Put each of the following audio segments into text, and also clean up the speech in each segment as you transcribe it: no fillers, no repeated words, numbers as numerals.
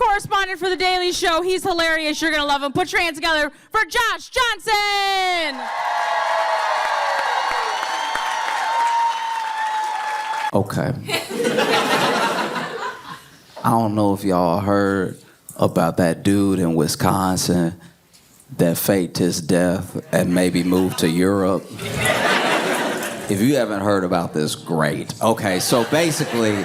correspondent for The Daily Show. He's hilarious. You're going to love him. Put your hands together for Josh Johnson. Okay. I don't know if y'all heard about that dude in Wisconsin that faked his death and maybe moved to Europe. If you haven't heard about this, great. Okay, so basically,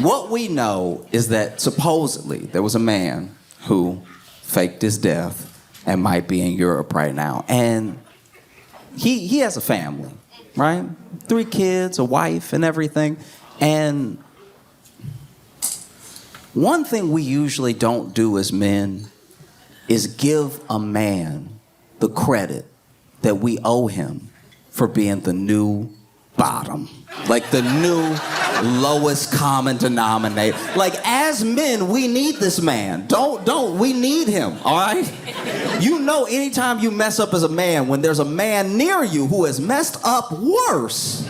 what we know is that supposedly there was a man who faked his death and might be in Europe right now. And he has a family, right? 3 kids, a wife, and everything. And one thing we usually don't do as men is give a man the credit that we owe him for being the new bottom. Like the new lowest common denominator. Like, as men, we need this man. We need him, all right? You know, anytime you mess up as a man, when there's a man near you who has messed up worse,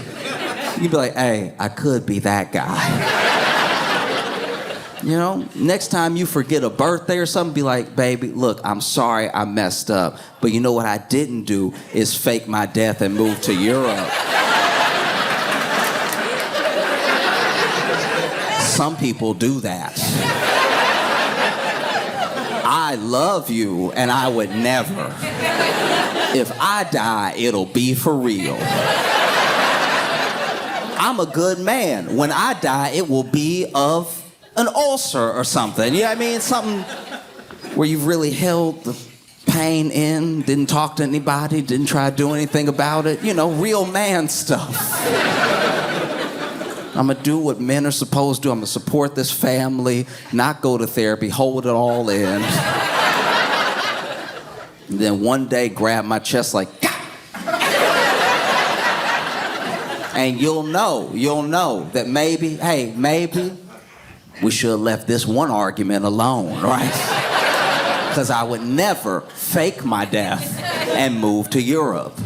you'd be like, hey, I could be that guy. You know, next time you forget a birthday or something, be like, baby, look, I'm sorry I messed up. But you know what I didn't do is fake my death and move to Europe. Some people do that. I love you, and I would never. If I die, it'll be for real. I'm a good man. When I die, it will be of an ulcer or something. You know what I mean? Something where you've really held the pain in, didn't talk to anybody, didn't try to do anything about it. You know, real man stuff. I'm gonna do what men are supposed to do. I'm gonna support this family, not go to therapy, hold it all in. And then one day grab my chest like, and you'll know that maybe we should have left this one argument alone, right? Because I would never fake my death and move to Europe.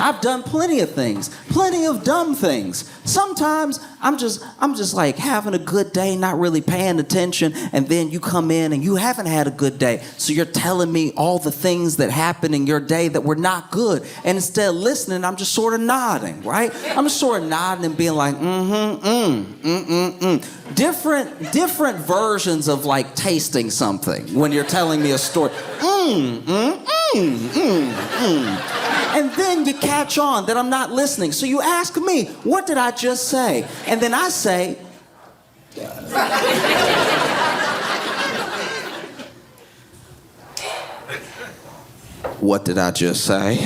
I've done plenty of things, plenty of dumb things. Sometimes I'm just like having a good day, not really paying attention, and then you come in and you haven't had a good day. So you're telling me all the things that happened in your day that were not good. And instead of listening, I'm just sort of nodding, right? I'm just sort of nodding and being like, Different versions of like tasting something when you're telling me a story. And then you catch on that I'm not listening. So you ask me, what did I just say? And then I say, what did I just say?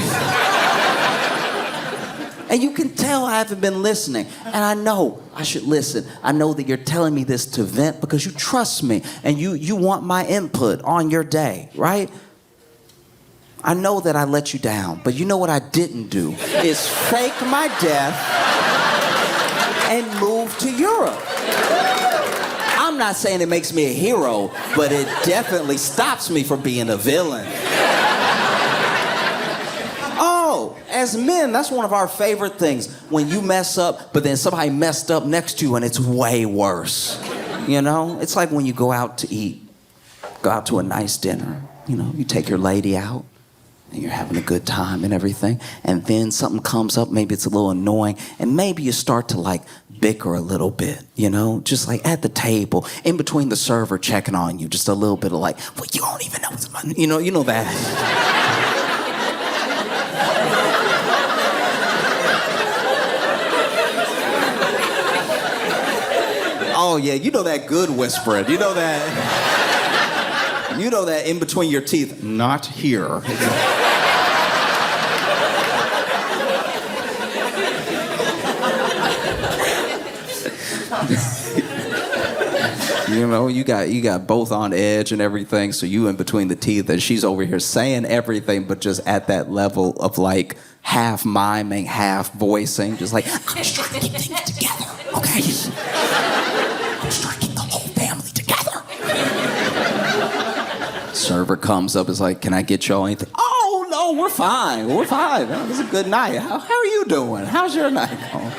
And you can tell I haven't been listening. And I know I should listen. I know that you're telling me this to vent because you trust me and you want my input on your day, right? I know that I let you down, but you know what I didn't do is fake my death and move to Europe. I'm not saying it makes me a hero, but it definitely stops me from being a villain. Oh, as men, that's one of our favorite things. When you mess up, but then somebody messed up next to you and it's way worse. You know? It's like when you go out to eat, go out to a nice dinner. You know, you take your lady out. And you're having a good time and everything, and then something comes up, maybe it's a little annoying, and maybe you start to like bicker a little bit, you know, just like at the table, in between the server checking on you, just a little bit of like, well, you don't even know what's money, you know that. Oh yeah, you know that good whispering, you know that in between your teeth, not here. You know, you got both on edge and everything, so you in between the teeth, and she's over here saying everything, but just at that level of like half miming, half voicing, just like, I'm just trying to keep things together, okay? I'm just trying to keep the whole family together. Server comes up, is like, can I get y'all anything? Oh, no, we're fine. We're fine. It was a good night. How are you doing? How's your night going?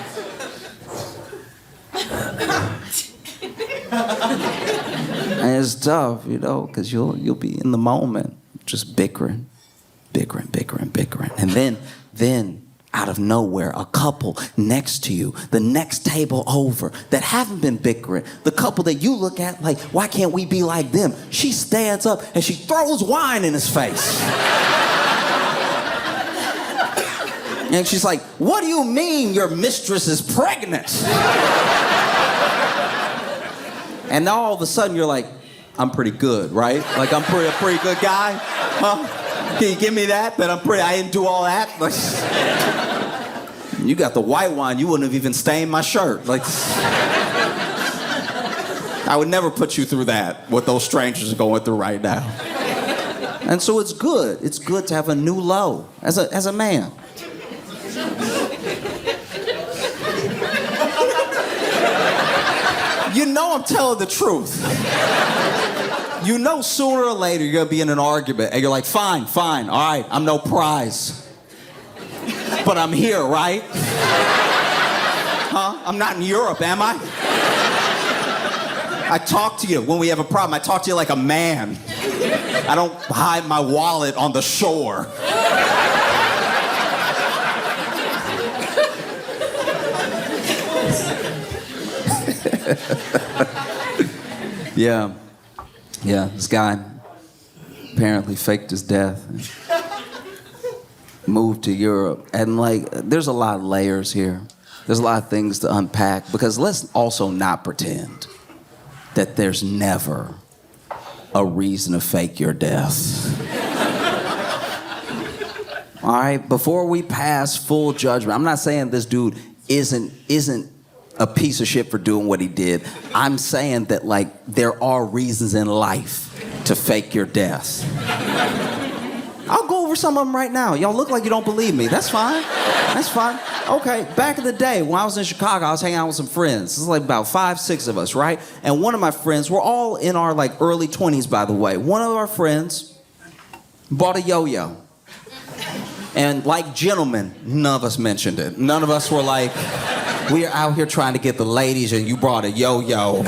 And it's tough, because you'll be in the moment just bickering. And then out of nowhere, a couple next to you, the next table over, that haven't been bickering, the couple that you look at like, why can't we be like them? She stands up and she throws wine in his face. And she's like, what do you mean your mistress is pregnant? And now all of a sudden you're like, I'm pretty good, right? Like I'm a pretty good guy, huh? Can you give me that? I didn't do all that? Like, you got the white wine, you wouldn't have even stained my shirt. Like, I would never put you through that, what those strangers are going through right now. And so it's good. It's good to have a new low as a man. You know I'm telling the truth. You know sooner or later you're gonna be in an argument and you're like, fine, all right, I'm no prize. But I'm here, right? Huh? I'm not in Europe, am I? I talk to you when we have a problem. I talk to you like a man. I don't hide my wallet on the shore. Yeah, this guy apparently faked his death and moved to Europe. And there's a lot of layers here. There's a lot of things to unpack, because let's also not pretend that there's never a reason to fake your death. All right, before we pass full judgment, I'm not saying this dude isn't a piece of shit for doing what he did. I'm saying that there are reasons in life to fake your death. I'll go over some of them right now. Y'all look like you don't believe me. That's fine. Okay, back in the day when I was in Chicago, I was hanging out with some friends. This is about 5, 6 of us, right? And one of my friends, we're all in our early 20s, by the way. One of our friends bought a yo-yo. And like gentlemen, none of us mentioned it. None of us were like, we are out here trying to get the ladies and you brought a yo-yo.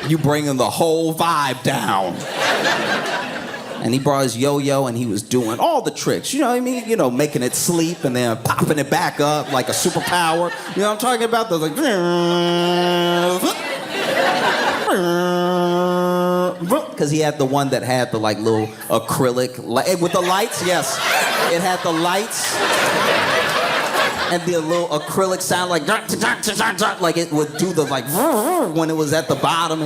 You bringing the whole vibe down. And he brought his yo-yo and he was doing all the tricks. You know what I mean? Making it sleep and then popping it back up like a superpower. You know what I'm talking about? Those because he had the one that had the little acrylic with the lights. Yes, it had the lights. And the little acrylic sound like it would do the when it was at the bottom.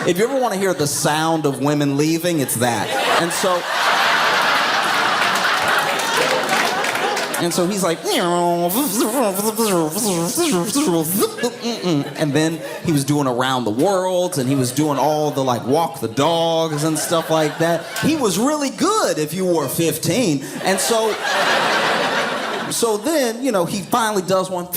If you ever want to hear the sound of women leaving, it's that. And so he's like, and then he was doing around the world, and he was doing all the walk the dogs and stuff like that. He was really good if you were 15. And so then, he finally does one,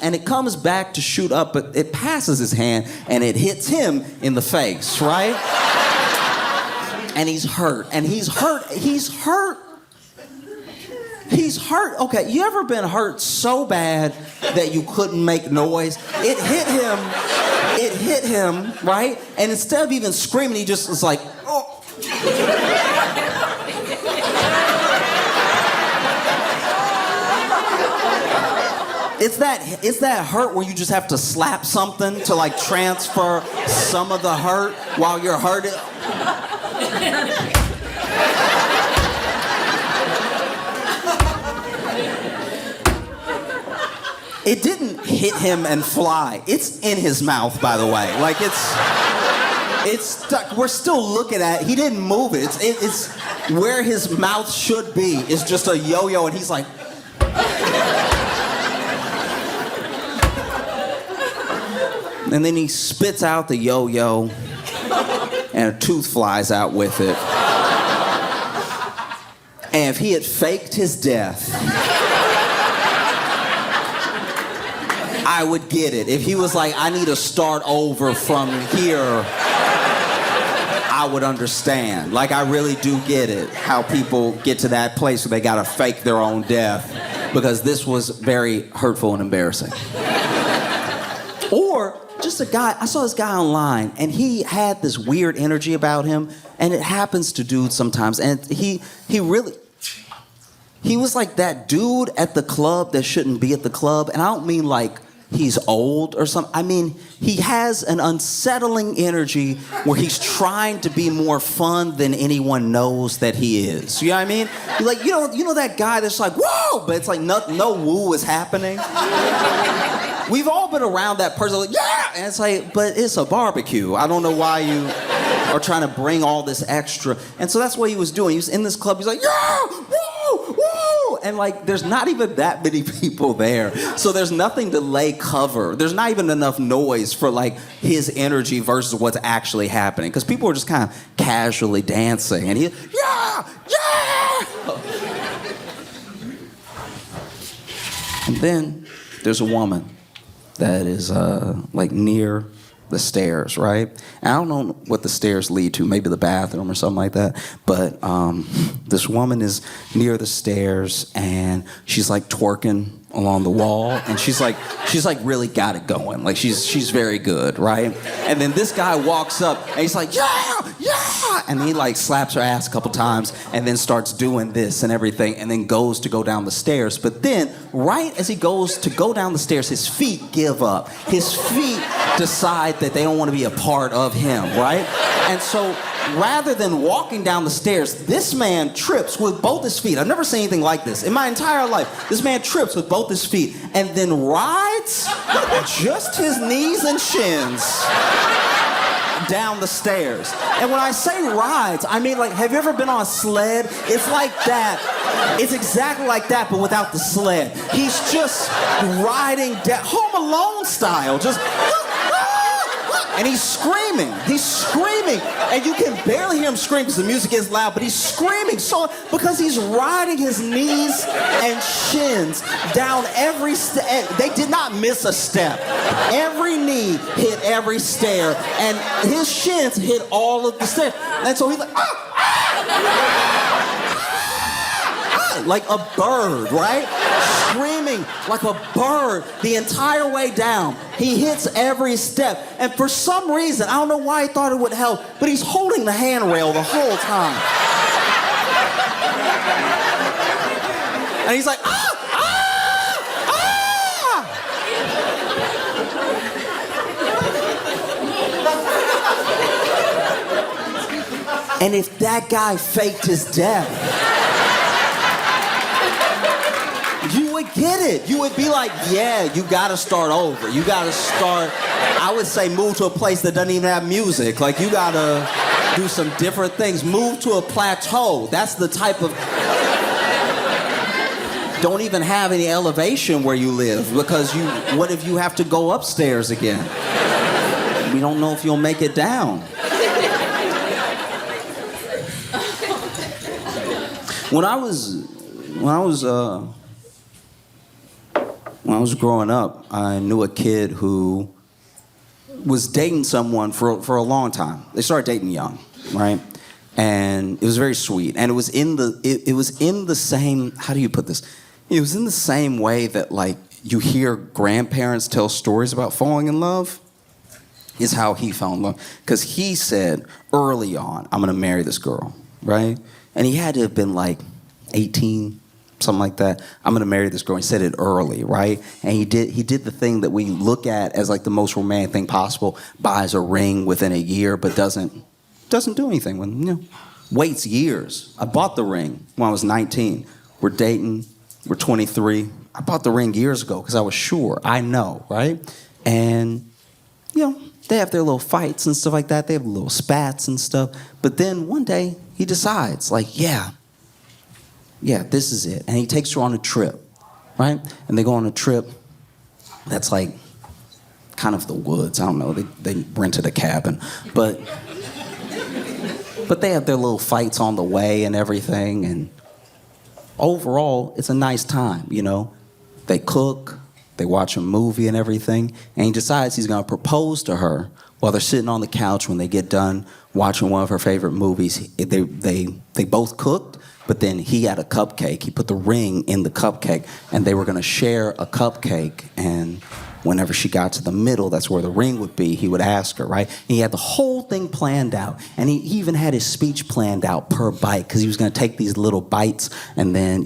and it comes back to shoot up, but it passes his hand, and it hits him in the face, right? And he's hurt. Okay, you ever been hurt so bad that you couldn't make noise? It hit him, right? And instead of even screaming, he just was like, oh. It's that hurt where you just have to slap something to transfer some of the hurt while you're hurting. It didn't hit him and fly. It's in his mouth, by the way. It's stuck. We're still looking at it. He didn't move it. It's where his mouth should be. It's just a yo-yo, and he's like... And then he spits out the yo-yo, and a tooth flies out with it. And if he had faked his death... I would get it. If he was like, I need to start over from here, I would understand. I really do get it, how people get to that place where they gotta fake their own death, because this was very hurtful and embarrassing. Or just a guy, I saw this guy online, and he had this weird energy about him, and it happens to dudes sometimes, and he was like that dude at the club that shouldn't be at the club, and I don't mean like he's old or something. I mean, he has an unsettling energy where he's trying to be more fun than anyone knows that he is. You know what I mean? You're like, you know that guy that's like, whoa, but it's like no woo is happening. We've all been around that person, like, yeah, and it's like, but it's a barbecue. I don't know why you are trying to bring all this extra. And so that's what he was doing. He was in this club, he's like, yeah, woo, woo, and like, there's not even that many people there. So there's nothing to lay cover. There's not even enough noise for like his energy versus what's actually happening. Because people are just kind of casually dancing, and he, yeah, yeah. And then there's a woman that is like near the stairs, right? And I don't know what the stairs lead to, maybe the bathroom or something like that. But this woman is near the stairs, and she's like twerking along the wall, and she's like really got it going. Like she's very good, right? And then this guy walks up, and he's like, yeah, yeah, and he like slaps her ass a couple times, and then starts doing this and everything, and then goes to go down the stairs. But then, right as he goes to go down the stairs, his feet give up. His feet decide that they don't want to be a part of him, right? And so, rather than walking down the stairs, this man trips with both his feet. I've never seen anything like this in my entire life. This man trips with both his feet and then rides just his knees and shins down the stairs. And when I say rides, I mean like, have you ever been on a sled? It's like that. It's exactly like that, but without the sled. He's just riding down, Home Alone style, just... And he's screaming, and you can barely hear him scream because the music is loud, but he's screaming so because he's riding his knees and shins down every step. They did not miss a step. Every knee hit every stair, and his shins hit all of the stairs. And so he's like, like a bird, right? Screaming like a bird the entire way down. He hits every step. And for some reason, I don't know why he thought it would help, but he's holding the handrail the whole time. And he's like, And if that guy faked his death, you would get it. You would be like, yeah, you gotta start over. You gotta start, I would say move to a place that doesn't even have music. Like, you gotta do some different things. Move to a plateau. That's the type of, don't even have any elevation where you live, because what if you have to go upstairs again? We don't know if you'll make it down. When I was growing up, I knew a kid who was dating someone for a long time. They started dating young, right? And it was very sweet. And it was in the same, how do you put this? It was in the same way that like you hear grandparents tell stories about falling in love, is how he fell in love. Because he said early on, I'm gonna marry this girl, right? And he had to have been like 18, something like that. I'm gonna marry this girl. He said it early, right? And he did the thing that we look at as like the most romantic thing possible. Buys a ring within a year, but doesn't do anything with, waits years. I bought the ring when I was 19. We're dating. We're 23. I bought the ring years ago because I was sure. I know, right? And they have their little fights and stuff like that. They have little spats and stuff. But then one day he decides, like, yeah, this is it. And he takes her on a trip, right? And they go on a trip that's like kind of the woods. I don't know. They rented a cabin. But they have their little fights on the way and everything. And overall, it's a nice time, They cook. They watch a movie and everything. And he decides he's going to propose to her while they're sitting on the couch when they get done watching one of her favorite movies. They both cooked. But then he had a cupcake. He put the ring in the cupcake, and they were going to share a cupcake. And whenever she got to the middle, that's where the ring would be, he would ask her, right? And he had the whole thing planned out. And he even had his speech planned out per bite, because he was going to take these little bites and then,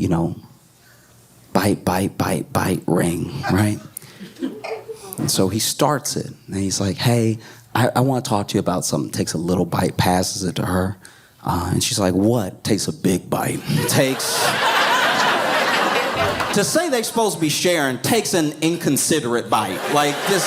bite, bite, bite, bite, ring, right? And so he starts it, and he's like, hey, I want to talk to you about something. Takes a little bite, passes it to her, and she's like, what? Takes a big bite. To say they're supposed to be sharing takes an inconsiderate bite. Like this,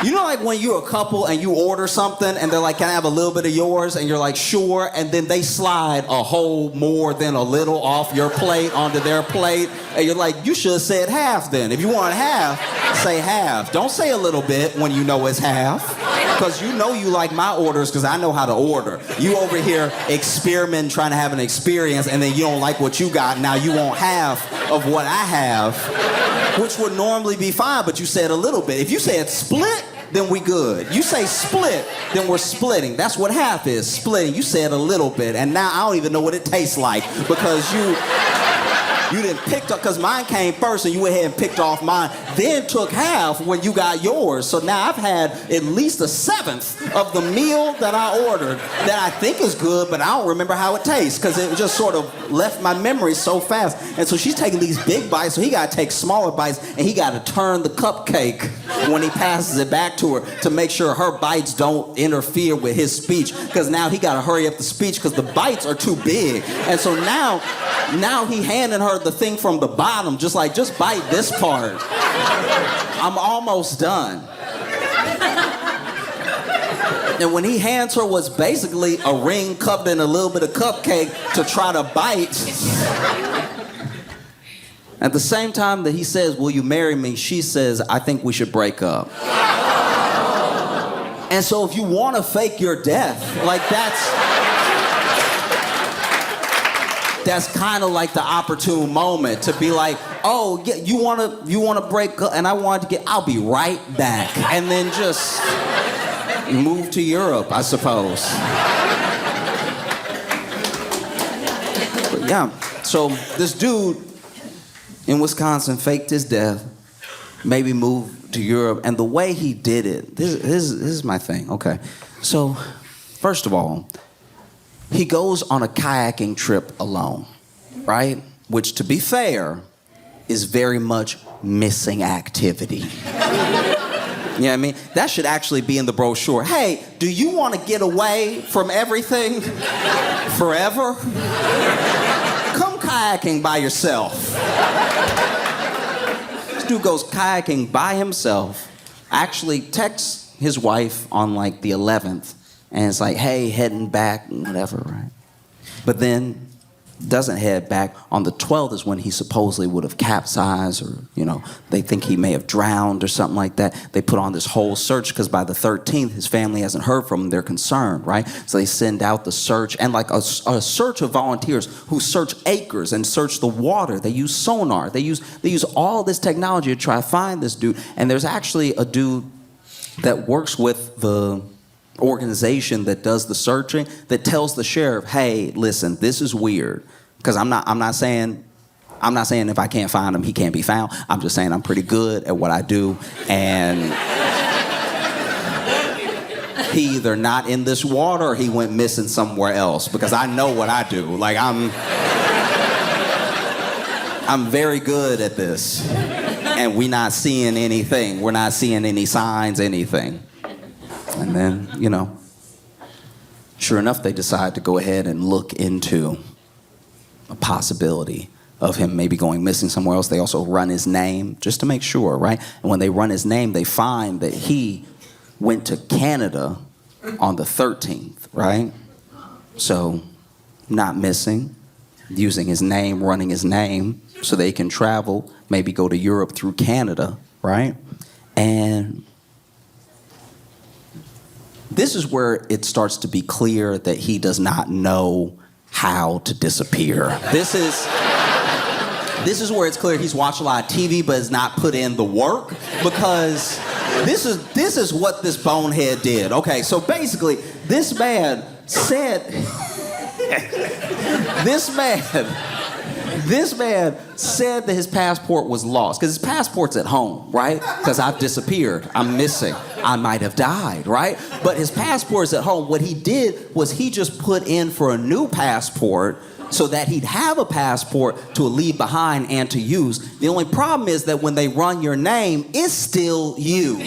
like when you're a couple and you order something and they're like, can I have a little bit of yours? And you're like, sure. And then they slide a whole more than a little off your plate onto their plate. And you're like, you should have said half then. If you want half, say half. Don't say a little bit when you know it's half. Because you like my orders because I know how to order. You over here experimenting, trying to have an experience, and then you don't like what you got. Now you want half of what I have, which would normally be fine, but you said a little bit. If you said split, then we good. You say split, then we're splitting. That's what half is, splitting. You said a little bit, and now I don't even know what it tastes like because you didn't pick up, because mine came first and you went ahead and picked off mine, then took half when you got yours. So now I've had at least a seventh of the meal that I ordered that I think is good, but I don't remember how it tastes because it just sort of left my memory so fast. And so she's taking these big bites, so he got to take smaller bites, and he got to turn the cupcake when he passes it back to her to make sure her bites don't interfere with his speech, because now he got to hurry up the speech because the bites are too big. And so now he handing her the thing from the bottom, just bite this part. I'm almost done. And when he hands her what's basically a ring covered in a little bit of cupcake to try to bite, at the same time that he says, will you marry me, she says, I think we should break up. And so if you want to fake your death, that's kind of like the opportune moment to be like, oh, yeah, you want to break up, and I wanted to I'll be right back. And then just move to Europe, I suppose. But yeah, so this dude in Wisconsin faked his death, maybe moved to Europe, and the way he did it, this is my thing, okay. So, first of all, he goes on a kayaking trip alone, right? Which, to be fair, is very much missing activity. You know what I mean? That should actually be in the brochure. Hey, do you want to get away from everything forever? Come kayaking by yourself. This dude goes kayaking by himself, actually texts his wife on the 11th, and it's like, hey, heading back, whatever, right? But then doesn't head back. On the 12th is when he supposedly would have capsized, or, they think he may have drowned or something like that. They put on this whole search because by the 13th, his family hasn't heard from him. They're concerned, right? So they send out the search, and a search of volunteers who search acres and search the water. They use sonar. They use all this technology to try to find this dude. And there's actually a dude that works with the organization that does the searching that tells the sheriff, hey, listen, this is weird, because I'm not saying if I can't find him, he can't be found. I'm just saying I'm pretty good at what I do, and he either not in this water or he went missing somewhere else, because I know what I do. I'm very good at this, and we're not seeing anything. We're not seeing any signs, anything. And then, sure enough, they decide to go ahead and look into a possibility of him maybe going missing somewhere else. They also run his name just to make sure, right? And when they run his name, they find that he went to Canada on the 13th, right? So, not missing, using his name, running his name, so they can travel, maybe go to Europe through Canada, right? And this is where it starts to be clear that he does not know how to disappear. This is where it's clear he's watched a lot of TV but has not put in the work, because this is what this bonehead did. Okay, so basically, this man said This man said that his passport was lost because his passport's at home, right? Because I've disappeared. I'm missing. I might have died, right? But his passport's at home. What he did was he just put in for a new passport so that he'd have a passport to leave behind and to use. The only problem is that when they run your name, it's still you.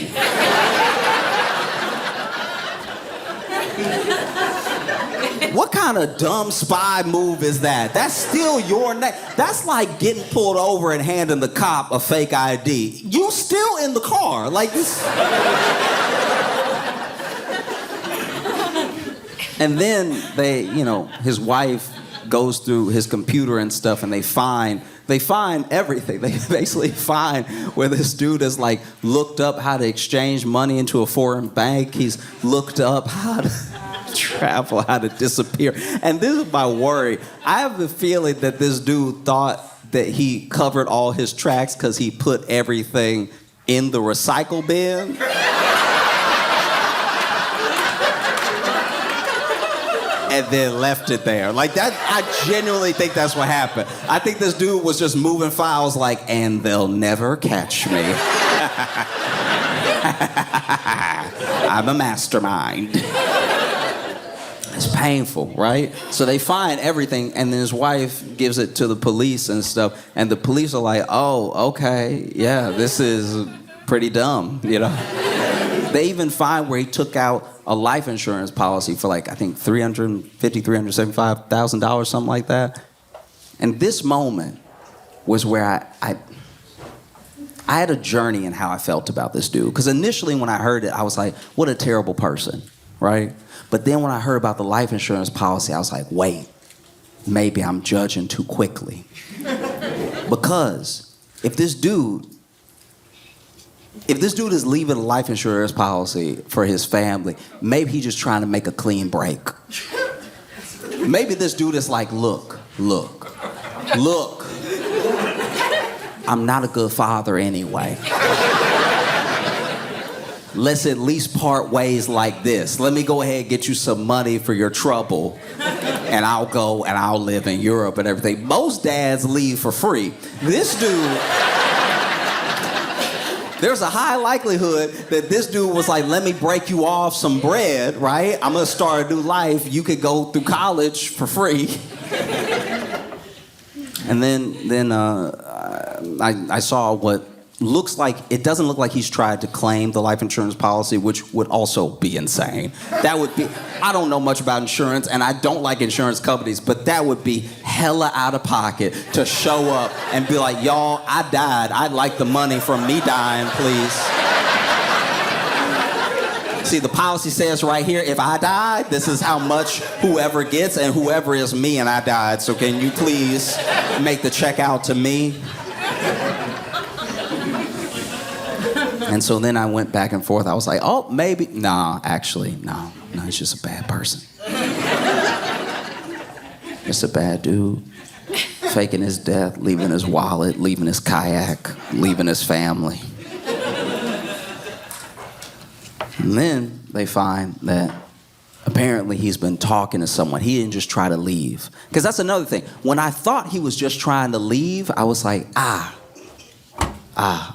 What kind of dumb spy move is that? That's still your name. That's like getting pulled over and handing the cop a fake ID. You still in the car. Like this. And then his wife goes through his computer and stuff, and they find everything. They basically find where this dude has like looked up how to exchange money into a foreign bank. He's looked up how to travel, how to disappear. And this is my worry. I have the feeling that this dude thought that he covered all his tracks because he put everything in the recycle bin. And then left it there. Like that, I genuinely think that's what happened. I think this dude was just moving files like, and they'll never catch me. I'm a mastermind. It's painful, right? So they find everything, and then his wife gives it to the police and stuff, and the police are like, oh, okay, yeah, this is pretty dumb, They even find where he took out a life insurance policy for like, I think $375,000, something like that. And this moment was where I had a journey in how I felt about this dude. Because initially when I heard it, I was like, what a terrible person, right? But then when I heard about the life insurance policy, I was like, wait, maybe I'm judging too quickly. Because if this dude is leaving a life insurance policy for his family, maybe he's just trying to make a clean break. Maybe this dude is like, look. I'm not a good father anyway. Let's at least part ways like this. Let me go ahead and get you some money for your trouble, and I'll go and I'll live in Europe and everything. Most dads leave for free. This dude... There's a high likelihood that this dude was like, let me break you off some bread, right? I'm gonna start a new life. You could go through college for free. And then I saw what it doesn't look like he's tried to claim the life insurance policy, which would also be insane. That would be, I don't know much about insurance, and I don't like insurance companies, but that would be hella out of pocket to show up and be like, y'all, I died. I'd like the money from me dying, please. See, the policy says right here, if I died, this is how much whoever gets, and whoever is me and I died. So can you please make the check out to me? And so then I went back and forth. I was like, oh, maybe. No, actually, no, he's just a bad person. Just a bad dude. Faking his death, leaving his wallet, leaving his kayak, leaving his family. And then they find that apparently he's been talking to someone. He didn't just try to leave. Because that's another thing. When I thought he was just trying to leave, I was like,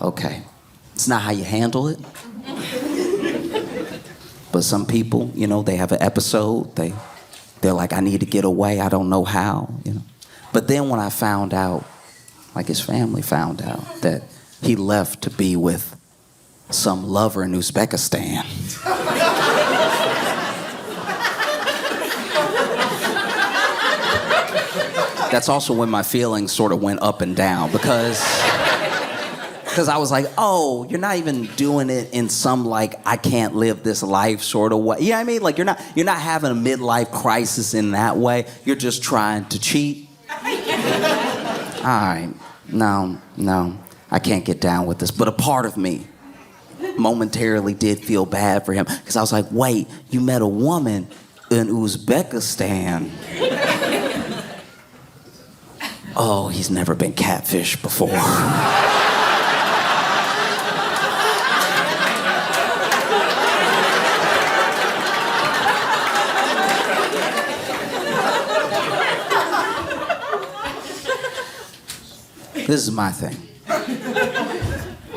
okay. It's not how you handle it. But some people, they have an episode. They're like, I need to get away. I don't know how, But then when I found out, like his family found out, that he left to be with some lover in Uzbekistan. That's also when my feelings sort of went up and down because I was like, oh, you're not even doing it in some like I can't live this life sort of way. You know what I mean? Like you're not having a midlife crisis in that way. You're just trying to cheat. All right, no, I can't get down with this. But a part of me momentarily did feel bad for him because I was like, wait, you met a woman in Uzbekistan. Oh, he's never been catfished before. this is my thing.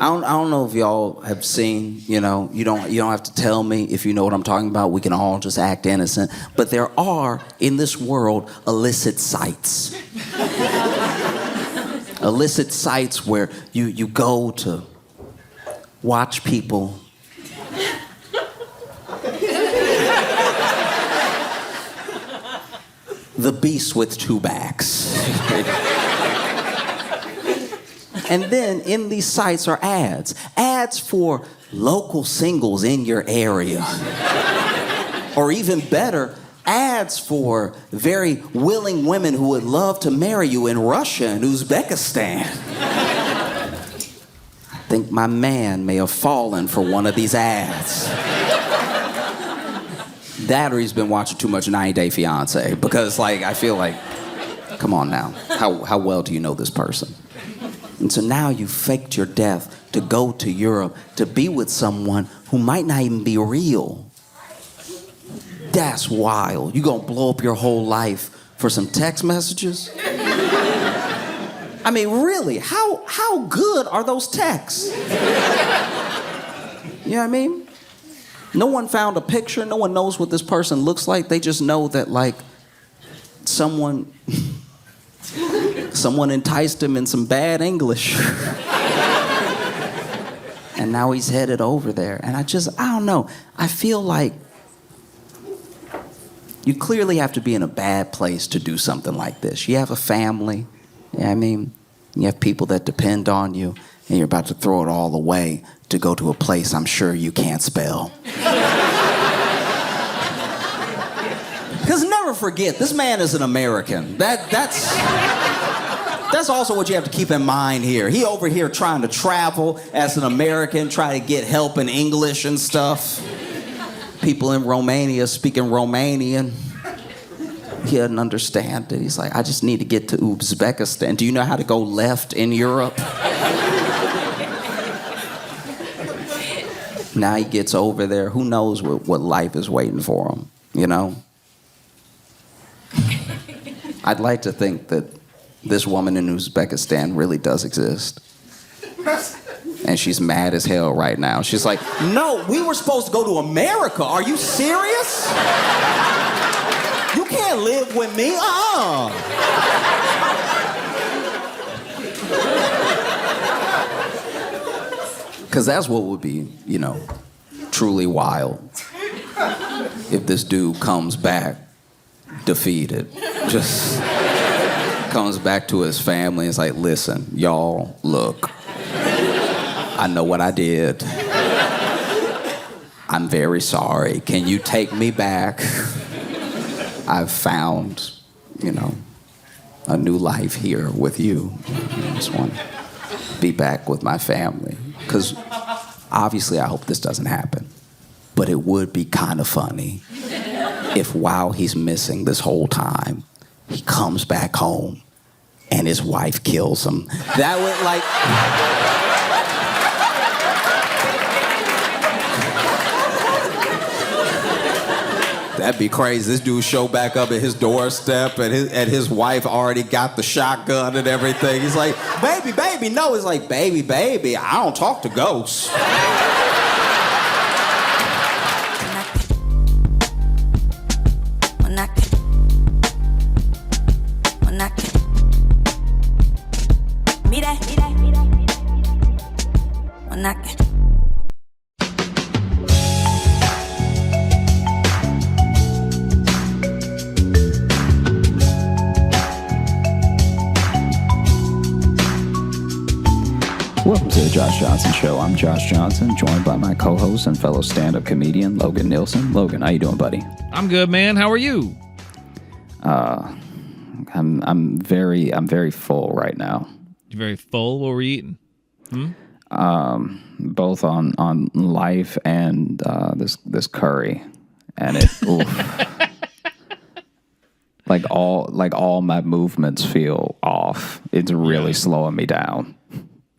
I don't know if y'all have seen, you don't have to tell me if you know what I'm talking about. We can all just act innocent. But there are, in this world, illicit sites. Illicit sites where you go to watch people the beast with two backs. And then in these sites are ads. Ads for local singles in your area. Or even better, ads for very willing women who would love to marry you in Russia and Uzbekistan. I think my man may have fallen for one of these ads. That or he's been watching too much 90 Day Fiance, because I feel like, come on now, how well do you know this person? And so now you faked your death to go to Europe to be with someone who might not even be real. That's wild. You gonna blow up your whole life for some text messages? I mean, really, how good are those texts? You know what I mean? No one found a picture. No one knows what this person looks like. They just know that, someone enticed him in some bad English. And now he's headed over there. And I don't know. I feel like you clearly have to be in a bad place to do something like this. You have a family, you know what I mean? You have people that depend on you, and you're about to throw it all away to go to a place I'm sure you can't spell. Because never forget, this man is an American. That's also what you have to keep in mind here. He over here trying to travel as an American, try to get help in English and stuff. People in Romania speaking Romanian. He doesn't understand it. He's like, I just need to get to Uzbekistan. Do you know how to go left in Europe? Now he gets over there. Who knows what life is waiting for him, you know? I'd like to think that this woman in Uzbekistan really does exist. And she's mad as hell right now. She's like, no, we were supposed to go to America. Are you serious? You can't live with me. Because that's what would be, truly wild. If this dude comes back defeated. Just comes back to his family and is like, listen, y'all, look. I know what I did. I'm very sorry. Can you take me back? I've found, a new life here with you. I just want to be back with my family. Because obviously I hope this doesn't happen. But it would be kind of funny if while he's missing this whole time, he comes back home and his wife kills him. That would that'd be crazy. This dude show back up at his doorstep and his wife already got the shotgun and everything. He's like, baby, no. He's like, baby, I don't talk to ghosts. Welcome to the Josh Johnson Show. I'm Josh Johnson, joined by my co-host and fellow stand-up comedian, Logan Nielsen. Logan, how you doing, buddy? I'm good, man. How are you? I'm very full right now. You're very full. What were you eating? Both on life and this curry, and it oof. all my movements feel off. It's really slowing me down.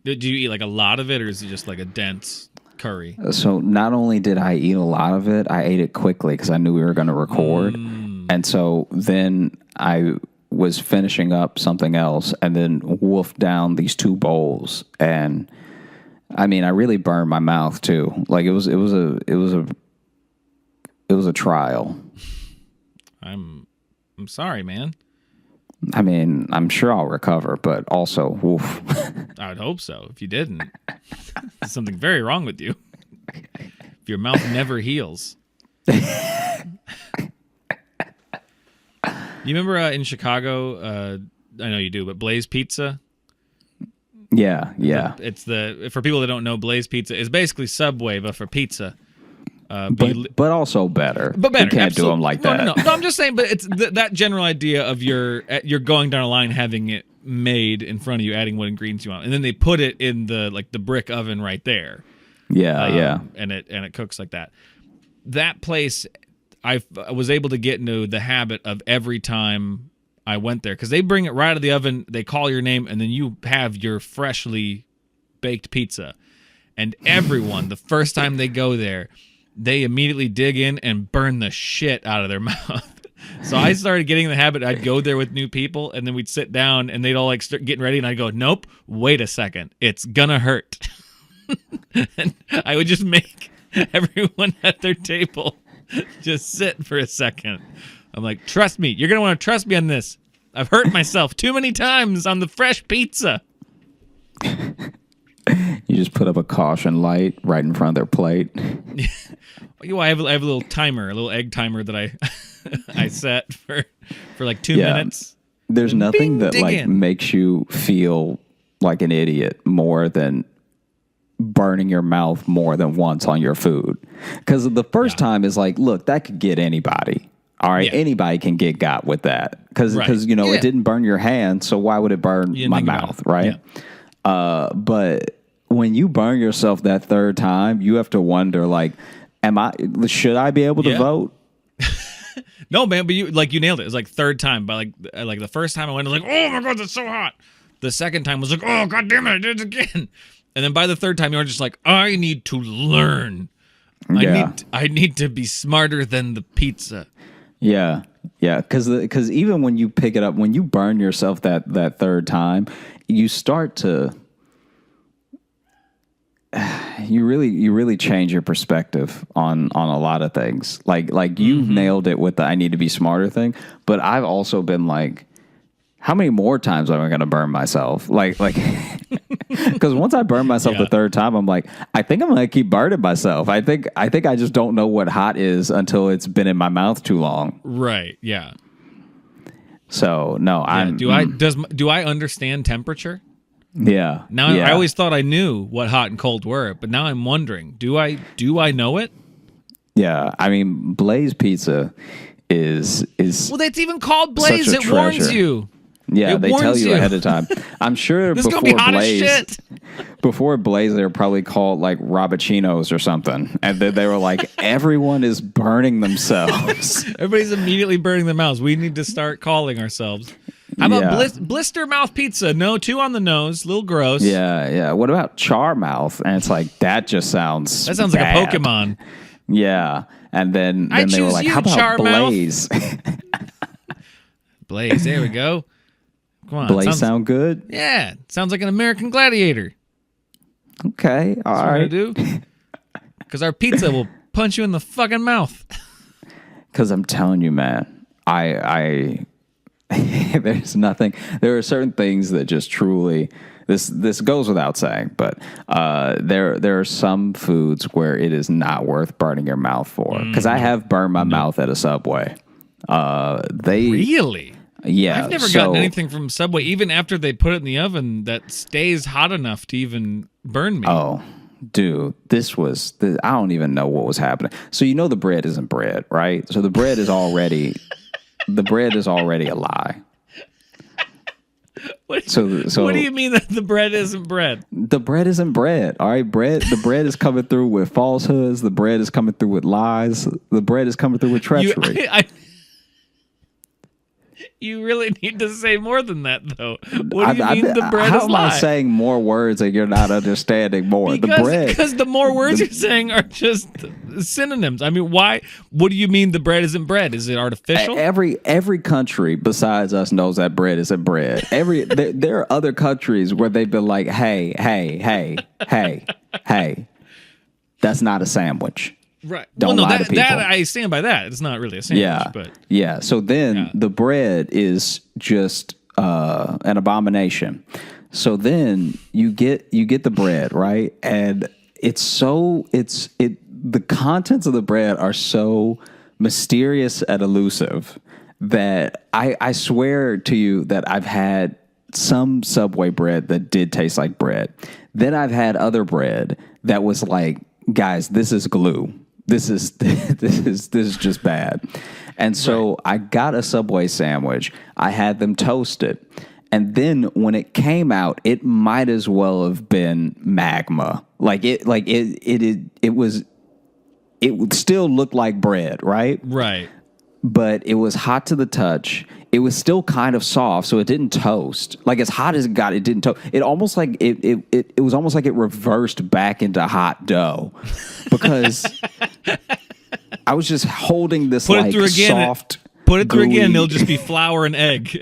Did you eat a lot of it, or is it just a dense curry? So not only did I eat a lot of it, I ate it quickly because I knew we were going to record. And so then I was finishing up something else and then wolfed down these 2 bowls, and I mean, I really burned my mouth too. Like it was a trial. I'm sorry, man. I mean, I'm sure I'll recover, but also, woof. I would hope so. If you didn't, there's something very wrong with you. If your mouth never heals. You remember in Chicago? I know you do, but Blaze Pizza. Yeah. It's for people that don't know, Blaze Pizza is basically Subway, but for pizza. But also better. But better. You can't do absolutely. them like that. No, I'm just saying, but it's that general idea of you're going down a line, having it made in front of you, adding what ingredients you want, and then they put it in the brick oven right there. Yeah. And it cooks like that. That place, I was able to get into the habit of every time I went there, because they bring it right out of the oven, they call your name, and then you have your freshly baked pizza. And everyone, the first time they go there, they immediately dig in and burn the shit out of their mouth. So I started getting in the habit. I'd go there with new people, and then we'd sit down, and they'd all like start getting ready, and I'd go, nope, wait a second, it's gonna hurt. And I would just make everyone at their table just sit for a second. I'm like, trust me, you're gonna want to trust me on this. I've hurt myself too many times on the fresh pizza. You just put up a caution light right in front of their plate. I have a little timer, a little egg timer that I set for like 2 minutes. There's nothing that like in. makes you feel like an idiot more than burning your mouth more than once on your food. Because the first time is like, look, that could get anybody. All right, anybody can get got with that. Because it didn't burn your hand, so why would it burn my mouth, right? Yeah. But when you burn yourself that third time, you have to wonder, like, should I be able to vote? No, man, but you nailed it. It was like third time. But like the first time I went, I was like, oh my God, that's so hot. The second time was like, oh God damn it, I did it again. And then by the third time, you're just like, I need to learn. I need to be smarter than the pizza. Yeah. Because even when you pick it up, when you burn yourself that third time, you start to you really change your perspective on a lot of things. Like you nailed it with the I need to be smarter thing, but I've also been like, how many more times am I going to burn myself? Like, because once I burn myself the third time, I'm like, I think I'm going to keep burning myself. I think I just don't know what hot is until it's been in my mouth too long. Right. Yeah. So no, do I understand temperature? Yeah. Now I always thought I knew what hot and cold were, but now I'm wondering, do I know it? Yeah. I mean, Blaze Pizza is well, that's even called Blaze. It warns you. Yeah, they tell you ahead of time. I'm sure this before is gonna be hot Blaze, as shit. Before Blaze, they were probably called like Robachinos or something, and they were like, everyone is burning themselves. Everybody's immediately burning their mouths. We need to start calling ourselves. How about blister mouth pizza? No, 2 on the nose, a little gross. Yeah. What about char mouth? And it's like that just sounds. That sounds bad. like a Pokemon. Yeah, and then they were like, how about Blaze? Blaze, there we go. Come on. Blaze sound good? Yeah. Sounds like an American Gladiator. Okay. All right. Do. Because our pizza will punch you in the fucking mouth. Because I'm telling you, man, I there's nothing. There are certain things that just truly, this goes without saying, but there are some foods where it is not worth burning your mouth for. Because I have burned my mouth at a Subway. Really? Yeah, I've never gotten anything from Subway, even after they put it in the oven, that stays hot enough to even burn me. Oh, dude, I don't even know what was happening. So the bread isn't bread, right? So the bread is already a lie. What do you mean that the bread isn't bread? The bread isn't bread, all right? The bread is coming through with falsehoods. The bread is coming through with lies. The bread is coming through with treachery. You really need to say more than that, though. What do you mean the bread how is am I live? saying more words and you're not understanding more? The bread. Because the more words you're saying are just synonyms. I mean, why? What do you mean the bread isn't bread? Is it artificial? Every country besides us knows that bread isn't bread. There are other countries where they've been like, hey, that's not a sandwich. Right. Don't lie to people. That I stand by that. It's not really a sandwich, but yeah. So then the bread is just an abomination. So then you get the bread, right? And the contents of the bread are so mysterious and elusive that I swear to you that I've had some Subway bread that did taste like bread. Then I've had other bread that was like, guys, this is glue. This is just bad. And so I got a Subway sandwich. I had them toast it. And then when it came out, it might as well have been magma. It would still look like bread, right? right. But it was hot to the touch. It was still kind of soft, so it didn't toast. Like as hot as it got, it didn't toast. It almost like it was almost like it reversed back into hot dough, because I was just holding this Put it through again. soft. Put it through gooey- again. It'll just be flour and egg.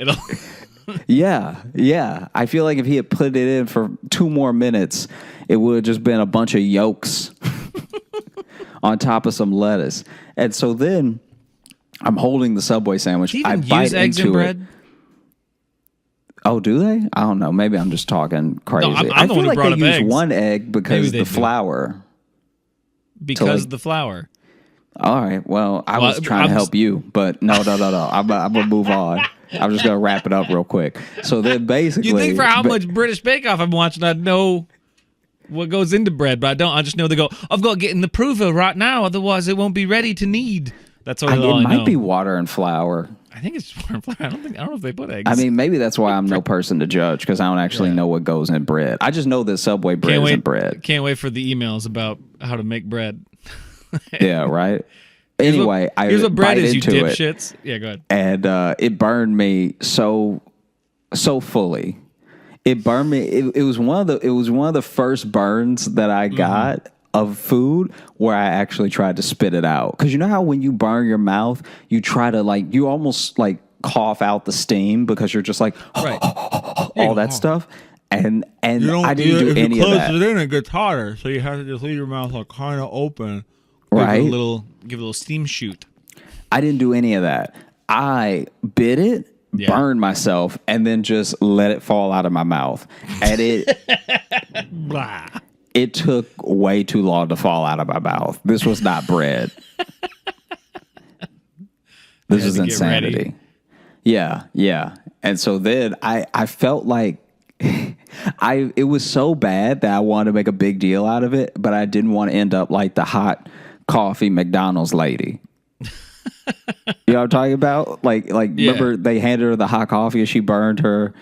Yeah. I feel like if he had put it in for 2 more minutes, it would have just been a bunch of yolks on top of some lettuce. And so then I'm holding the Subway sandwich. Do you I even bite use eggs in into bread? it. Oh, do they? I don't know. Maybe I'm just talking crazy. I'm I the feel one who like brought they up use eggs. one egg because Maybe they the do. flour. Because like- the flour. All right. Well, I was trying to help you, but no. I'm gonna move on. I'm just gonna wrap it up real quick. So then, basically, You think for how much British Bake Off I'm watching, I'd know what goes into bread, but I don't. I just know they go, I've got to get in the prover right now, otherwise it won't be ready to knead. That's all I know. it might be water and flour. I think it's water and flour. I don't know if they put eggs. I mean, maybe that's why I'm no person to judge, because I don't actually know what goes in bread. I just know that Subway bread isn't bread. Can't wait for the emails about how to make bread. Yeah, right. Anyway, here's what bread bite is, you into it, dipshits. Yeah, go ahead. and it burned me so fully. It burned me. It was one of the first burns that I got of food where I actually tried to spit it out. Because you know how when you burn your mouth, you try to you almost cough out the steam because you're just like Right. all that stuff. And I didn't do any of that. If you close it in, it gets hotter. So you have to just leave your mouth kind of open. Right. Give it a little steam shoot. I didn't do any of that. I bit it, burned myself, and then just let it fall out of my mouth. And it took way too long to fall out of my mouth. This was not bread. This was insanity. Yeah. And so then I felt like it was so bad that I wanted to make a big deal out of it, but I didn't want to end up like the hot coffee McDonald's lady. You know what I'm talking about? Remember they handed her the hot coffee and she burned her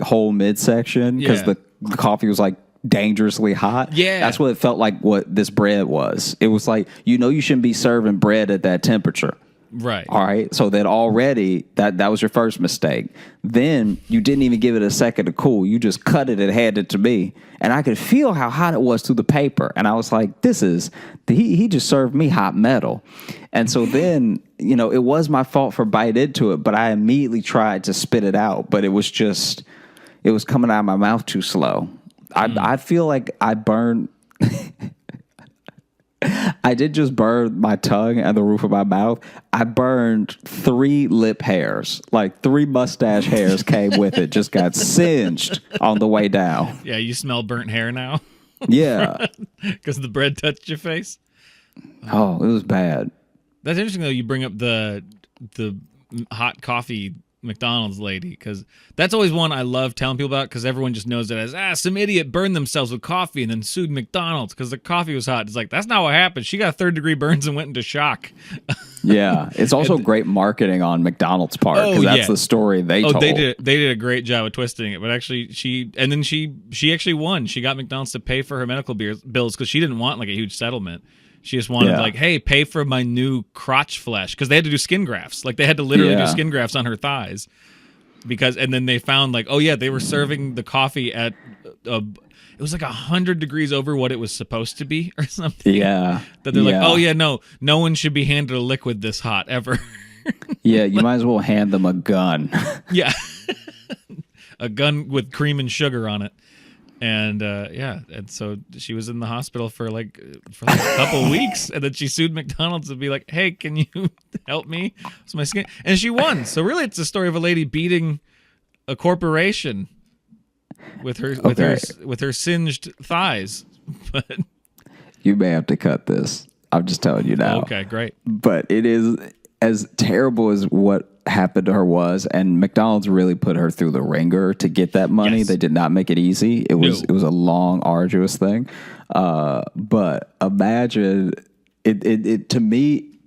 whole midsection because the coffee was dangerously hot. Yeah. That's what it felt like what this bread was. It was like, you shouldn't be serving bread at that temperature. Right. All right. So then already that was your first mistake. Then you didn't even give it a second to cool. You just cut it and handed it to me. And I could feel how hot it was through the paper. And I was like, he just served me hot metal. And so then, it was my fault for biting into it, but I immediately tried to spit it out. But it was coming out of my mouth too slow. I feel like I burned. I did just burn my tongue and the roof of my mouth. I burned 3 lip hairs. 3 mustache hairs came with it. Just got singed on the way down. Yeah, you smell burnt hair now Yeah. because the bread touched your face. Oh, it was bad. That's interesting though. You bring up the hot coffee McDonald's lady, because that's always one I love telling people about, because everyone just knows it as some idiot burned themselves with coffee and then sued McDonald's because the coffee was hot. It's like, that's not what happened. She got 3rd-degree burns and went into shock. Yeah, it's also great marketing on McDonald's part, because that's the story they told. They did a great job of twisting it, but actually she actually won. She got McDonald's to pay for her medical bills because she didn't want a huge settlement. She just wanted Yeah. like, hey, pay for my new crotch flesh, because they had to do skin grafts. Like they had to literally do skin grafts on her thighs, and then they found like, oh yeah, they were serving the coffee at it was like 100 degrees over what it was supposed to be or something. Yeah. That they're like, oh yeah, no one should be handed a liquid this hot ever. Yeah, you might as well hand them a gun. Yeah. A gun with cream and sugar on it. And and so she was in the hospital for like a couple weeks, and then she sued McDonald's to be like, hey, can you help me? It's my skin. And she won. So really it's a story of a lady beating a corporation with her singed thighs. But You may have to cut this. I'm just telling you now. okay, great. But it is as terrible as what happened to her was, and McDonald's really put her through the ringer to get that money. Yes. They did not make it easy. It was a long, arduous thing. But imagine it to me,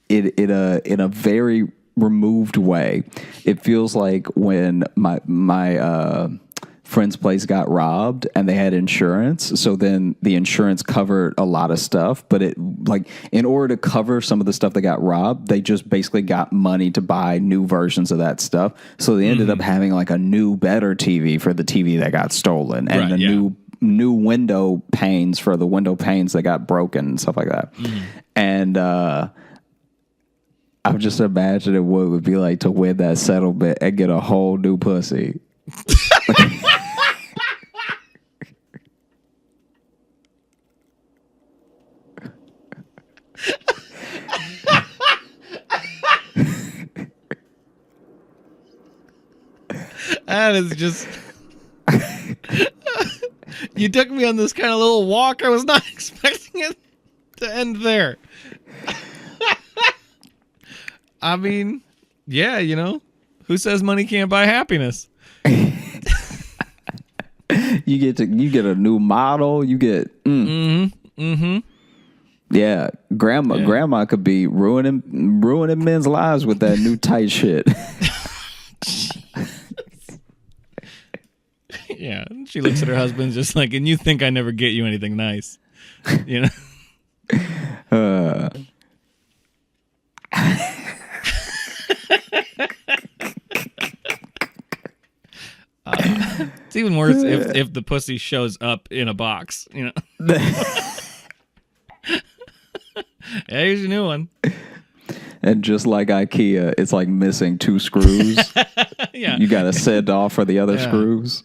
in a very removed way, it feels like when my friend's place got robbed and they had insurance. So then the insurance covered a lot of stuff, but it like in order to cover some of the stuff that got robbed, they just basically got money to buy new versions of that stuff. So they ended up having like a new, better TV for the TV that got stolen, and new window panes for the window panes that got broken and stuff like that. And I'm just imagining what it would be like to win that settlement and get a whole new pussy. That is just... You took me on this kind of little walk. I was not expecting it to end there. I mean, yeah, who says money can't buy happiness? You get a new model. You get yeah. Grandma could be ruining men's lives with that new tight shit. Yeah, she looks at her husband just like, and you think I never get you anything nice, It's even worse if the pussy shows up in a box, Yeah, here's your new one. And just like IKEA, it's like missing 2 screws. Yeah, You got to send off for the other screws.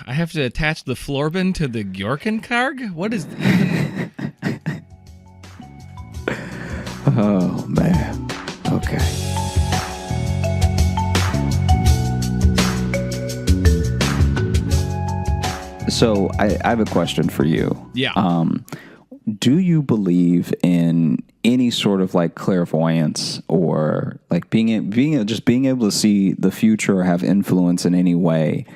I have to attach the floor bin to the Gyorkenkarg? What is... Oh, man. Okay. So I have a question for you. Yeah. Do you believe in any sort of like clairvoyance or like being able to see the future or have influence in any way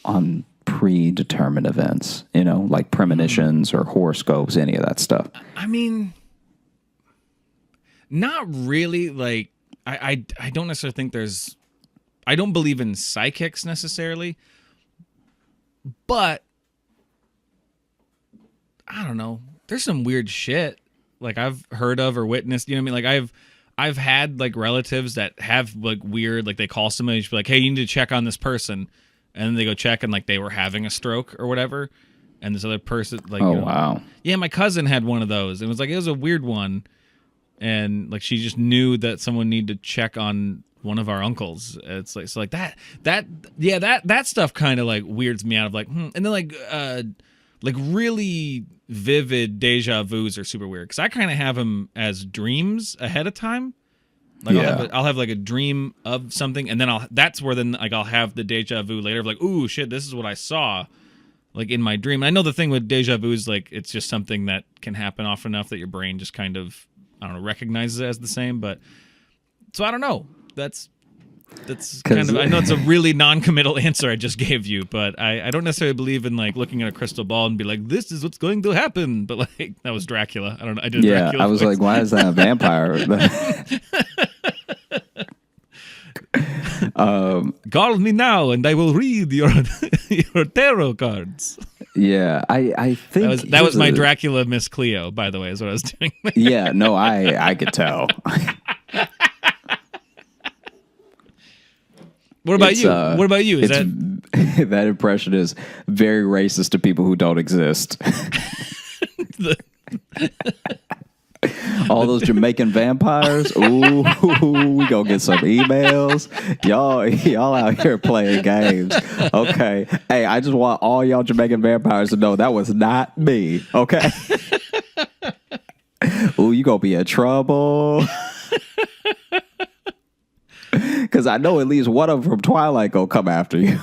on predetermined events, like premonitions or horoscopes, any of that stuff? I mean, not really. Like, I don't necessarily think I don't believe in psychics necessarily, but I don't know. There's some weird shit like I've heard of or witnessed. You know what I mean? Like I've had like relatives that have like weird, like they call somebody and just be like, hey, you need to check on this person. And then they go check and like they were having a stroke or whatever. And this other person like, wow. Yeah, my cousin had one of those. It was a weird one. And like she just knew that someone needed to check on one of our uncles. It's like, so like that stuff kind of like weirds me out of like, And then like really vivid deja vus are super weird because I kind of have them as dreams ahead of time. Like I'll have like a dream of something, and then that's where I'll have the deja vu later of like, ooh shit, this is what I saw like in my dream. And I know the thing with deja vu is like it's just something that can happen often enough that your brain just kind of, I don't know, recognizes it as the same. But so I don't know. That's kind of, I know it's a really non-committal answer I just gave you, but I don't necessarily believe in like looking at a crystal ball and be like, this is what's going to happen. But like that was Dracula. I don't know. I did Dracula. I was like, why is that a vampire? Call me now and I will read your your tarot cards. Yeah, I think That was my Dracula Miss Cleo, by the way, is what I was doing. Yeah, no, I could tell. What about you? What about you? Is that that impression is very racist to people who don't exist. All those Jamaican vampires. Ooh, we gonna get some emails. Y'all out here playing games. Okay. Hey, I just want all y'all Jamaican vampires to know that was not me. Okay. Ooh, you gonna be in trouble. Because I know at least one of them from Twilight gonna come after you.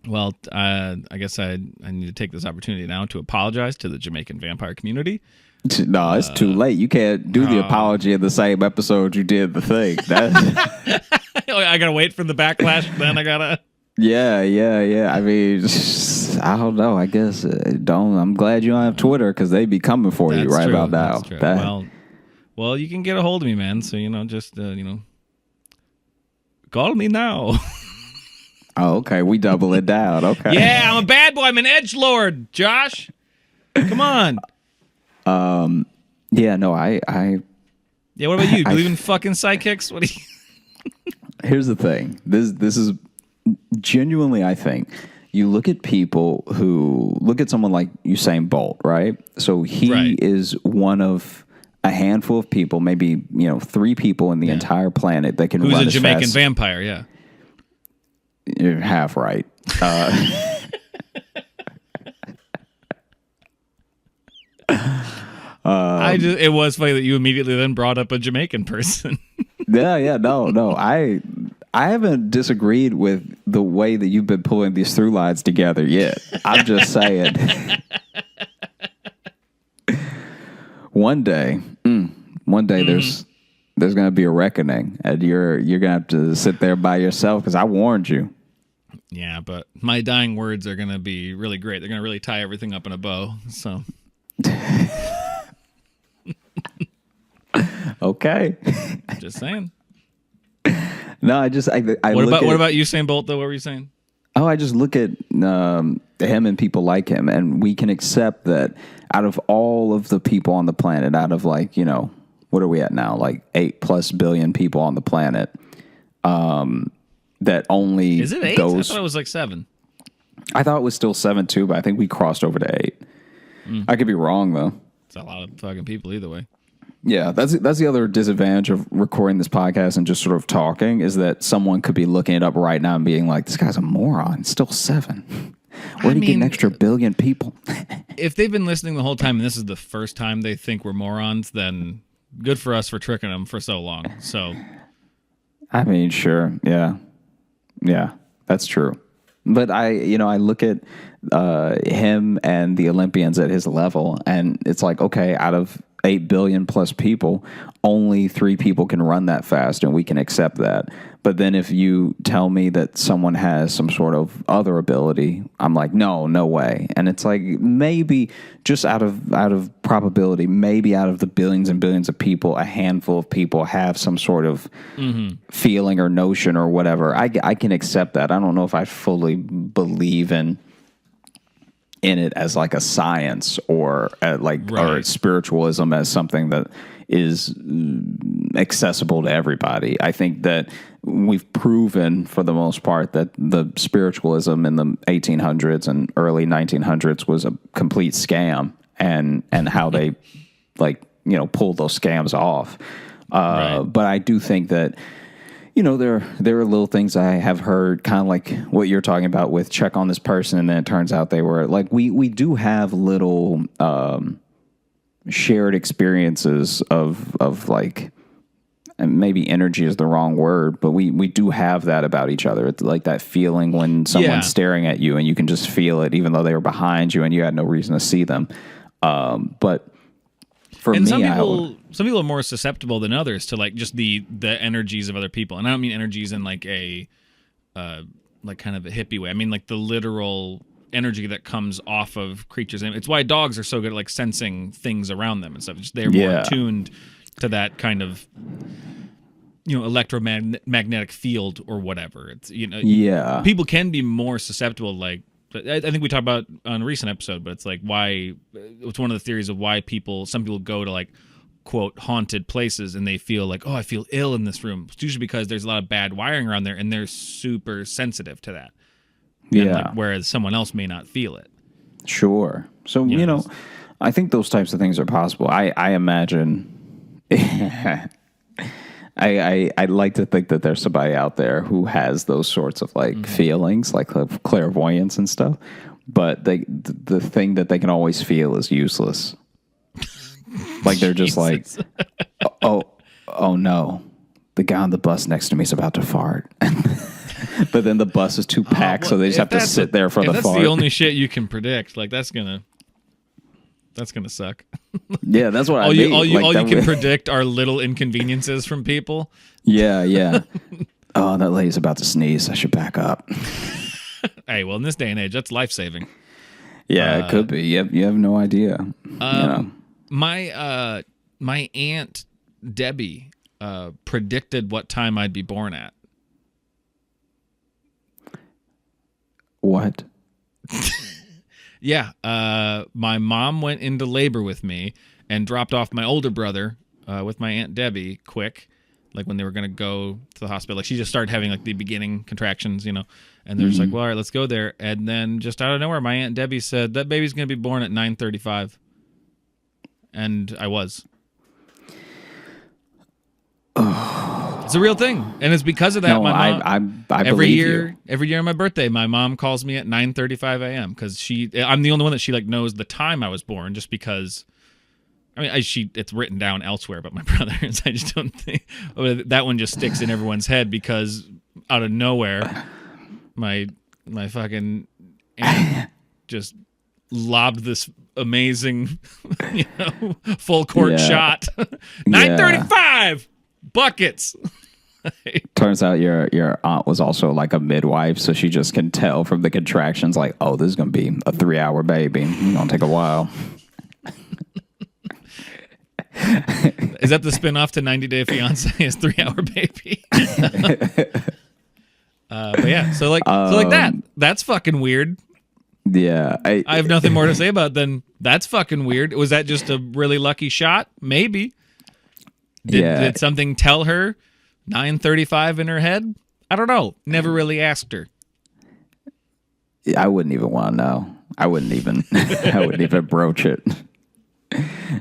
Well, I guess I need to take this opportunity now to apologize to the Jamaican vampire community. No, it's too late. You can't do the apology in the same episode you did the thing. I gotta wait for the backlash. Then I gotta. Yeah. I mean, I don't know. I guess I'm glad you don't have Twitter because they be coming for you right about now. That's true. Well, you can get a hold of me, man. So just call me now. Oh, okay. We double it down. Okay. Yeah, I'm a bad boy. I'm an edgelord, Josh. Come on. Yeah. No. I. Yeah. What about you? Believe in fucking sidekicks? What do you? Here's the thing. This is genuinely, I think. You look at people who look at someone like Usain Bolt, right? So he is one of a handful of people, maybe 3 people in the entire planet that can run as fast. Who's a Jamaican vampire? Yeah, you're half right. It was funny that you immediately then brought up a Jamaican person. Yeah, no. I haven't disagreed with the way that you've been pulling these through lines together yet. I'm just saying. One day there's gonna be a reckoning, and you're gonna have to sit there by yourself because I warned you. Yeah, but my dying words are gonna be really great. They're gonna really tie everything up in a bow. So. Okay. Just saying. No, I what about Usain Bolt though? What were you saying? Oh, I just look at him and people like him, and we can accept that out of all of the people on the planet, out of what are we at now? Like 8+ billion people on the planet. That only is it 8? I thought it was like 7. I thought it was still 7 too, but I think we crossed over to 8. I could be wrong though. It's a lot of fucking people either way. Yeah, that's the other disadvantage of recording this podcast and just sort of talking is that someone could be looking it up right now and being like, "This guy's a moron. It's still 7. Where did he get an extra billion people?" If they've been listening the whole time and this is the first time they think we're morons, then good for us for tricking them for so long. So, I mean, sure, yeah, that's true. But I look at him and the Olympians at his level, and it's like, okay, out of 8 billion plus people, only 3 people can run that fast, and we can accept that. But then if you tell me that someone has some sort of other ability, I'm like, no way. And it's like, maybe just out of probability, maybe out of the billions and billions of people, a handful of people have some sort of feeling or notion or whatever. I can accept that. I don't know if I fully believe in it as like a science or or spiritualism as something that is accessible to everybody. I think that we've proven for the most part that the spiritualism in the 1800s and early 1900s was a complete scam, and how they pulled those scams off. But I do think that there are little things I have heard, kind of like what you're talking about with check on this person, and then it turns out they were like, we do have little shared experiences of like, and maybe energy is the wrong word, but we do have that about each other. It's like that feeling when someone's staring at you and you can just feel it, even though they were behind you and you had no reason to see them. But for me, some people are more susceptible than others to like just the energies of other people, and I don't mean energies in like a like kind of a hippie way. I mean like the literal energy that comes off of creatures, and it's why dogs are so good at like sensing things around them and stuff. They're more attuned to that kind of electromagnetic field or whatever. It's Yeah. people can be more susceptible. Like I think we talked about on a recent episode, but it's like why it's one of the theories of why some people go to like quote haunted places and they feel like, oh, I feel ill in this room. It's usually because there's a lot of bad wiring around there and they're super sensitive to that. And, Yeah. whereas someone else may not feel it. Sure. So, I think those types of things are possible. I imagine I'd like to think that there's somebody out there who has those sorts of like feelings, like clairvoyance and stuff. But the thing that they can always feel is useless. Like they're just like, oh no, the guy on the bus next to me is about to fart. But then the bus is too packed, so they just have to sit there for the fart. That's the only shit you can predict. Like that's gonna suck. Yeah, that's what all I mean. All you can predict are little inconveniences from people. Yeah. Oh, that lady's about to sneeze. I should back up. Hey, well, in this day and age, that's life saving. Yeah, it could be. You have no idea. My aunt Debbie predicted what time I'd be born at. What? Yeah, my mom went into labor with me and dropped off my older brother with my Aunt Debbie quick, like when they were going to go to the hospital. Like she just started having like the beginning contractions, and they're just like, well, all right, let's go there. And then just out of nowhere, my Aunt Debbie said, that baby's going to be born at 9:35. And I was. It's a real thing, and it's because of that. No, my mom, I every believe year, you. every year on my birthday, my mom calls me at 9:35 a.m. because I'm the only one that she like knows the time I was born, just because. I mean, it's written down elsewhere, but my brother's, I just don't think that one just sticks in everyone's head because out of nowhere, my fucking aunt just lobbed this amazing, full court shot. 9:35 buckets. Turns out your aunt was also like a midwife, so she just can tell from the contractions, like, oh, this is gonna be a 3-hour baby. It's gonna take a while. Is that the spinoff to 90 Day Fiance? Is 3-hour baby? But yeah, so like that. That's fucking weird. Yeah, I have nothing more to say about it than that's fucking weird. Was that just a really lucky shot? Maybe. Did something tell her 9:35 in her head? I don't know. Never really asked her. I wouldn't even want to know. I wouldn't even broach it.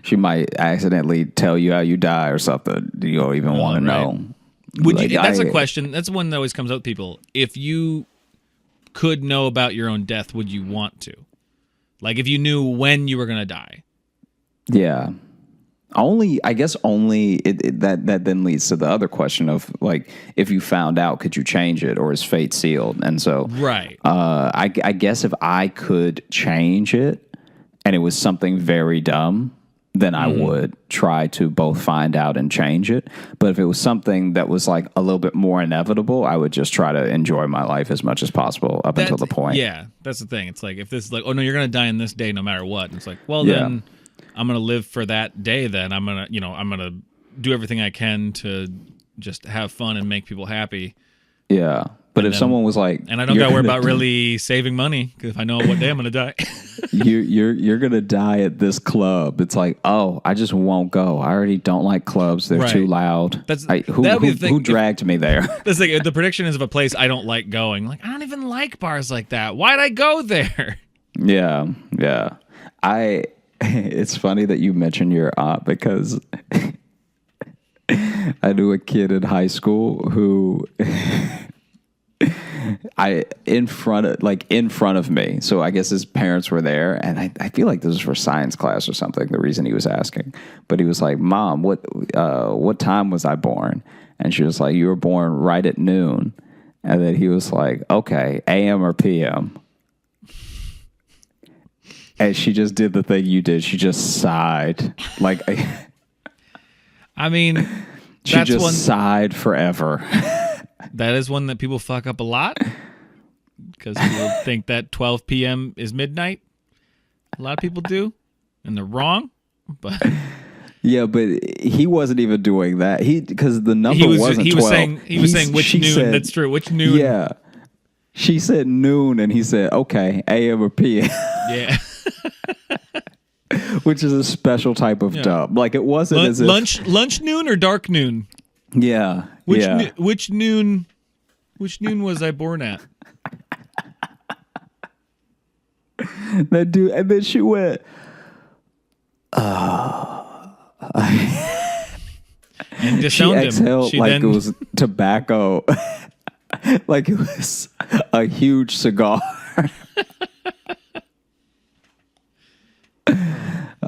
She might accidentally tell you how you die or something. You don't even want to know. Would you? That's a question. That's one that always comes up with people. If you could know about your own death, would you want to? Like if you knew when you were going to die. Yeah. I guess that then leads to the other question of like, if you found out, could you change it, or is fate sealed? And so, right. I guess if I could change it and it was something very dumb, then I would try to both find out and change it. But if it was something that was like a little bit more inevitable, I would just try to enjoy my life as much as possible up until the point. Yeah, that's the thing. It's like if this is like, oh no, you're going to die in this day no matter what. And it's like, well then I'm going to live for that day then. I'm going to do everything I can to just have fun and make people happy. Yeah. But if someone was like, and I don't got to worry about really saving money because if I know what day I'm going to die, you're going to die at this club. It's like, oh, I just won't go. I already don't like clubs. They're too loud. Who dragged me there? That's like the prediction is of a place I don't like going. Like I don't even like bars like that. Why'd I go there? Yeah. It's funny that you mentioned your aunt because I knew a kid in high school who in front of me. So I guess his parents were there, and I feel like this was for science class or something. The reason he was asking, but he was like, "Mom, what time was I born?" And she was like, "You were born right at noon." And then he was like, "Okay, AM or PM?" And she just did the thing you did. She just sighed. Like, I mean, she just sighed forever. That is one that people fuck up a lot because people think that 12 p.m. is midnight. A lot of people do, and they're wrong. But Yeah, but he wasn't even doing that. Because the number wasn't 12. He was saying which noon. That's true. Which noon? Yeah. She said noon, and he said, okay, AM or PM. Yeah. Which is a special type of dub. Like, it wasn't as if... Lunch noon or dark noon? Yeah. Which noon was I born at? That dude, and then she went... And she disowned him. exhaled She like then, it was tobacco. Like it was a huge cigar.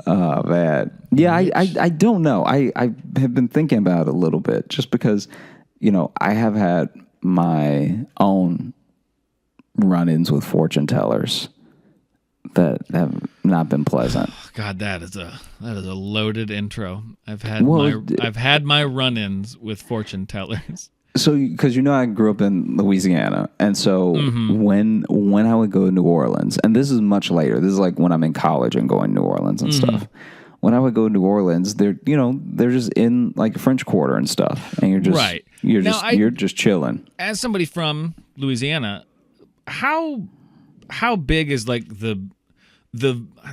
Oh, man. Yeah, I don't know. I have been thinking about it a little bit just because, I have had my own run-ins with fortune tellers that have not been pleasant. God, that is a loaded intro. I've had my run-ins with fortune tellers. So, because I grew up in Louisiana, and so when I would go to New Orleans, and this is much later, this is like when I'm in college and going to New Orleans and stuff. When I would go to New Orleans, they're just in like French Quarter and stuff, and you're just chilling. As somebody from Louisiana, how big is like the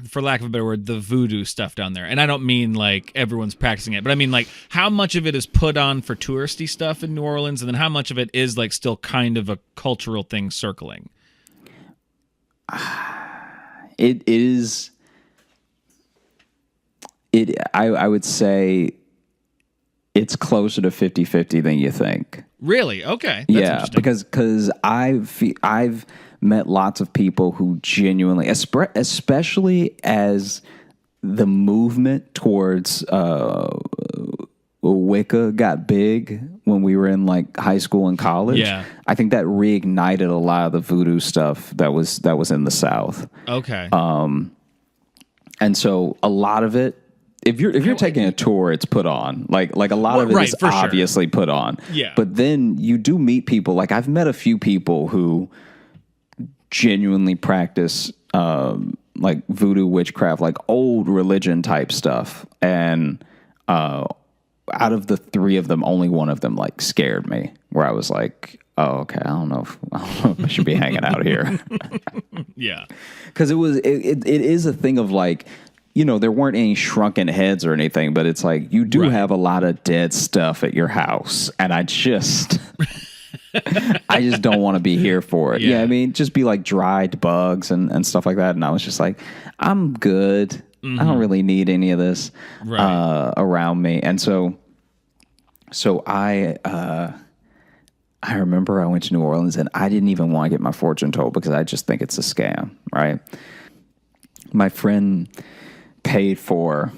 for lack of a better word, the voodoo stuff down there? And I don't mean like everyone's practicing it, but I mean like how much of it is put on for touristy stuff in New Orleans, and then how much of it is like still kind of a cultural thing circling? It is. I would say it's closer to 50-50 than you think. Really? Okay. That's interesting. Because I've met lots of people who genuinely, especially as the movement towards Wicca got big when we were in like high school and college. Yeah. I think that reignited a lot of the voodoo stuff that was in the South. Okay. And so a lot of it, if you're taking a tour, it's put on. Like a lot of it is obviously put on. Yeah. But then you do meet people. Like I've met a few people who genuinely practice like voodoo witchcraft, like old religion type stuff. And out of the three of them, only one of them like scared me, where I was like, oh, okay, I don't know if I should be hanging out here. Yeah. Because it is a thing of like, there weren't any shrunken heads or anything, but it's like you do have a lot of dead stuff at your house, and I just don't want to be here for it. Yeah. I mean, just be like dried bugs and stuff like that. And I was just like, I'm good. I don't really need any of this around me. And so I remember I went to New Orleans and I didn't even want to get my fortune told because I just think it's a scam, right? My friend paid for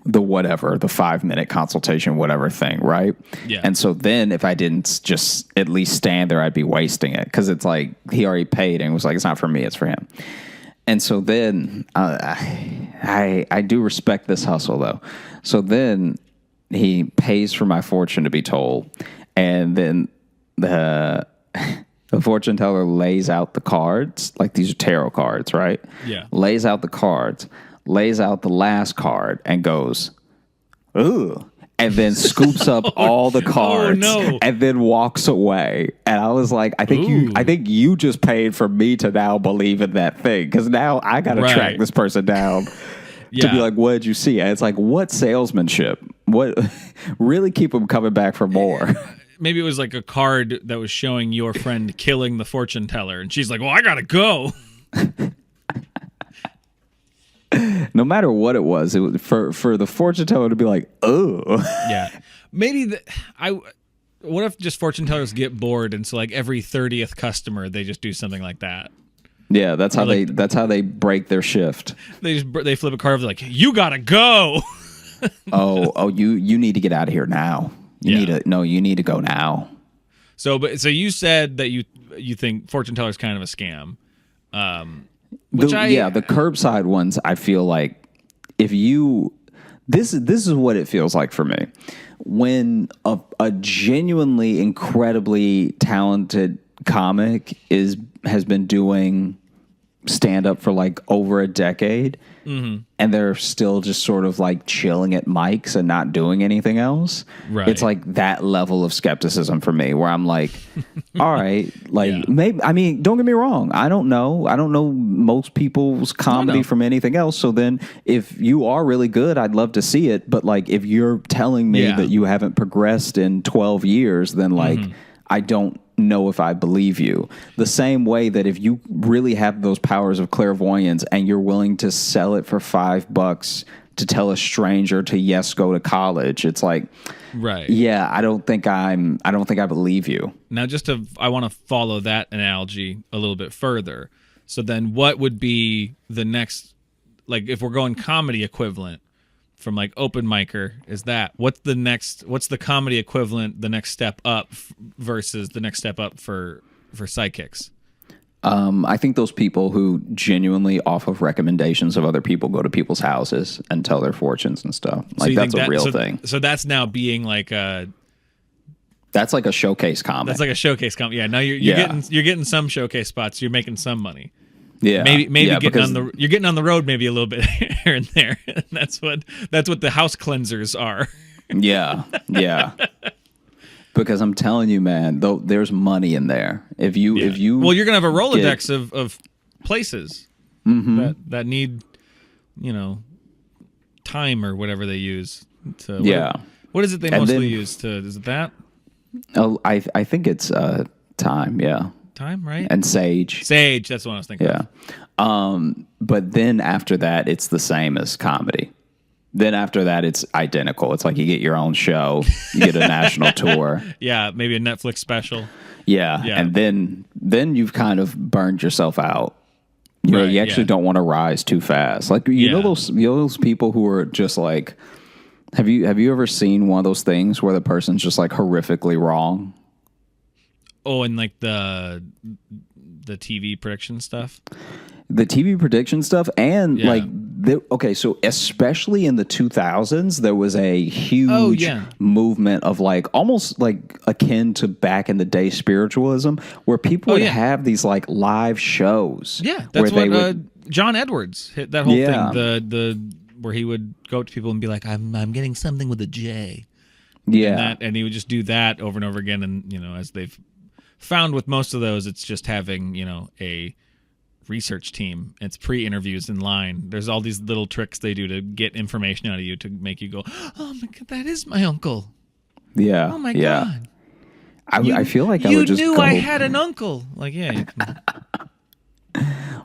the 5-minute consultation, whatever thing, right? Yeah. And so then if I didn't just at least stand there, I'd be wasting it because it's like he already paid and was like, it's not for me, it's for him. And so then I do respect this hustle though. So then he pays for my fortune to be told, and then the fortune teller lays out the cards, like these are tarot cards, right? Yeah. Lays out the cards, lays out the last card, and goes, ooh. And then scoops up all the cards and then walks away. And I was like, I think you just paid for me to now believe in that thing. Because now I got to track this person down to be like, what did you see? And it's like, what salesmanship? What really keep them coming back for more? Maybe it was like a card that was showing your friend killing the fortune teller. And she's like, well, I got to go. No matter what it was for the fortune teller to be like, oh. Yeah. Maybe what if just fortune tellers get bored and so like every 30th customer they just do something like that? Yeah, that's how they break their shift. They flip a card, they're like, you gotta go. oh, you need to get out of here now. You need to go now. So you said that you think fortune teller's kind of a scam. The curbside ones, I feel like this is what it feels like for me. When a genuinely incredibly talented comic has been doing stand up for like over a decade, and they're still just sort of like chilling at mics and not doing anything else. Right. It's like that level of skepticism for me, where I'm like, all right, like maybe. I mean, don't get me wrong. I don't know. I don't know most people's comedy from anything else. So then, if you are really good, I'd love to see it. But like, if you're telling me that you haven't progressed in 12 years, then like, I don't know if I believe you. The same way that if you really have those powers of clairvoyance and you're willing to sell it for $5 to tell a stranger to go to college, it's like, right. Yeah, I don't think I believe you. Now, I want to follow that analogy a little bit further. So then what would be the next, like if we're going comedy equivalent from like open micer, what's the comedy equivalent, the next step up versus the next step up for psychics? I think those people who genuinely, off of recommendations of other people, go to people's houses and tell their fortunes and stuff. Like, that's a real thing. So that's now being like that's like a showcase comic. That's like a showcase comic. Yeah. Now you're getting some showcase spots. You're making some money. Yeah. Maybe you're getting on the road maybe a little bit here and there. That's what the house cleansers are. Yeah. Because I'm telling you, man, though, there's money in there. If you well, you're gonna have a Rolodex of places that need, time or whatever they use. What is it they mostly use to? Is it that? Oh, I think it's time. Yeah. Time, right? And sage. Sage, that's what I was thinking. Yeah. But then after that, it's the same as comedy. Then after that, it's identical. It's like you get your own show, you get a national tour. Yeah, maybe a Netflix special. Yeah. And then you've kind of burned yourself out. You actually don't want to rise too fast. Like you know those people who are just like, have you ever seen one of those things where the person's just like horrifically wrong? Oh, and like the TV prediction stuff. The TV prediction stuff, and so especially in the 2000s, there was a huge movement of like almost like akin to back in the day spiritualism, where people would have these like live shows. Yeah, that's what John Edwards hit that whole thing. The where he would go up to people and be like, "I'm getting something with a J." Yeah, and he would just do that over and over again, and as they've found with most of those, it's just having a research team. It's pre-interviews in line. There's all these little tricks they do to get information out of you to make you go, "Oh my God, that is my uncle." Yeah. Oh my God. I feel like I would just you knew go, I had an uncle. Like, yeah. You can.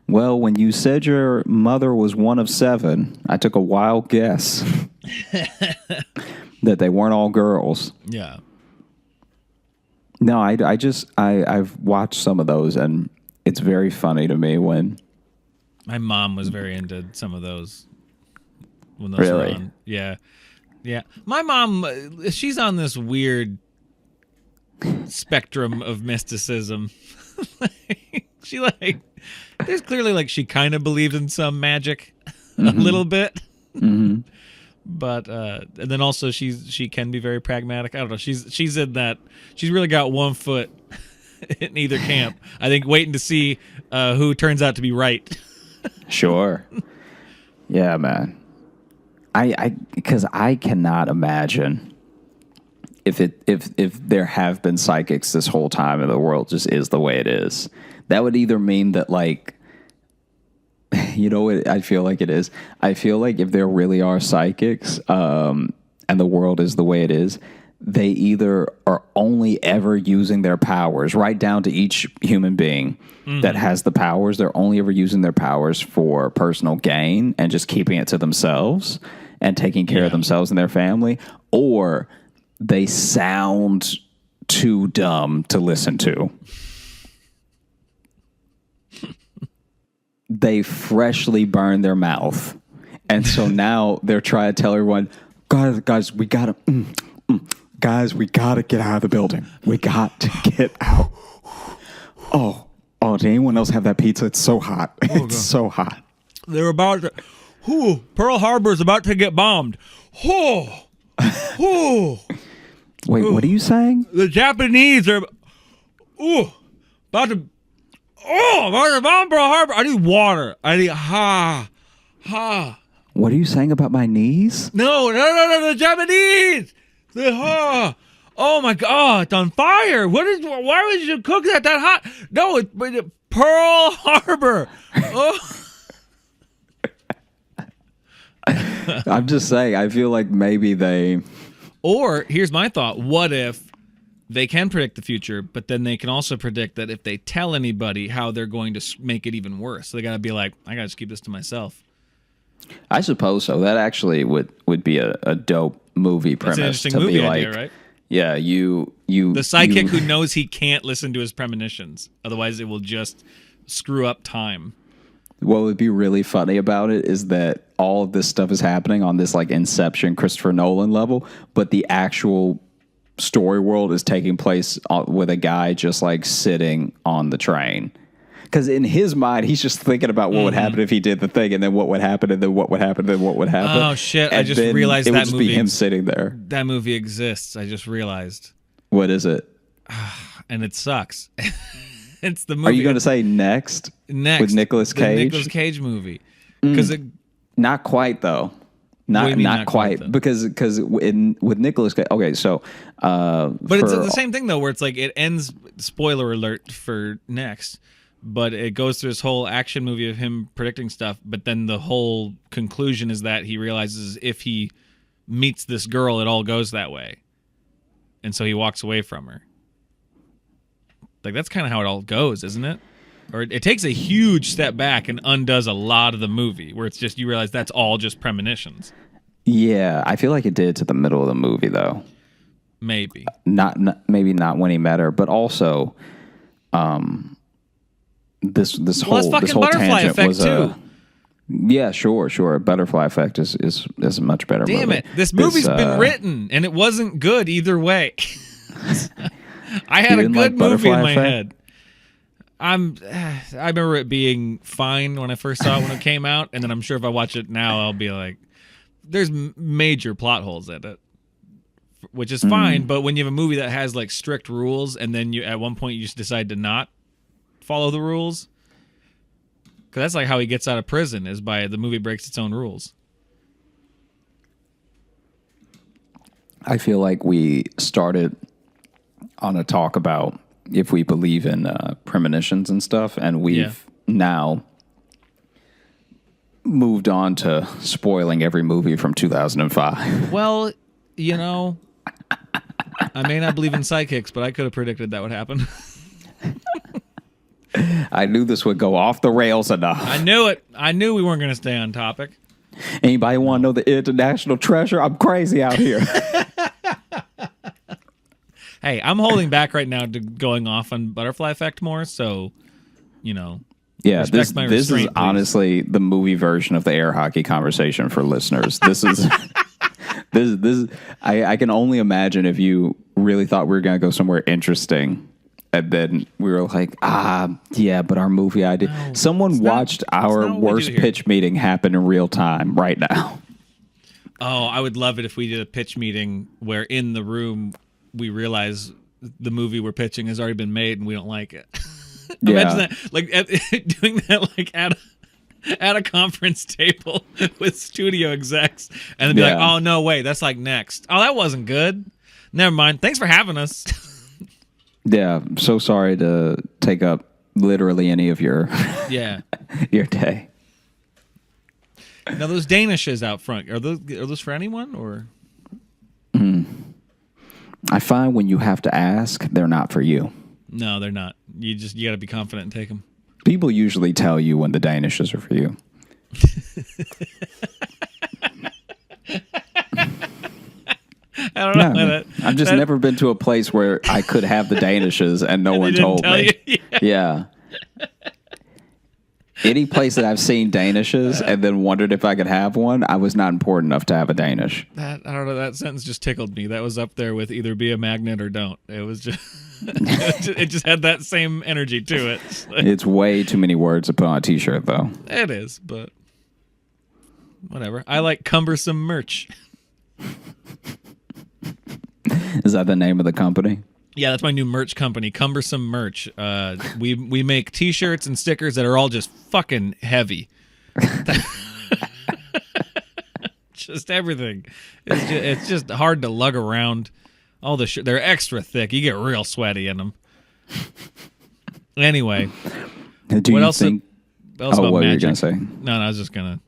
Well, when you said your mother was one of 7, I took a wild guess that they weren't all girls. Yeah. No, I've watched some of those, and it's very funny to me when my mom was very into some of those when those were on. Yeah. My mom, she's on this weird spectrum of mysticism. There's clearly she kind of believes in some magic a little bit. Mm-hmm. But and then also she can be very pragmatic. I don't know. She's in that. She's really got one foot in either camp. I think waiting to see who turns out to be right. Sure. Yeah, man. Because I cannot imagine if there have been psychics this whole time and the world just is the way it is. That would either mean that you know what I feel like it is? I feel like if there really are psychics and the world is the way it is, they either are only ever using their powers, right down to each human being that has the powers. They're only ever using their powers for personal gain and just keeping it to themselves and taking care of themselves and their family, or they sound too dumb to listen to. They freshly burned their mouth. And so now they're trying to tell everyone, guys, we gotta get out of the building. We got to get out. Oh, did anyone else have that pizza? It's so hot. It's so hot. They're about to, Pearl Harbor's about to get bombed. Wait, what are you saying? The Japanese are, about to, Oh, I'm Pearl Harbor. I need water. I need What are you saying about my knees? No, the Japanese. Oh my God, it's on fire. Why would you cook that hot? No, it's Pearl Harbor. Oh. I'm just saying, I feel like maybe they... Or here's my thought. What if they can predict the future, but then they can also predict that if they tell anybody how they're going to make it even worse. So they got to be like, I got to just keep this to myself. I suppose so. That actually would be a dope movie premise. That's an interesting to movie be idea, like, right? Yeah, you The sidekick who knows he can't listen to his premonitions. Otherwise, it will just screw up time. What would be really funny about it is that all of this stuff is happening on this like Inception Christopher Nolan level, but the actual story world is taking place with a guy just like sitting on the train. Because in his mind, he's just thinking about what would happen if he did the thing, and then what would happen, and then what would happen, and then what would happen. Oh shit! I And just then realized it would that just movie. be him sitting there. That movie exists. I just realized, What is it? and it sucks. It's the movie. Are you going to say Next? Next with Nicolas Cage? The Nicolas Cage movie. Because Not quite though. What do you mean Not not quite, quite, though? because with Nicolas Cage. Okay, so but it's the same thing though, where it's like it ends. Spoiler alert for Next, but it goes through this whole action movie of him predicting stuff. But then the whole conclusion is that he realizes if he meets this girl, it all goes that way, and so he walks away from her. Like that's kind of how it all goes, isn't it? Or it takes a huge step back and undoes a lot of the movie, where it's just you realize that's all just premonitions. Yeah, I feel like it did to the middle of the movie though. Maybe. Maybe not when he met her, but also, this Well, that's whole fucking Butterfly tangent Effect was too. Yeah, sure. Butterfly Effect is a much better movie. Damn it! This movie's been written and it wasn't good either way. I had a didn't good like movie in Butterfly my Effect? head. I remember it being fine when I first saw it when it came out, and then I'm sure if I watch it now, I'll be like, "There's major plot holes in it," which is fine. But when you have a movie that has like strict rules, and then you at one point you just decide to not follow the rules, because that's like how he gets out of prison is by the movie breaks its own rules. I feel like we started on a talk about if we believe in premonitions and stuff, and we've now moved on to spoiling every movie from 2005. Well, you know, I may not believe in psychics, but I could have predicted that would happen. I knew this would go off the rails enough. I knew it. I knew we weren't going to stay on topic. Anybody want to know the international treasure? I'm crazy out here. Hey, I'm holding back right now to going off on Butterfly Effect more, so, you know. Yeah, respect my this is restraint, please. honestly the movie version of the air hockey conversation for listeners. This is this. I can only imagine if you really thought we were going to go somewhere interesting, and then we were like, yeah, but our movie idea. No, Someone watched our not what we worst do here. pitch meeting happen in real time right now. Oh, I would love it if we did a pitch meeting where in the room we realize the movie we're pitching has already been made and we don't like it. Imagine that, like doing that, like at a conference table with studio execs, and then be like, "Oh no, wait, that's like Next. Oh, that wasn't good. Never mind. Thanks for having us." Yeah, I'm so sorry to take up literally any of your your day. Now those Danishes out front are those for anyone or? I find when you have to ask, they're not for you. No, they're not. You got to be confident and take them. People usually tell you when the Danishes are for you. I don't know. No, I've just never been to a place where I could have the Danishes and no one didn't told tell me. you? Yeah. Any place that I've seen Danishes and then wondered if I could have one, I was not important enough to have a Danish. I don't know. That sentence just tickled me. That was up there with either be a magnet or don't. It was just, it just had that same energy to it. It's way too many words to put on a T-shirt, though. It is, but whatever. I like cumbersome merch. Is that the name of the company? Yeah, that's my new merch company, Cumbersome Merch. We make T-shirts and stickers that are all just fucking heavy. Just everything. It's just hard to lug around. All the they're extra thick. You get real sweaty in them. Anyway, Do what you else? think? What else about what were you magic? gonna say? No, I was just gonna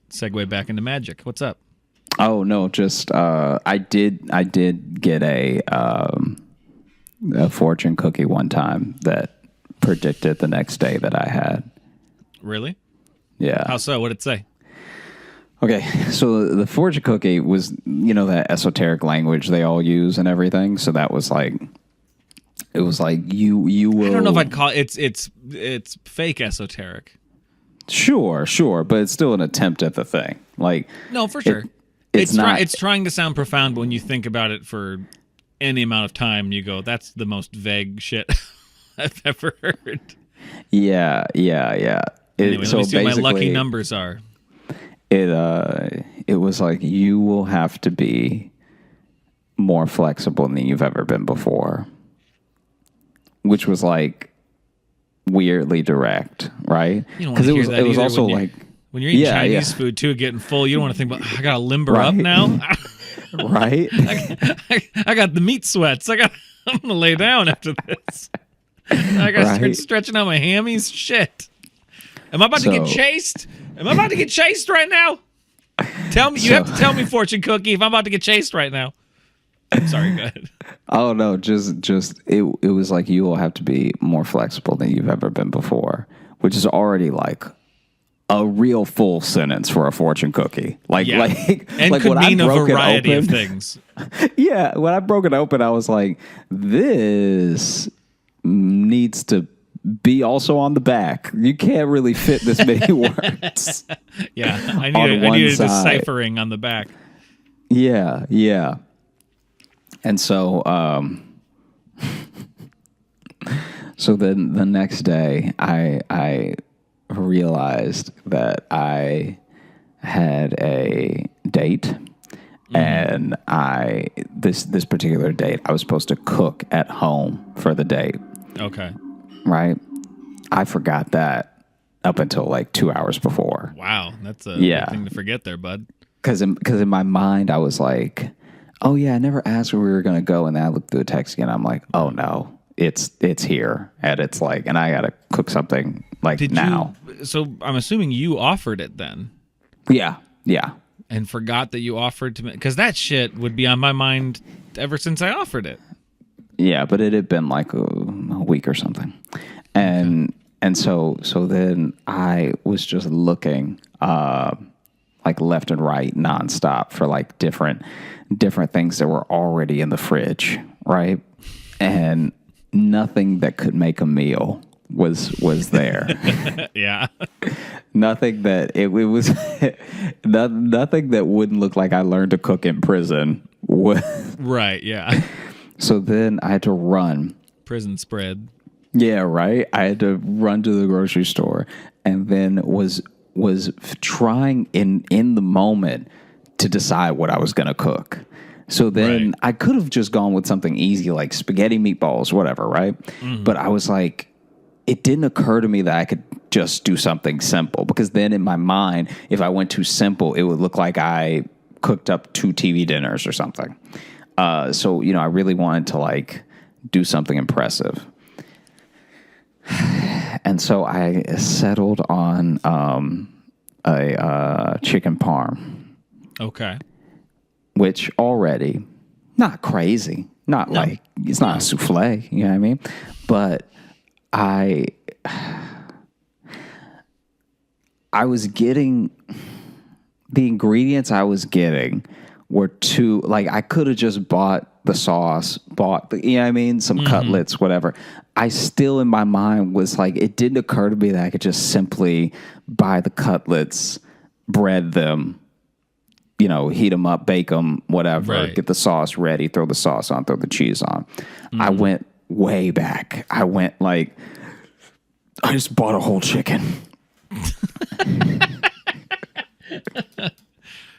segue back into magic. What's up? Oh no, just I did get a fortune cookie one time that predicted the next day that I had. Really? Yeah. How so? What'd it say? Okay, so the fortune cookie was, that esoteric language they all use and everything. So that was like, it was like you will. I don't know if I'd call it. It's fake esoteric. Sure, but it's still an attempt at the thing. Like, No, for sure. it's not. It's trying to sound profound, but when you think about it for any amount of time, you go, "That's the most vague shit I've ever heard." Yeah. Anyway, let me see what my lucky basically- numbers are. It was like you will have to be more flexible than you've ever been before, which was like weirdly direct, right? You don't want to hear that it was either also when like when you're eating Yeah, Chinese yeah. food too, getting full. You don't want to think about. I gotta limber up Right. now. right. I got the meat sweats. I'm gonna lay down after this. I gotta start Right. stretching out my hammies. Shit. Am I about to get So- chased? Am I about to get chased right now? Tell me. You have to tell me, fortune cookie, if I'm about to get chased right now. Sorry, go ahead. Oh no, just it was like you will have to be more flexible than you've ever been before, which is already like a real full sentence for a fortune cookie. Like Yeah. And like could when I mean a broke it variety of open- things. Yeah, when I broke it open, I was like, this needs to be also on the back. You can't really fit this many words. Yeah, I On needed one a side. deciphering on the back. Yeah. And so so then the next day I realized that I had a date and this particular date I was supposed to cook at home for the date, Okay. right? I forgot that up until like 2 hours before. Wow, that's a Yeah. big thing to forget there, bud. Because in my mind, I was like, oh, yeah, I never asked where we were going to go. And then I looked through the text again. I'm like, oh, no, it's here. And it's like, and I got to cook something like now. So I'm assuming you offered it then Yeah. and forgot that you offered to me. Because that shit would be on my mind ever since I offered it. Yeah, but it had been like a week or something. And so then I was just looking like left and right nonstop for like different things that were already in the fridge, right? And nothing that could make a meal was there. Yeah. Nothing that it was nothing that wouldn't look like I learned to cook in prison. Right, yeah. So then I had to run. Prison spread. Yeah, right. I had to run to the grocery store, and then was trying in the moment to decide what I was going to cook. So then Right. I could have just gone with something easy like spaghetti meatballs, whatever, right? Mm-hmm. But I was like, it didn't occur to me that I could just do something simple, because then in my mind, if I went too simple, it would look like I cooked up 2 TV dinners or something. So I really wanted to like do something impressive. And so I settled on a chicken parm, Okay. which already not crazy, not like it's not a souffle, you know what I mean? But I was getting the ingredients I was getting were too, like, I could have just bought the sauce, you know what I mean? Some cutlets, whatever. I still in my mind was like, it didn't occur to me that I could just simply buy the cutlets, bread them, heat them up, bake them, whatever, Right. get the sauce ready, throw the sauce on, throw the cheese on. I went way back. I went like, I just bought a whole chicken.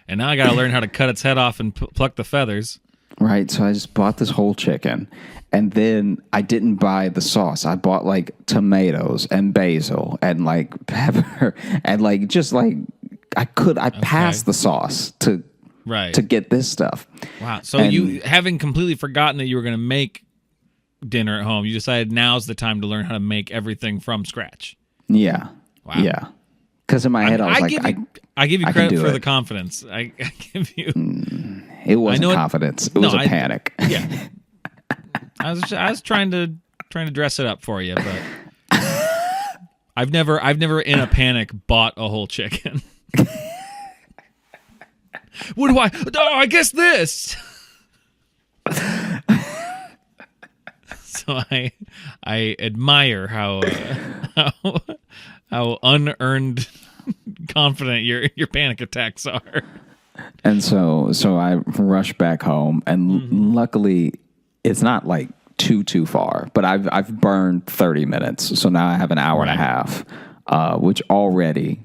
And now I got to learn how to cut its head off and pluck the feathers. Right. So I just bought this whole chicken, And then I didn't buy the sauce. I bought like tomatoes and basil and like pepper and like just like I passed the sauce to get this stuff. Wow. So you, having completely forgotten that you were going to make dinner at home, you decided now's the time to learn how to make everything from scratch. Yeah. Wow. Yeah. Because in my head, I was I give you credit for the confidence. I give you. It wasn't confidence. It was a panic. Yeah. I was trying to dress it up for you, but I've never in a panic bought a whole chicken. What do I? Oh, I guess this. So I admire how unearned confident your panic attacks are. And so I rushed back home, and luckily it's not like too far, but I've burned 30 minutes, so now I have an hour and a half, which already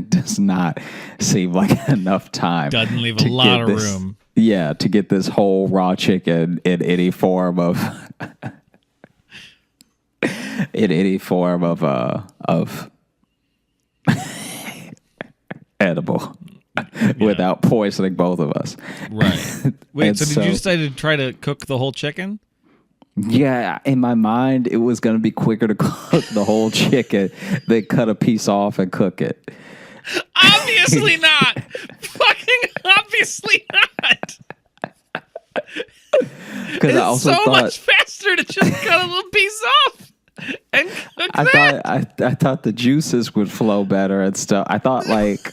does not seem like enough time. Doesn't leave a lot of room. Yeah, to get this whole raw chicken in any form of edible without poisoning both of us. Right. Wait, so did you decide to try to cook the whole chicken? Yeah, in my mind, it was going to be quicker to cook the whole chicken than cut a piece off and cook it. Obviously not. Fucking obviously not. Because I also thought much faster to just cut a little piece off and cook that. I thought the juices would flow better and stuff. I thought like,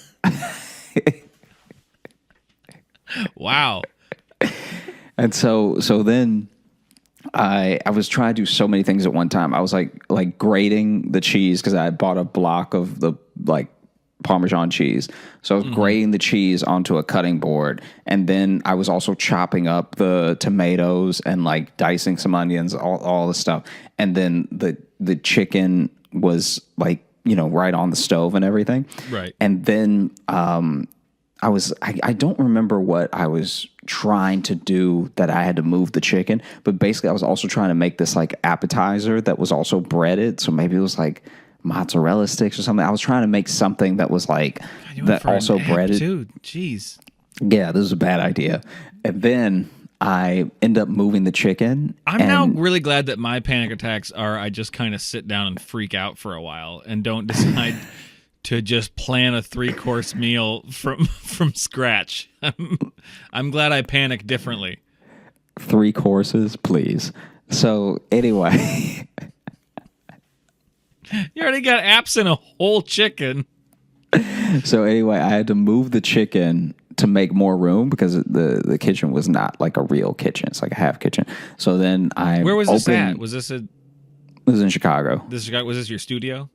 wow. And so then I was trying to do so many things at one time. I was like grating the cheese because I bought a block of the like Parmesan cheese. So I was grating the cheese onto a cutting board, and then I was also chopping up the tomatoes and like dicing some onions, all the stuff. And then the chicken was like, right on the stove and everything. Right. And then I don't remember what I was trying to do that I had to move the chicken, but basically I was also trying to make this like appetizer that was also breaded. So maybe it was like mozzarella sticks or something. I was trying to make something that was like that also breaded. Dude, jeez. Yeah, this was a bad idea. And then I end up moving the chicken. I'm now really glad that my panic attacks are I just kind of sit down and freak out for a while and don't decide to just plan a 3-course meal from scratch. I'm glad I panic differently. 3 courses, please. So anyway, you already got apps in a whole chicken. So anyway, I had to move the chicken to make more room because the kitchen was not like a real kitchen. It's like a half kitchen. So then Where was this at? Was this It was in Chicago. Was this your studio?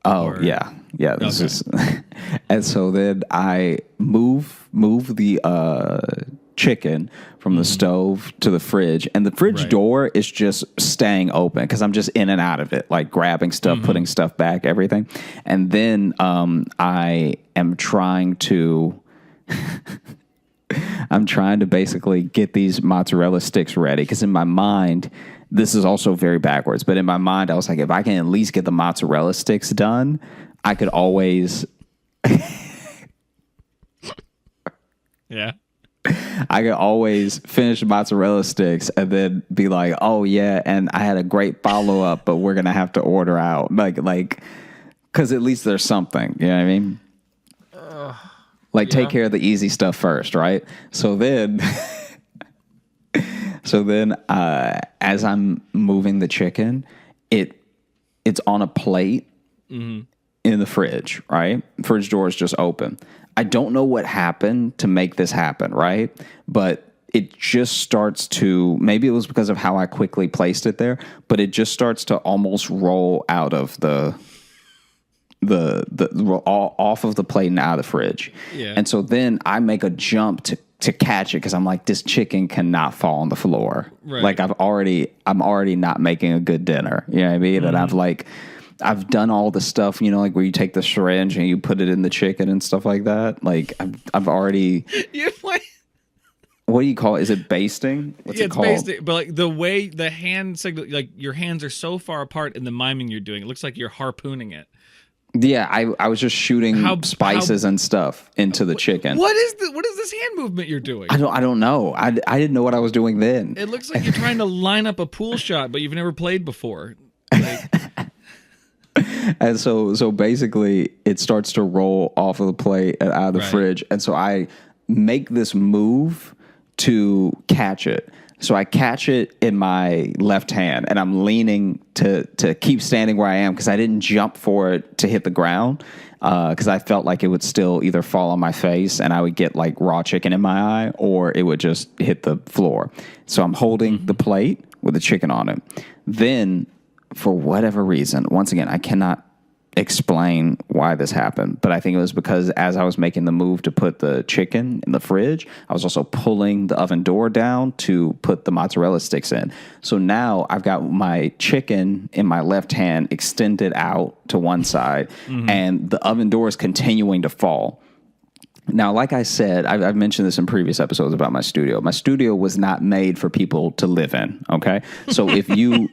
Oh, yeah. This is, and so then I move the chicken from the stove to the fridge, and the fridge door is just staying open because I'm just in and out of it, like grabbing stuff, putting stuff back, everything. And then I am trying to basically get these mozzarella sticks ready because in my mind, this is also very backwards, but in my mind, I was like, if I can at least get the mozzarella sticks done, I could always... Yeah. I could always finish the mozzarella sticks and then be like, oh, yeah, and I had a great follow-up, but we're going to have to order out. Like, because at least there's something, you know what I mean? Take care of the easy stuff first, right? So then... as I'm moving the chicken, it's on a plate in the fridge, right? Fridge door is just open. I don't know what happened to make this happen, right? But it just starts to, maybe it was because of how I quickly placed it there, but it just starts to almost roll out of off of the plate and out of the fridge. Yeah. And so then I make a jump to catch it because I'm like, this chicken cannot fall on the floor. Right. Like I'm already not making a good dinner. You know what I mean? And I've done all the stuff, like where you take the syringe and you put it in the chicken and stuff like that. Like I've already. You're like, what do you call it? Is it basting? What's Yeah, it it's called? based, but like the way the hand signal, like your hands are so far apart in the miming you're doing, it looks like you're harpooning it. Yeah, I was just shooting spices and stuff into the chicken. What is this hand movement you're doing? I don't know. I didn't know what I was doing then. It looks like you're trying to line up a pool shot, but you've never played before. Like, And so basically, it starts to roll off of the plate and out of the Right. fridge. And so I make this move to catch it. So I catch it in my left hand, and I'm leaning to keep standing where I am because I didn't jump for it to hit the ground because I felt like it would still either fall on my face and I would get like raw chicken in my eye, or it would just hit the floor. So I'm holding the plate with the chicken on it. Then, for whatever reason, once again, I cannot explain why this happened, but I think it was because as I was making the move to put the chicken in the fridge, I was also pulling the oven door down to put the mozzarella sticks in. So now I've got my chicken in my left hand extended out to one side, and the oven door is continuing to fall. Now, like I said, I've mentioned this in previous episodes about my studio. My studio was not made for people to live in, okay? So if you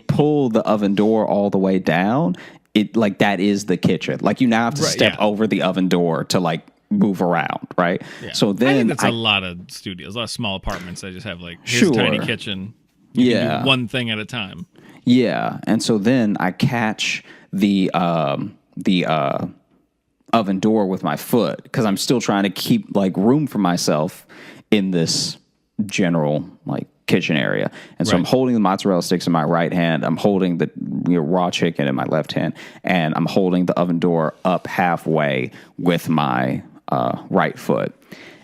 pull the oven door all the way down, it like that is the kitchen. Like you now have to step over the oven door to like move around, right? yeah. So I then think that's a lot of studios, a lot of small apartments that just have like here's Sure. a tiny kitchen. You can do one thing at a time. Yeah, and so then I catch the oven door with my foot because I'm still trying to keep like room for myself in this general like kitchen area. And so I'm holding the mozzarella sticks in my right hand. I'm holding the raw chicken in my left hand, and I'm holding the oven door up halfway with my right foot.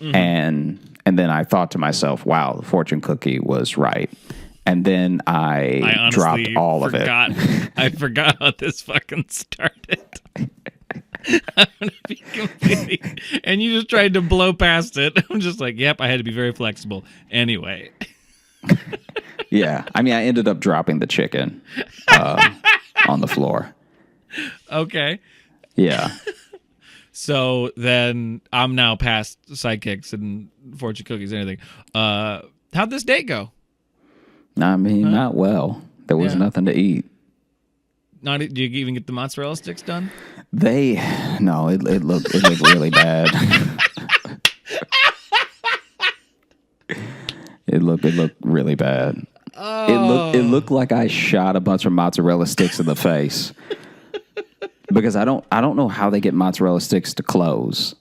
And then I thought to myself, wow, the fortune cookie was right. And then I honestly dropped all of it. I forgot how this fucking started. I'm gonna be completely, and you just tried to blow past it. I'm just like, yep, I had to be very flexible. Anyway, Yeah, I mean, I ended up dropping the chicken on the floor. okay. Yeah. So then I'm now past sidekicks and fortune cookies and everything. How'd this date go? I mean, not well. There was Yeah. nothing to eat. Did you even get the mozzarella sticks done? No, it looked really bad. It looked really bad. It looked like I shot a bunch of mozzarella sticks in the face. Because I don't know how they get mozzarella sticks to close.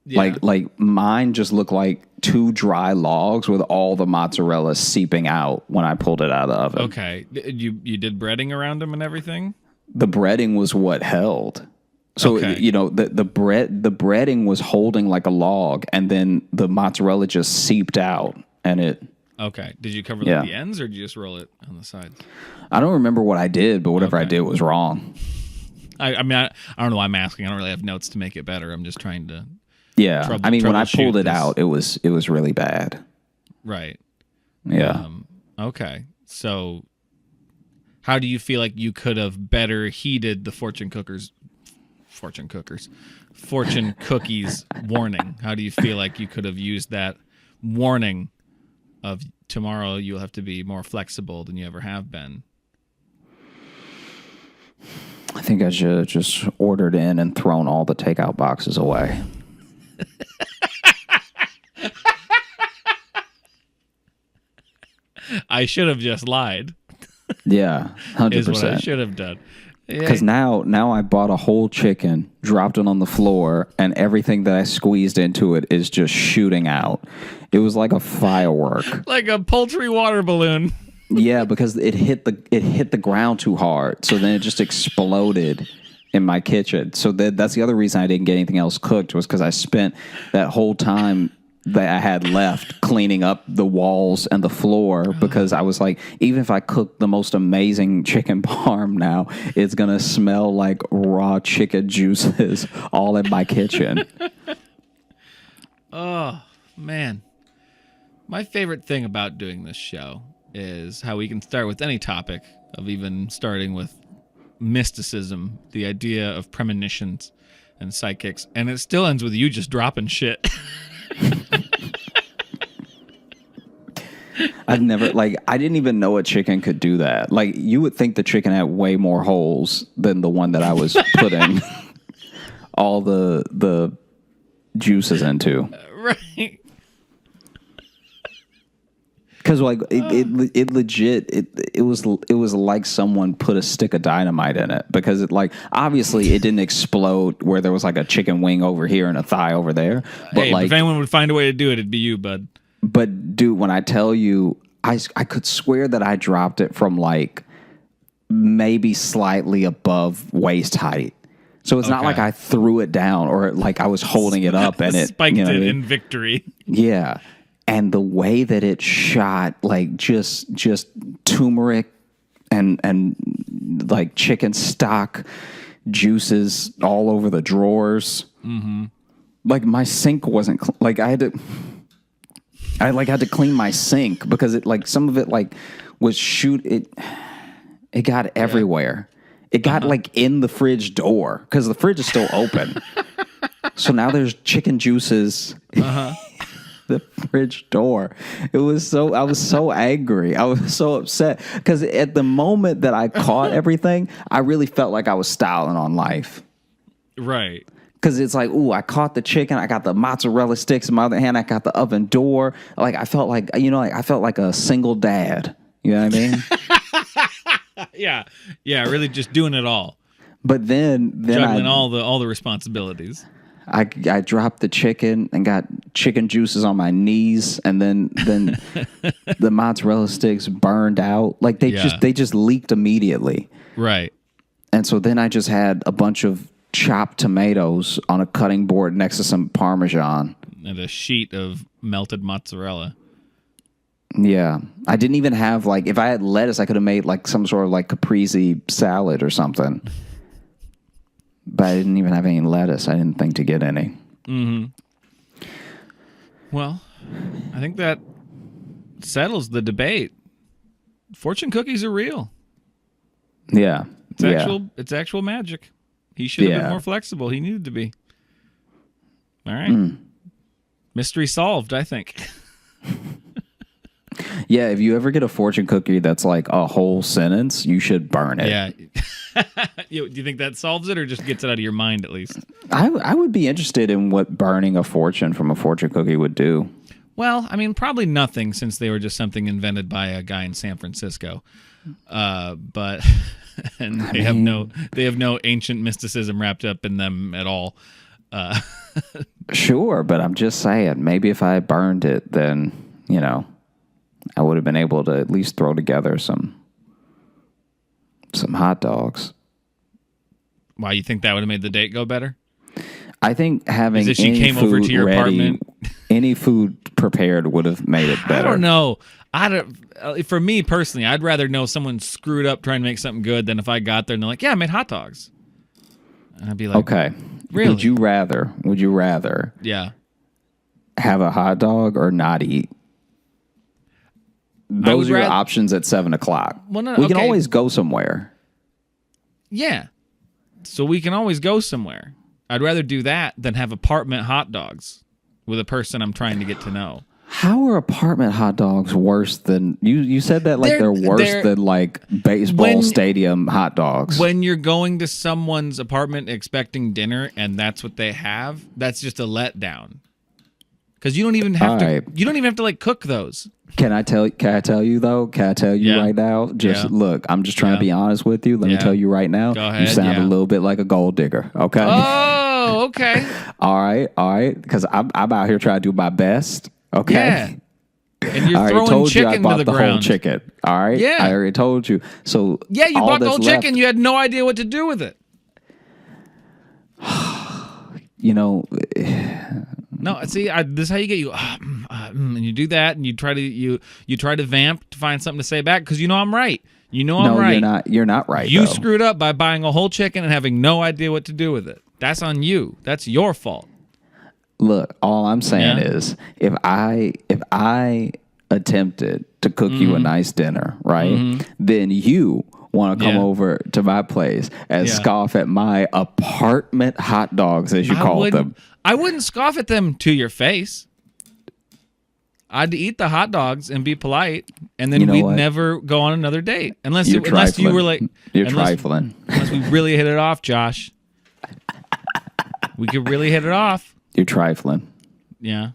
Yeah. Like mine just looked like two dry logs with all the mozzarella seeping out when I pulled it out of the oven. Okay. You did breading around them and everything? The breading was what held. So Okay. you know the breading was holding like a log, and then the mozzarella just seeped out, and it. Okay. Did you cover Yeah. the ends or did you just roll it on the sides? I don't remember what I did, but whatever I Okay. did was wrong. I mean, I don't know why I'm asking. I don't really have notes to make it better. I'm just trying to. Yeah, I mean, when I pulled troubleshoot it this. out, it was really bad. Right. Yeah. Okay. So, how do you feel like you could have better heeded the fortune cookies warning? How do you feel like you could have used that warning of tomorrow you'll have to be more flexible than you ever have been? I think I should have just ordered in and thrown all the takeout boxes away. I should have just lied. Yeah, Is what I 100%. should have done. Because now I bought a whole chicken, dropped it on the floor, and everything that I squeezed into it is just shooting out. It was like a firework. Like a poultry water balloon. Yeah, because it hit the ground too hard, so then it just exploded in my kitchen. So that's the other reason I didn't get anything else cooked, was because I spent that whole time that I had left cleaning up the walls and the floor, because I was like, even if I cook the most amazing chicken parm now, it's gonna smell like raw chicken juices all in my kitchen. Oh, man. My favorite thing about doing this show is how we can start with any topic, of even starting with mysticism, the idea of premonitions and psychics, and it still ends with you just dropping shit. I've never I didn't even know a chicken could do that. Like you would think the chicken had way more holes than the one that I was putting all the juices into. Right. Because it legit it was like someone put a stick of dynamite in it, because it obviously it didn't explode where there was like a chicken wing over here and a thigh over there. But Hey, if anyone would find a way to do it, it'd be you, bud. But dude, when I tell you, I could swear that I dropped it from maybe slightly above waist height. So it's not like I threw it down or like I was holding it up and it spiked it in victory. Yeah. And the way that it shot, just turmeric and like chicken stock juices all over the drawers. Mm-hmm. Like my sink wasn't I had to clean my sink because it some of it was it got everywhere. It got in the fridge door because the fridge is still open. So now there's chicken juices. The fridge door. I was so angry. I was so upset because at the moment that I caught everything, I really felt like I was styling on life. Right. Because it's ooh, I caught the chicken. I got the mozzarella sticks. In my other hand, I got the oven door. I felt I felt like a single dad. You know what I mean? Yeah. Really, just doing it all. But then juggling all the responsibilities. I dropped the chicken and got chicken juices on my knees, and then the mozzarella sticks burned out. They just leaked immediately. Right. And so then I just had a bunch of chopped tomatoes on a cutting board next to some Parmesan. And a sheet of melted mozzarella. Yeah. I didn't even have if I had lettuce, I could have made some sort of caprese salad or something. But I didn't even have any lettuce. I didn't think to get any. Mm-hmm. Well, I think that settles the debate. Fortune cookies are real. Yeah. It's actual magic. He should have been more flexible. He needed to be. All right. Mystery solved, I think. Yeah, if you ever get a fortune cookie that's a whole sentence, you should burn it. Yeah. Do you think that solves it or just gets it out of your mind at least? I would be interested in what burning a fortune from a fortune cookie would do. Well, I mean, probably nothing since they were just something invented by a guy in San Francisco. But and they have no ancient mysticism wrapped up in them at all. Sure, but I'm just saying, maybe if I burned it, then, I would have been able to at least throw together some hot dogs. Why, you think that would have made the date go better? I think having As if she came over to your apartment, any food prepared would have made it better. I don't know. For me personally, I'd rather know someone screwed up trying to make something good than if I got there and they're like, "Yeah, I made hot dogs." And I'd be like, "Okay, really? Would you rather? Yeah, have a hot dog or not eat?" Those are your options at 7:00. Well, no, we can always go somewhere. Yeah, so we can always go somewhere. I'd rather do that than have apartment hot dogs with a person I'm trying to get to know. How are apartment hot dogs worse than you said that they're worse than baseball stadium hot dogs? When you're going to someone's apartment expecting dinner and that's what they have, that's just a letdown. Because you don't even have to cook those. Can I tell you though? Can I tell you right now? Look, I'm just trying to be honest with you. Let me tell you right now. Go ahead, you sound a little bit like a gold digger. Okay. Oh, okay. All right. Because I'm out here trying to do my best. Okay. Yeah. And you're I throwing told chicken you I bought to the whole ground. Chicken. All right. Yeah. I already told you. So yeah, you bought the whole left, chicken. You had no idea what to do with it. No, see, this is how you get and you do that, and you try to vamp to find something to say back because I'm right. I'm right. You're not right. You screwed up by buying a whole chicken and having no idea what to do with it. That's on you. That's your fault. Look, all I'm saying is if I attempted to cook you a nice dinner, right? Then you want to come over to my place and scoff at my apartment hot dogs, as you call them. I wouldn't scoff at them to your face. I'd eat the hot dogs and be polite, and then You know we'd what? never go on another date unless You're unless you trifling. were like You're unless, trifling. unless we really hit it off, Josh. We could really hit it off. You're trifling. Yeah.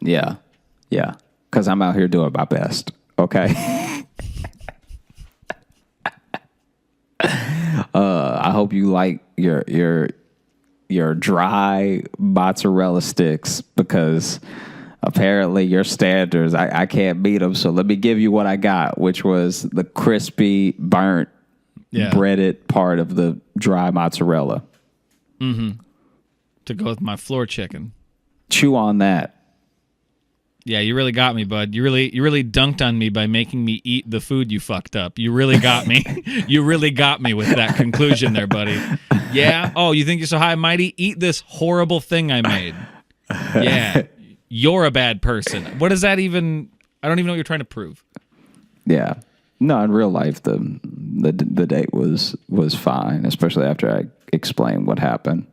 Yeah. Yeah. Because I'm out here doing my best. Okay. I hope you like your dry mozzarella sticks because apparently your standards, I can't beat them. So let me give you what I got, which was the crispy, burnt, breaded part of the dry mozzarella. To go with my floor chicken. Chew on that. Yeah, you really got me, bud. You really dunked on me by making me eat the food you fucked up. You really got me. You really got me with that conclusion there, buddy. Yeah? Oh, you think you're so high and mighty? Eat this horrible thing I made. Yeah. You're a bad person. What does that even... I don't even know what you're trying to prove. Yeah. No, in real life, the date was fine, especially after I explained what happened.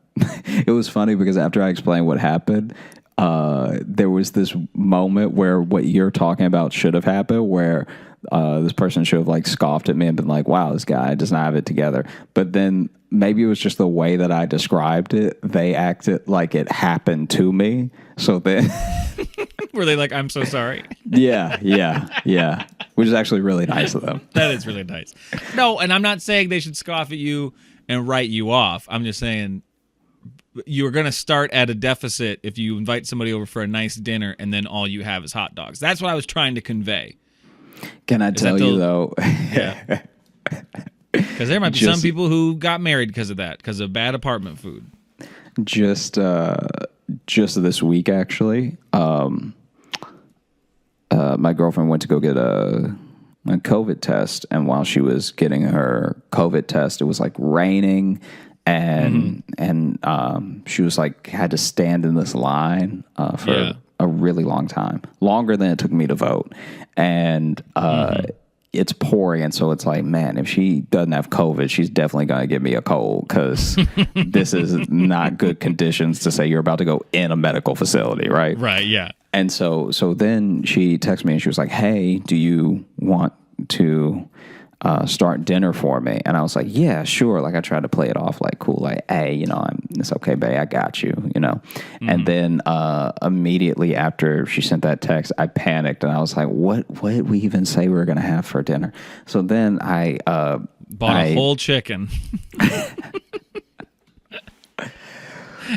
It was funny because after I explained what happened, there was this moment where what you're talking about should have happened, where this person should have like scoffed at me and been like, "Wow, this guy does not have it together." But then maybe it was just the way that I described it. They acted like it happened to me. So then, Were they like, "I'm so sorry"? yeah, which is actually really nice of them. That is really nice. No, and I'm not saying they should scoff at you and write you off. I'm just saying you're going to start at a deficit if you invite somebody over for a nice dinner and then all you have is hot dogs. That's what I was trying to convey. Can I tell you though? Yeah. Because there might be some people who got married because of that, because of bad apartment food. Just this week, actually, my girlfriend went to go get a COVID test, and while she was getting her COVID test, it was like raining, and she was like had to stand in this line for a really long time, longer than it took me to vote, and it's pouring, and so it's like, man, if she doesn't have COVID, she's definitely going to give me a cold because this is not good conditions to say you're about to go in a medical facility, right? Right, yeah. And so then she texted me and she was like, "Hey, do you want to start dinner for me?" And I was like, "Yeah, sure." Like I tried to play it off like cool, like, "Hey, it's okay, babe, I got you," And then immediately after she sent that text, I panicked and I was like, "What did we even say we were going to have for dinner?" So then I bought a whole chicken.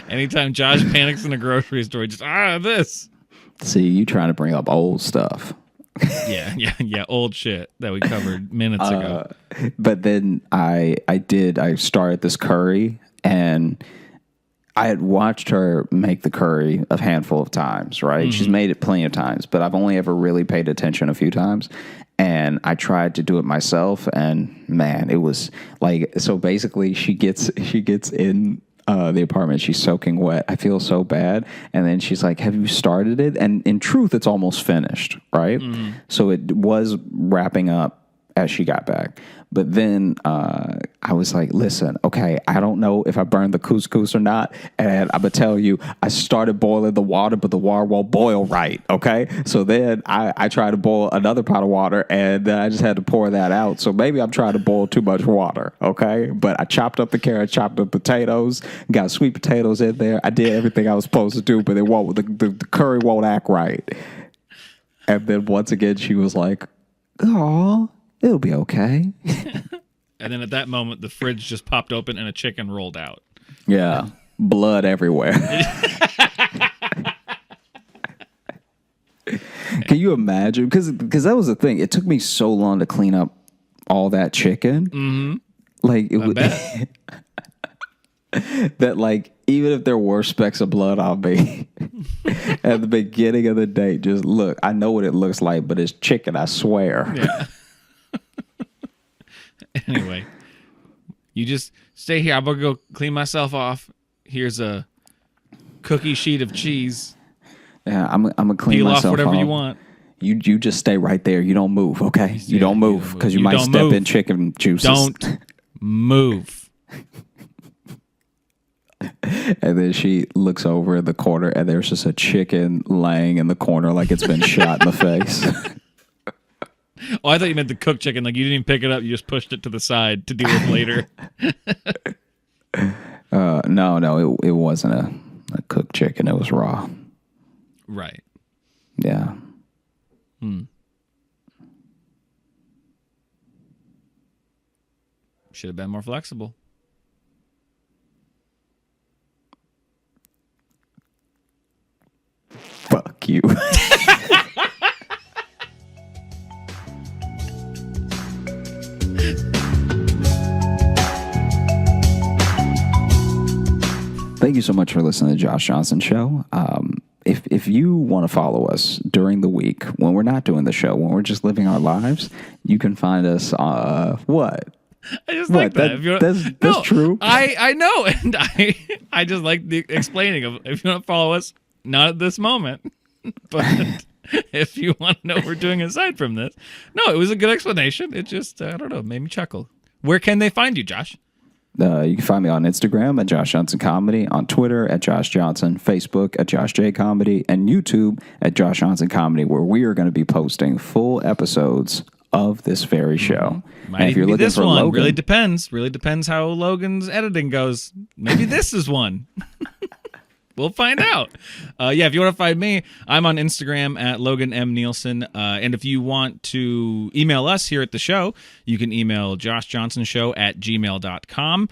Anytime Josh panics in a grocery store, just this. See, you trying to bring up old stuff. Yeah, old shit that we covered minutes ago. But then I started this curry, and I had watched her make the curry a handful of times, right? She's made it plenty of times, but I've only ever really paid attention a few times. And I tried to do it myself, and man, it was like, so basically she gets in the apartment, she's soaking wet. I feel so bad. And then she's like, "Have you started it?" And in truth, it's almost finished, right? So it was wrapping up as she got back. But then I was like, "Listen, okay, I don't know if I burned the couscous or not. And I'm going to tell you, I started boiling the water, but the water won't boil right, okay?" So then I tried to boil another pot of water, and then I just had to pour that out. So maybe I'm trying to boil too much water, okay? But I chopped up the carrots, chopped up potatoes, got sweet potatoes in there. I did everything I was supposed to do, but the curry won't act right. And then once again, she was like, "Oh, it'll be okay." And then at that moment, the fridge just popped open and a chicken rolled out. Yeah. Blood everywhere. Can you imagine? Because that was the thing. It took me so long to clean up all that chicken. Mm-hmm. Like it would that like even if there were specks of blood on me at the beginning of the day, just look. I know what it looks like, but it's chicken. I swear. Yeah. Anyway, you just stay here. I'm going to go clean myself off. Here's a cookie sheet of cheese. Yeah, I'm gonna clean Peel myself off whatever off. you want. You just stay right there. You don't move, okay? You don't move because you might step in chicken juices. Don't move. And then she looks over in the corner, and there's just a chicken laying in the corner like it's been shot in the face. Oh, I thought you meant the cooked chicken. Like you didn't even pick it up. You just pushed it to the side to deal with later. No, it wasn't a cooked chicken. It was raw. Right. Yeah. Should have been more flexible. Fuck you. Thank you so much for listening to the Josh Johnson Show. If you want to follow us during the week when we're not doing the show, when we're just living our lives, you can find us what? I just like that. If you That's true. I know, and I just like the explaining of if you want to follow us, not at this moment, but if you want to know what we're doing aside from this, no, it was a good explanation. It just I don't know, made me chuckle. Where can they find you, Josh? You can find me on Instagram at Josh Johnson Comedy, on Twitter at Josh Johnson, Facebook at Josh J Comedy, and YouTube at Josh Johnson Comedy, where we are going to be posting full episodes of this very show. Might and if even you're be looking this for one. Logan, Really depends. Really depends how Logan's editing goes. Maybe this is one. We'll find out. If you want to find me, I'm on Instagram at Logan M. Nielsen. And if you want to email us here at the show, you can email joshjohnsonshow@gmail.com.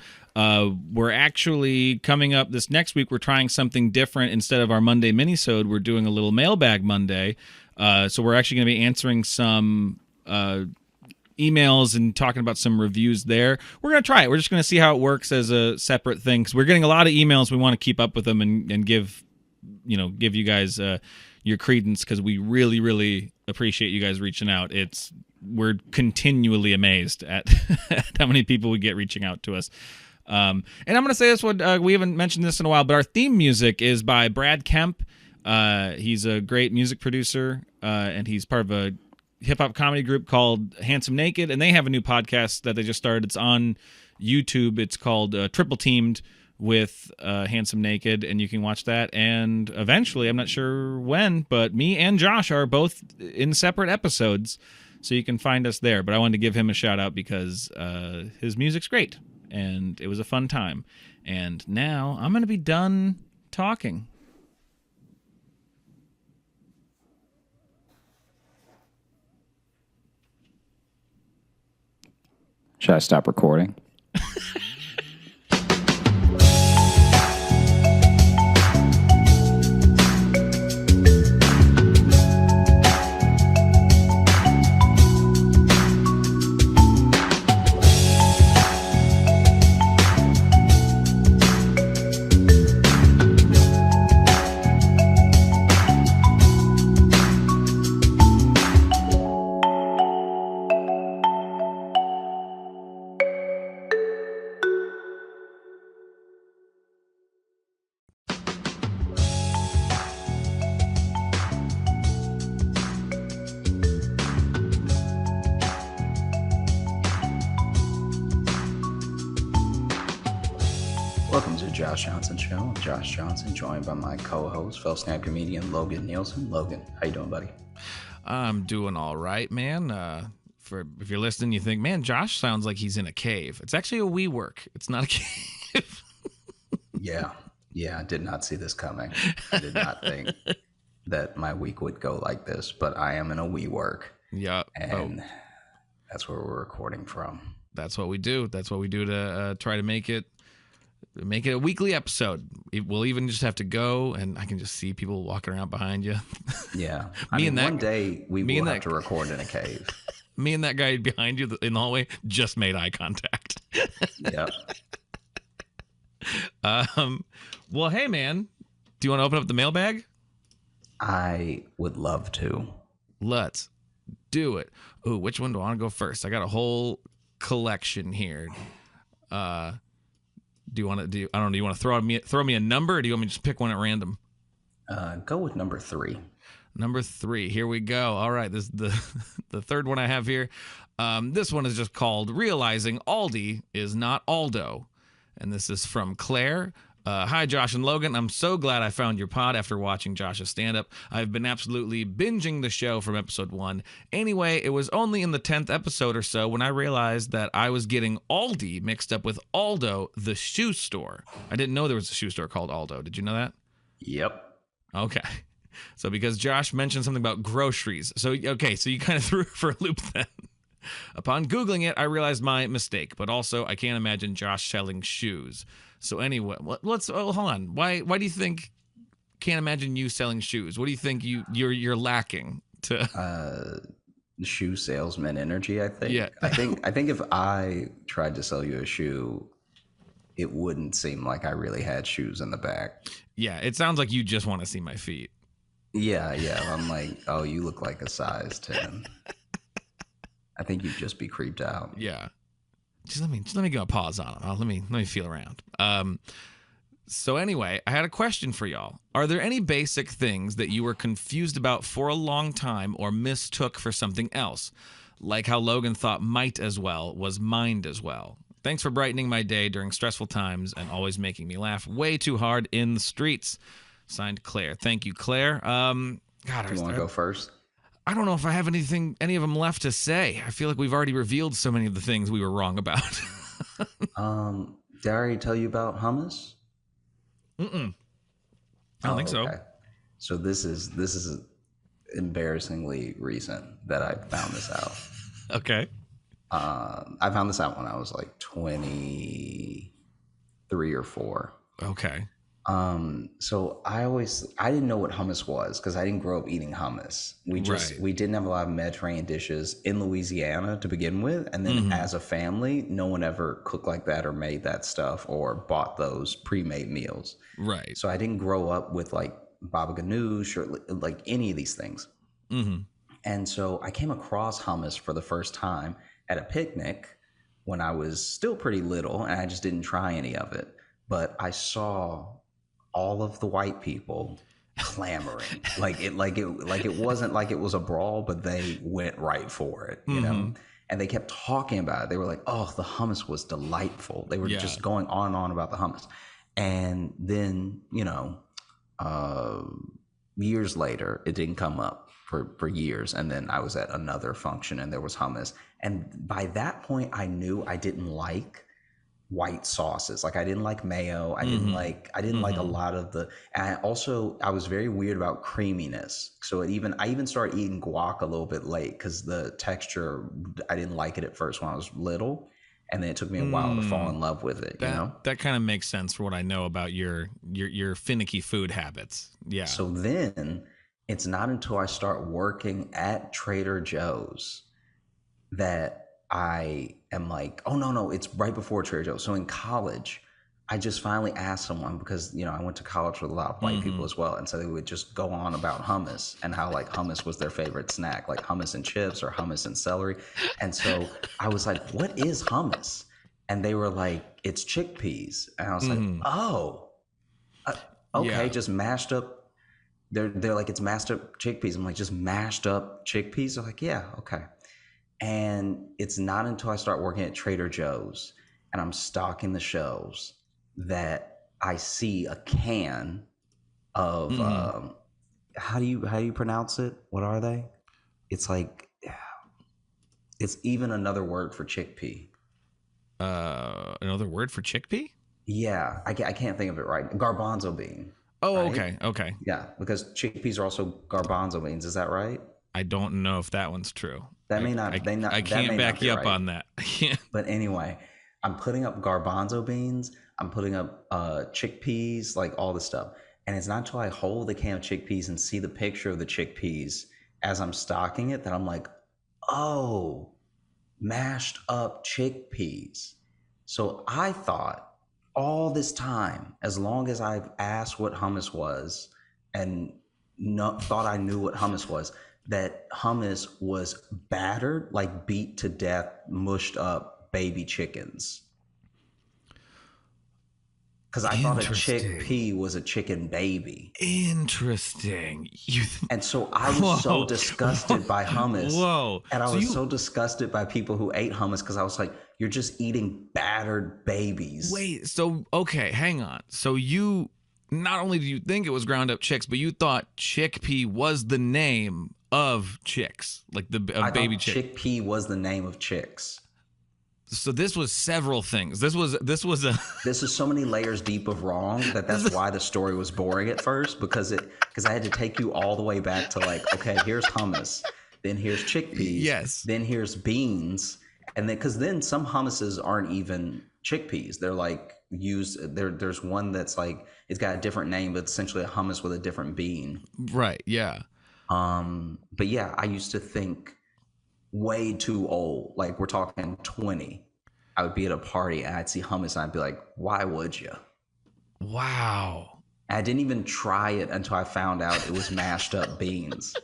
We're actually coming up this next week. We're trying something different. Instead of our Monday minisode, we're doing a little mailbag Monday. So we're actually going to be answering some emails and talking about some reviews there. We're going to try it. We're just going to see how it works as a separate thing. Because we're getting a lot of emails. We want to keep up with them and give you guys your credence, because we really, really appreciate you guys reaching out. We're continually amazed at how many people we get reaching out to us. And I'm going to say this one. We haven't mentioned this in a while, but our theme music is by Brad Kemp. He's a great music producer, and he's part of a hip-hop comedy group called Handsome Naked, and they have a new podcast that they just started. It's on YouTube. It's called Triple Teamed with Handsome Naked, and you can watch that. And eventually, I'm not sure when, but me and Josh are both in separate episodes, so you can find us there. But I wanted to give him a shout-out because his music's great, and it was a fun time. And now I'm going to be done talking. should I stop recording? Welcome to the Josh Johnson Show. I'm Josh Johnson, joined by my co-host, fellow stand-up comedian Logan Nielsen. Logan, how you doing, buddy? I'm doing all right, man. If you're listening, you think, man, Josh sounds like he's in a cave. It's actually a WeWork. It's not a cave. Yeah, I did not see this coming. I did not think that my week would go like this, but I am in a WeWork. Yeah. And that's where we're recording from. That's what we do. That's what we do to try to make it a weekly episode. We'll even just have to go, and I can just see people walking around behind you. Yeah. One day we will have to record in a cave. Me and that guy behind you in the hallway just made eye contact. Yeah. Well, hey, man. Do you want to open up the mailbag? I would love to. Let's do it. Ooh, which one do I want to go first? I got a whole collection here. Do you want to do? I don't know. Do you want to throw me a number, or do you want me to just pick one at random? Go with number 3. Number 3. Here we go. All right. This is the third one I have here. This one is just called "Realizing Aldi is Not Aldo," and this is from Claire. Hi, Josh and Logan. I'm so glad I found your pod after watching Josh's stand-up. I've been absolutely binging the show from episode 1. Anyway, it was only in the 10th episode or so when I realized that I was getting Aldi mixed up with Aldo, the shoe store. I didn't know there was a shoe store called Aldo. Did you know that? Yep. Okay. So because Josh mentioned something about groceries. So you kind of threw for a loop then. Upon Googling it, I realized my mistake, but also I can't imagine Josh selling shoes. So anyway, hold on. Why do you think can't imagine you selling shoes? What do you think you're lacking to Shoe salesman energy, I think. Yeah. I think if I tried to sell you a shoe, it wouldn't seem like I really had shoes in the back. Yeah, it sounds like you just want to see my feet. Yeah. I'm like, oh, you look like a size 10. I think you'd just be creeped out. Yeah. Just let me go pause on it. Let me feel around. So anyway, I had a question for y'all. Are there any basic things that you were confused about for a long time or mistook for something else? Like how Logan thought might as well was mind as well. Thanks for brightening my day during stressful times and always making me laugh way too hard in the streets. Signed, Claire. Thank you, Claire. God, You want to go first? I don't know if I have any of them left to say. I feel like we've already revealed so many of the things we were wrong about. Did I already tell you about hummus? I don't think so. So this is embarrassingly recent that I found this out. Okay. I found this out when I was like 23 or 4. Okay. So I didn't know what hummus was because I didn't grow up eating hummus. We didn't have a lot of Mediterranean dishes in Louisiana to begin with. And then as a family, no one ever cooked like that or made that stuff or bought those pre-made meals. Right. So I didn't grow up with like baba ganoush or like any of these things. Mm-hmm. And so I came across hummus for the first time at a picnic when I was still pretty little, and I just didn't try any of it. But I saw all of the white people clamoring like it wasn't like it was a brawl, but they went right for it, you know. And they kept talking about it. They were like, oh, the hummus was delightful. They were just going on and on about the hummus. And then, you know, years later, it didn't come up for years. And then I was at another function and there was hummus. And by that point, I knew I didn't like white sauces. Like I didn't like mayo. I didn't like a lot of the, and I was very weird about creaminess. So I even started eating guac a little bit late because the texture, I didn't like it at first when I was little. And then it took me a while to fall in love with it. That kind of makes sense for what I know about your finicky food habits. Yeah. So then it's not until I start working at Trader Joe's that I am like, oh, no, it's right before Trader Joe's. So in college, I just finally asked someone because, you know, I went to college with a lot of white people as well. And so they would just go on about hummus and how like hummus was their favorite snack, like hummus and chips or hummus and celery. And so I was like, what is hummus? And they were like, it's chickpeas. And I was like, oh, okay, just mashed up. They're like, it's mashed up chickpeas. I'm like, just mashed up chickpeas? They're like, yeah, okay. And it's not until I start working at Trader Joe's and I'm stocking the shelves that I see a can of how do you pronounce it? What are they? It's like it's even another word for chickpea. Another word for chickpea? Yeah, I can't think of it right. Garbanzo bean. Oh, right? okay. Yeah, because chickpeas are also garbanzo beans. Is that right? I don't know if that one's true. That may not. I can't back you up on that. But anyway, I'm putting up garbanzo beans. I'm putting up chickpeas, like all this stuff. And it's not until I hold the can of chickpeas and see the picture of the chickpeas as I'm stocking it that I'm like, oh, mashed up chickpeas. So I thought all this time, as long as I've asked what hummus was and thought I knew what hummus was, that hummus was battered, like beat to death, mushed up baby chickens. Because I thought a chickpea was a chicken baby. Interesting. And so I was so disgusted by hummus. Whoa. And I was so disgusted by people who ate hummus because I was like, you're just eating battered babies. Wait, so okay, hang on. So you not only do you think it was ground up chicks, but you thought chickpea was the name of chicks, like I baby thought chick. chickpea was the name of chicks. So this was several things. This was a This is so many layers deep of wrong that's why the story was boring at first, because I had to take you all the way back to like, okay, here's hummus, then here's chickpeas, Yes. then here's beans, and then because then some hummuses aren't even chickpeas. They're like there's one that's like it's got a different name, but essentially a hummus with a different bean. right, yeah. But yeah, I used to think way too old. Like we're talking 20. I would be at a party and I'd see hummus and I'd be like, why would you? Wow. I didn't even try it until I found out it was mashed up beans.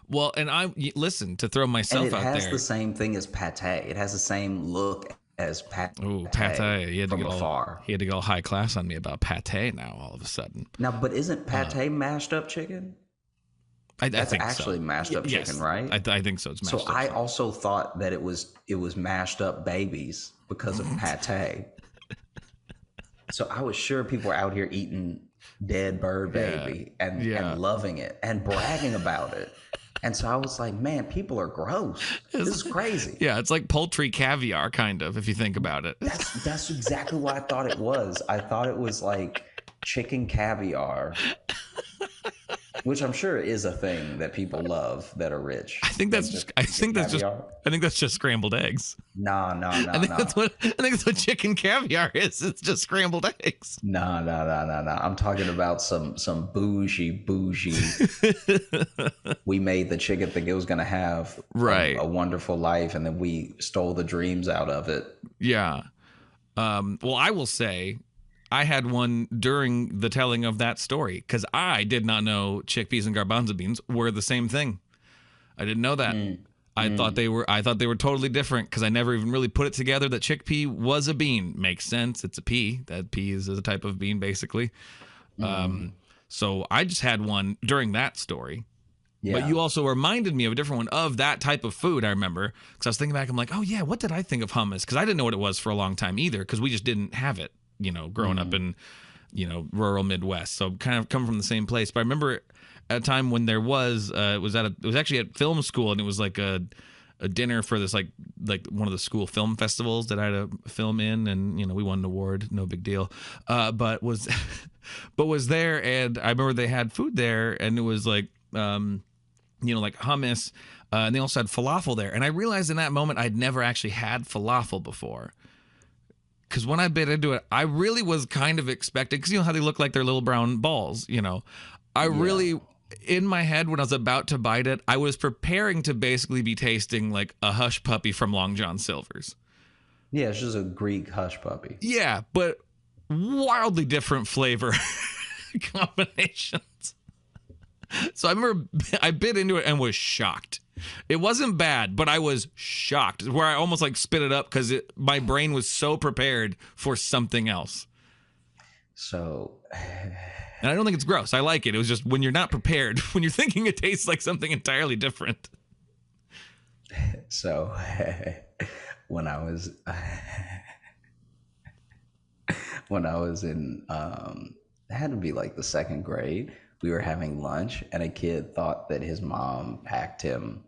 Well, and listen, to throw myself And it out has there. the same thing as pate. It has the same look as pate. Ooh, pate. He had to from get afar. He had to go high class on me about pate now all of a sudden. Now, but isn't pate mashed up chicken? I That's think actually so. mashed up Yes. chicken, right? I think so. It's mashed So up I chicken. also thought that it was mashed up babies because of pate. So I was sure people were out here eating dead bird baby and loving it and bragging about it. And so I was like, man, people are gross. This is crazy. Yeah, it's like poultry caviar, kind of, if you think about it. That's exactly what I thought it was. I thought it was like chicken caviar, which I'm sure is a thing that people love that are rich. I think that's just scrambled eggs. No. I think that's what chicken caviar is. It's just scrambled eggs. No. I'm talking about some bougie. We made the chicken think it was gonna have a wonderful life, and then we stole the dreams out of it. Yeah. Well, I will say, I had one during the telling of that story because I did not know chickpeas and garbanzo beans were the same thing. I didn't know that. I thought they were totally different because I never even really put it together that chickpea was a bean. Makes sense. It's a pea. That pea is a type of bean, basically. So I just had one during that story. Yeah. But you also reminded me of a different one of that type of food, I remember. Because I was thinking back, I'm like, oh, yeah, what did I think of hummus? Because I didn't know what it was for a long time either, because we just didn't have it, growing up in, rural Midwest. So kind of come from the same place. But I remember at a time when there was, it was actually at film school, and it was like a dinner for this, like one of the school film festivals that I had a film in, and, we won an award, no big deal. But was there, and I remember they had food there, and it was like, like hummus, and they also had falafel there. And I realized in that moment I'd never actually had falafel before. Because when I bit into it, I really was kind of expecting, because you know how they look like they're little brown balls, I really, in my head, when I was about to bite it, I was preparing to basically be tasting like a hush puppy from Long John Silver's. Yeah, it's just a Greek hush puppy. Yeah, but wildly different flavor combinations. So I remember I bit into it and was shocked. It wasn't bad, but I was shocked, where I almost like spit it up because my brain was so prepared for something else. So, and I don't think it's gross. I like it. It was just when you're not prepared, when you're thinking it tastes like something entirely different. So when I was in, it had to be like the second grade. We were having lunch, and a kid thought that his mom packed him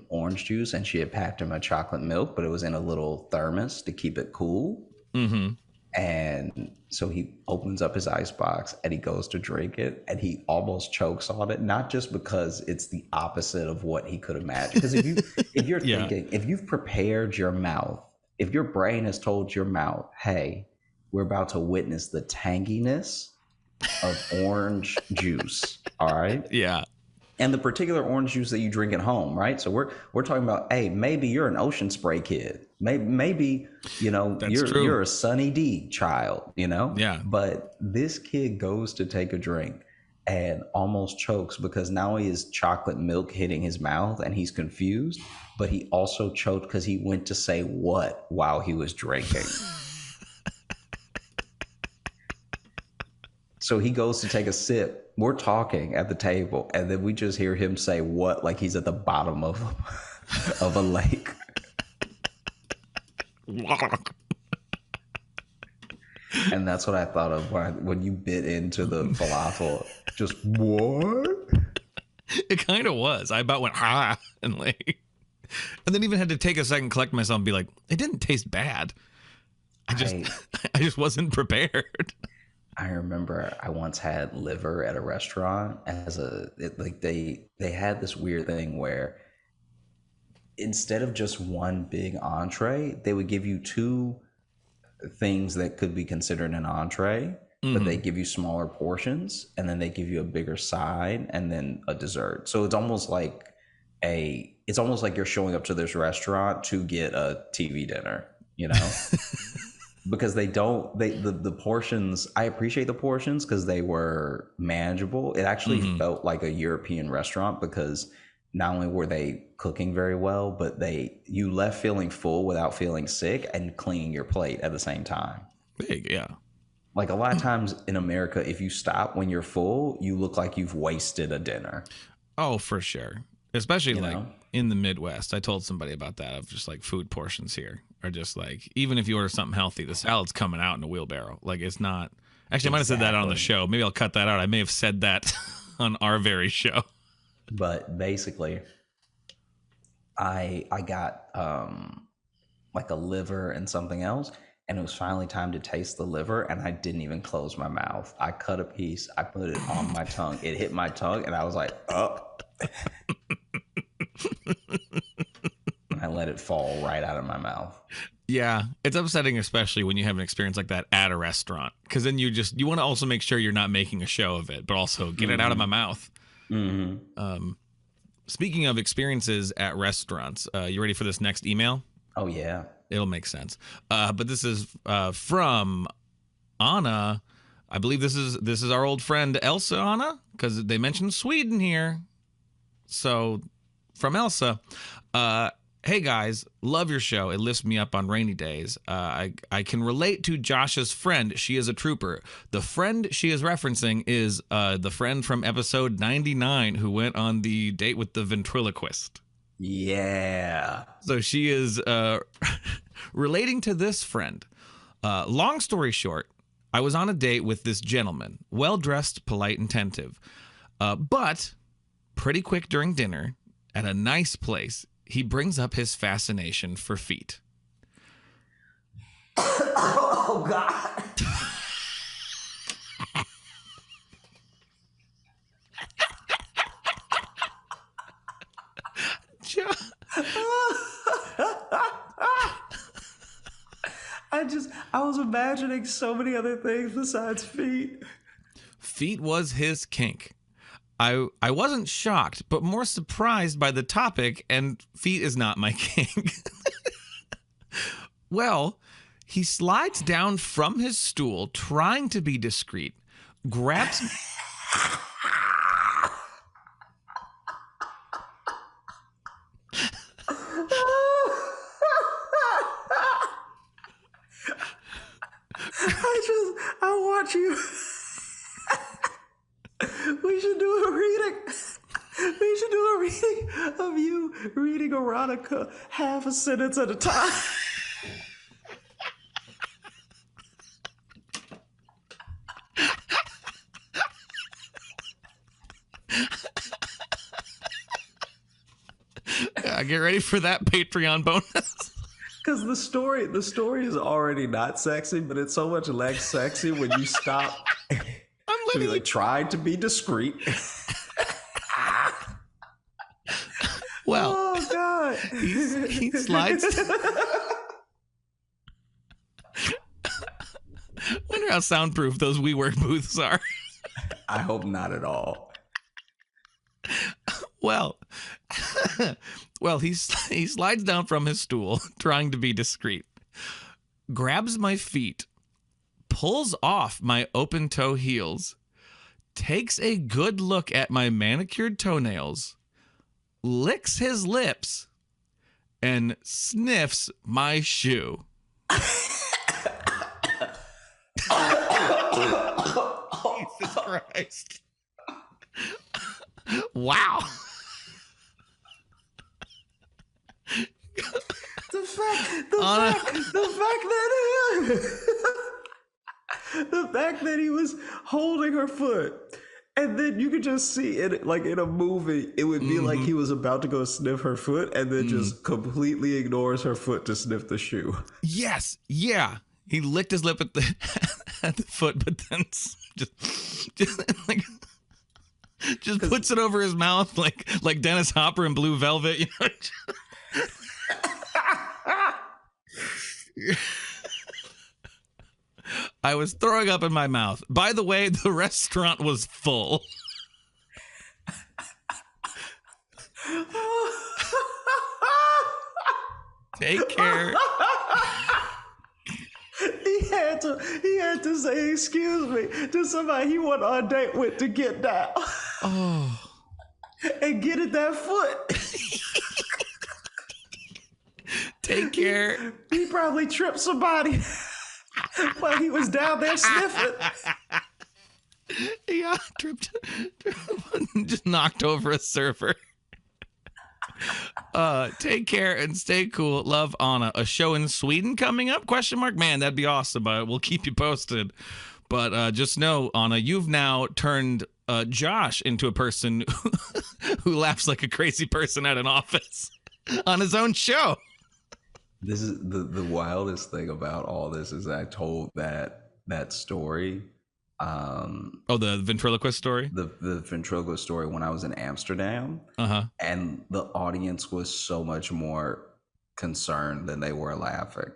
orange juice, and she had packed him a chocolate milk, but it was in a little thermos to keep it cool. Mm-hmm. And so he opens up his icebox and he goes to drink it, and he almost chokes on it, not just because it's the opposite of what he could imagine. Because if you're thinking, if you've prepared your mouth, if your brain has told your mouth, hey, we're about to witness the tanginess of orange juice. All right. Yeah. And the particular orange juice that you drink at home, right? So we're talking about, hey, maybe you're an Ocean Spray kid. Maybe you're a Sunny D child, Yeah. But this kid goes to take a drink and almost chokes because not only is chocolate milk hitting his mouth and he's confused, but he also choked because he went to say what while he was drinking. So he goes to take a sip. We're talking at the table, and then we just hear him say what, like he's at the bottom of a lake. And that's what I thought of when you bit into the falafel. Just what? It kind of was. I about went ha and like, and then even had to take a second, collect myself, and be like, it didn't taste bad. I just wasn't prepared. I remember I once had liver at a restaurant they had this weird thing where instead of just one big entree, they would give you two things that could be considered an entree, but they give you smaller portions, and then they give you a bigger side and then a dessert. So it's almost like you're showing up to this restaurant to get a TV dinner, you know? Because the portions, I appreciate the portions because they were manageable. It actually felt like a European restaurant because not only were they cooking very well, but you left feeling full without feeling sick and cleaning your plate at the same time. Big, yeah. Like a lot of times in America, if you stop when you're full, you look like you've wasted a dinner. Oh, for sure. Especially in the Midwest. I told somebody about that, of just like food portions here are just like, even if you order something healthy, the salad's coming out in a wheelbarrow. Like it's not. Actually, I might have said that on the show. Maybe I'll cut that out. I may have said that on our very show. But basically, I got like a liver and something else, and it was finally time to taste the liver, and I didn't even close my mouth. I cut a piece, I put it on my tongue. It hit my tongue, and I was like, oh. I let it fall right out of my mouth. Yeah, it's upsetting, especially when you have an experience like that at a restaurant, because then you want to also make sure you're not making a show of it, but also get it out of my mouth. Speaking of experiences at restaurants, you ready for this next email? Oh yeah, it'll make sense. But this is from Anna. I believe this is our old friend Elsa Anna, because they mentioned Sweden here. So from Elsa, hey guys, love your show. It lifts me up on rainy days. I can relate to Josh's friend. She is a trooper. The friend she is referencing is the friend from episode 99 who went on the date with the ventriloquist. Yeah. So she is relating to this friend. Long story short, I was on a date with this gentleman, well-dressed, polite, and attentive. But pretty quick during dinner, at a nice place, he brings up his fascination for feet. Oh, God. I was imagining so many other things besides feet. Feet was his kink. I wasn't shocked, but more surprised by the topic, and feet is not my kink. Well, he slides down from his stool, trying to be discreet, grabs... I want you. We should do a reading. We should do a reading of you reading erotica half a sentence at a time. Get ready for that Patreon bonus. Because the story is already not sexy, but it's so much less sexy when you stop to be like, try to be discreet. Well, oh God, he slides. Wonder how soundproof those WeWork booths are. I hope not at all. Well, he slides down from his stool, trying to be discreet, grabs my feet, pulls off my open toe heels, takes a good look at my manicured toenails, licks his lips, and sniffs my shoe. Christ. Wow. The fact that he was holding her foot, and then you could just see it like in a movie, it would be like he was about to go sniff her foot, and then just completely ignores her foot to sniff the shoe. Yes. Yeah. He licked his lip at the at the foot, but then just like just puts it over his mouth like Dennis Hopper in Blue Velvet. You know? I was throwing up in my mouth. By the way, the restaurant was full. Take care. He had to say excuse me to somebody he went on a date with to get down. Oh. And get at that foot. Take care. He probably tripped somebody while he was down there sniffing. Yeah, tripped, just knocked over a server. Take care and stay cool. Love, Anna. A show in Sweden coming up? ? Man, that'd be awesome. We'll keep you posted. But just know, Anna, you've now turned Josh into a person who laughs like a crazy person at an office on his own show. This is the wildest thing about all this is I told that story. The ventriloquist story? The ventriloquist story when I was in Amsterdam. And the audience was so much more concerned than they were laughing.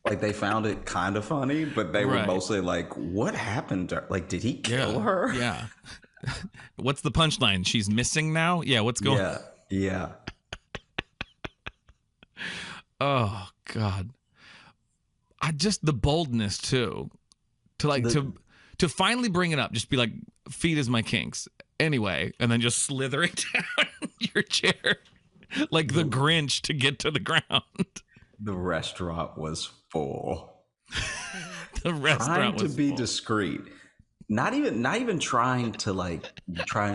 Like they found it kind of funny, but they were mostly like, what happened to her? Like, did he kill her? Yeah. What's the punchline? She's missing now? Yeah, what's going on? Yeah. Oh God. The boldness too. To finally bring it up, just be like, feet is my kinks. Anyway, and then just slithering down your chair like the Grinch to get to the ground. The restaurant was full. The restaurant trying was to be full. discreet. Not even trying to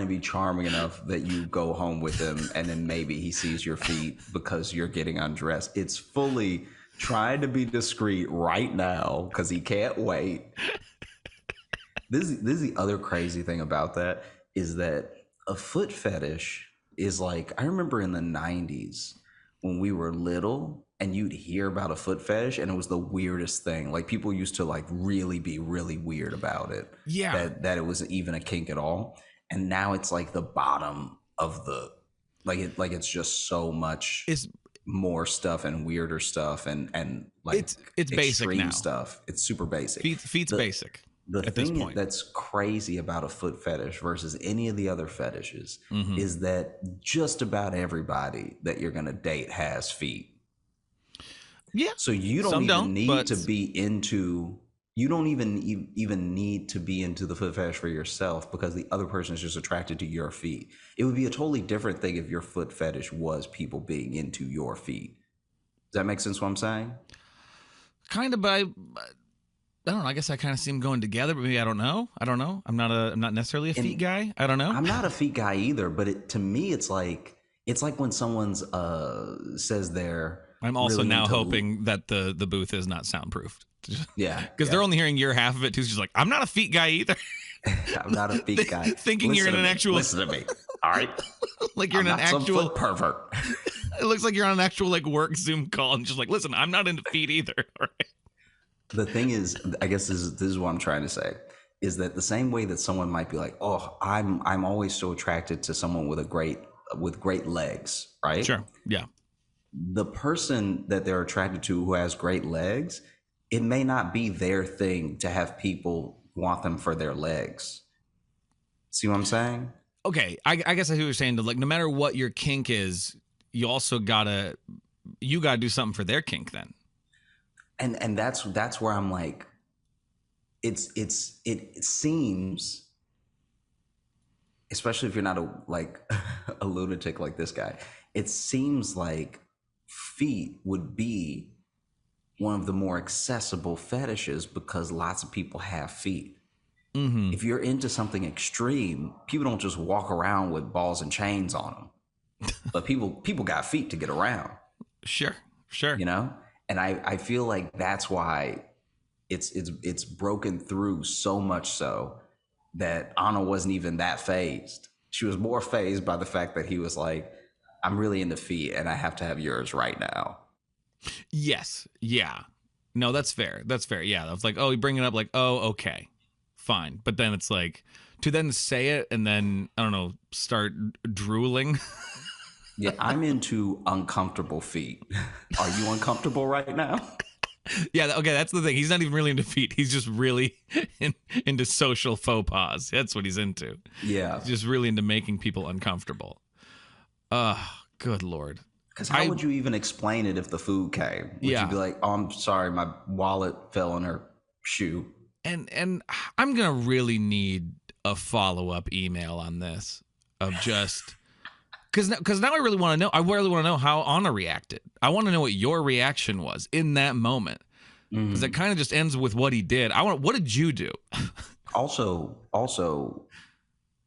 be charming enough that you go home with him and then maybe he sees your feet because you're getting undressed. It's fully trying to be discreet right now because he can't wait. This is the other crazy thing about that is that a foot fetish is like, I remember in the 90s when we were little and you'd hear about a foot fetish and it was the weirdest thing. Like people used to like really be really weird about it. Yeah. That it was even a kink at all. And now it's like the bottom of the, it's just so much more stuff and weirder stuff and like it's basic now. Stuff. It's super basic. Feet's basic. The thing that's crazy about a foot fetish versus any of the other fetishes is that just about everybody that you're going to date has feet. Yeah. So you don't even need to be into the foot fetish for yourself because the other person is just attracted to your feet. It would be a totally different thing if your foot fetish was people being into your feet. Does that make sense what I'm saying? Kind of, but I don't know. I guess I kind of see them going together, but maybe I don't know. I'm not necessarily a feet guy. I don't know. I'm not a feet guy either, but to me, it's like when someone's says they're. I'm also really now hoping that the booth is not soundproofed. Yeah, because they're only hearing your half of it too. She's like, I'm not a feet guy either. I'm not a feet guy. Thinking you're in an actual. Listen to me. All right. Like you're in an actual some foot pervert. It looks like you're on an actual like work Zoom call and just like, listen, I'm not into feet either. All right. The thing is, I guess this is what I'm trying to say, is that the same way that someone might be like, oh, I'm always so attracted to someone with great legs, right? Sure. Yeah. The person that they're attracted to who has great legs, it may not be their thing to have people want them for their legs. See what I'm saying? Okay. I guess I see what you're saying. Like, no matter what your kink is, you also gotta do something for their kink then. And that's where I'm like, it seems, especially if you're not a lunatic like this guy, it seems like feet would be one of the more accessible fetishes because lots of people have feet. Mm-hmm. If you're into something extreme, people don't just walk around with balls and chains on them. But people got feet to get around, Sure. you know? And I feel like that's why it's broken through so much so that Anna wasn't even that phased. She was more phased by the fact that he was like, I'm really into feet and I have to have yours right now. Yes. Yeah. No, that's fair. That's fair. Yeah. I was like, oh, you bring it up like, oh, okay, fine. But then it's like to then say it and then, I don't know, start drooling. Yeah, I'm into uncomfortable feet. Are you uncomfortable right now? Yeah. Okay. That's the thing. He's not even really into feet. He's just really into social faux pas. That's what he's into. Yeah. He's just really into making people uncomfortable. Good Lord. Because how would you even explain it if the food came? Would Yeah. you be like, oh, I'm sorry, my wallet fell in her shoe? And I'm gonna really need a follow-up email on this of just because now I really want to know. I really want to know how Anna reacted. I want to know what your reaction was in that moment because it kind of just ends with what he did. What did you do? Also,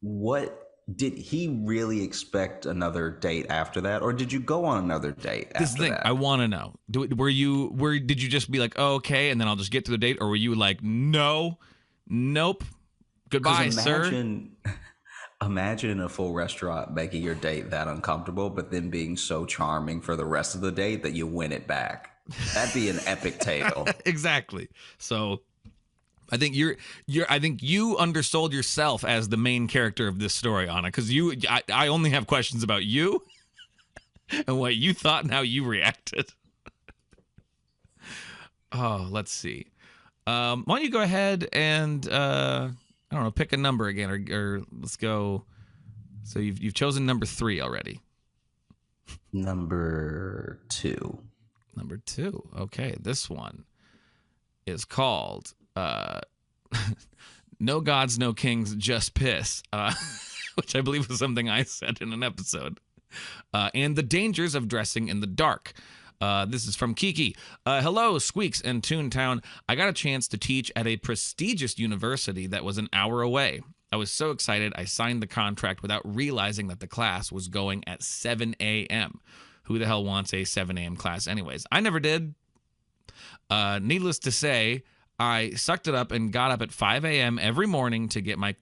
what did he really expect another date after that, or did you go on another date This after thing that? I want to know. Did you just be like, oh, okay, and then I'll just get to the date, or were you like, no, nope, goodbye, 'Cause sir? Imagine a full restaurant making your date that uncomfortable, but then being so charming for the rest of the date that you win it back. That'd be an epic tale. Exactly. So I think I think you undersold yourself as the main character of this story, Anna, because I only have questions about you and what you thought and how you reacted. Oh, let's see. Why don't you go ahead and I don't know, pick a number again, or let's go. So you've chosen number 3 already. Number 2. Number 2. Okay, this one is called No Gods, No Kings, Just Piss, which I believe was something I said in an episode. And the dangers of dressing in the dark. This is from Kiki. Hello, Squeaks and Toontown. I got a chance to teach at a prestigious university that was an hour away. I was so excited I signed the contract without realizing that the class was going at 7 a.m. Who the hell wants a 7 a.m. class anyways? I never did. Needless to say, I sucked it up and got up at 5 a.m. every morning to get my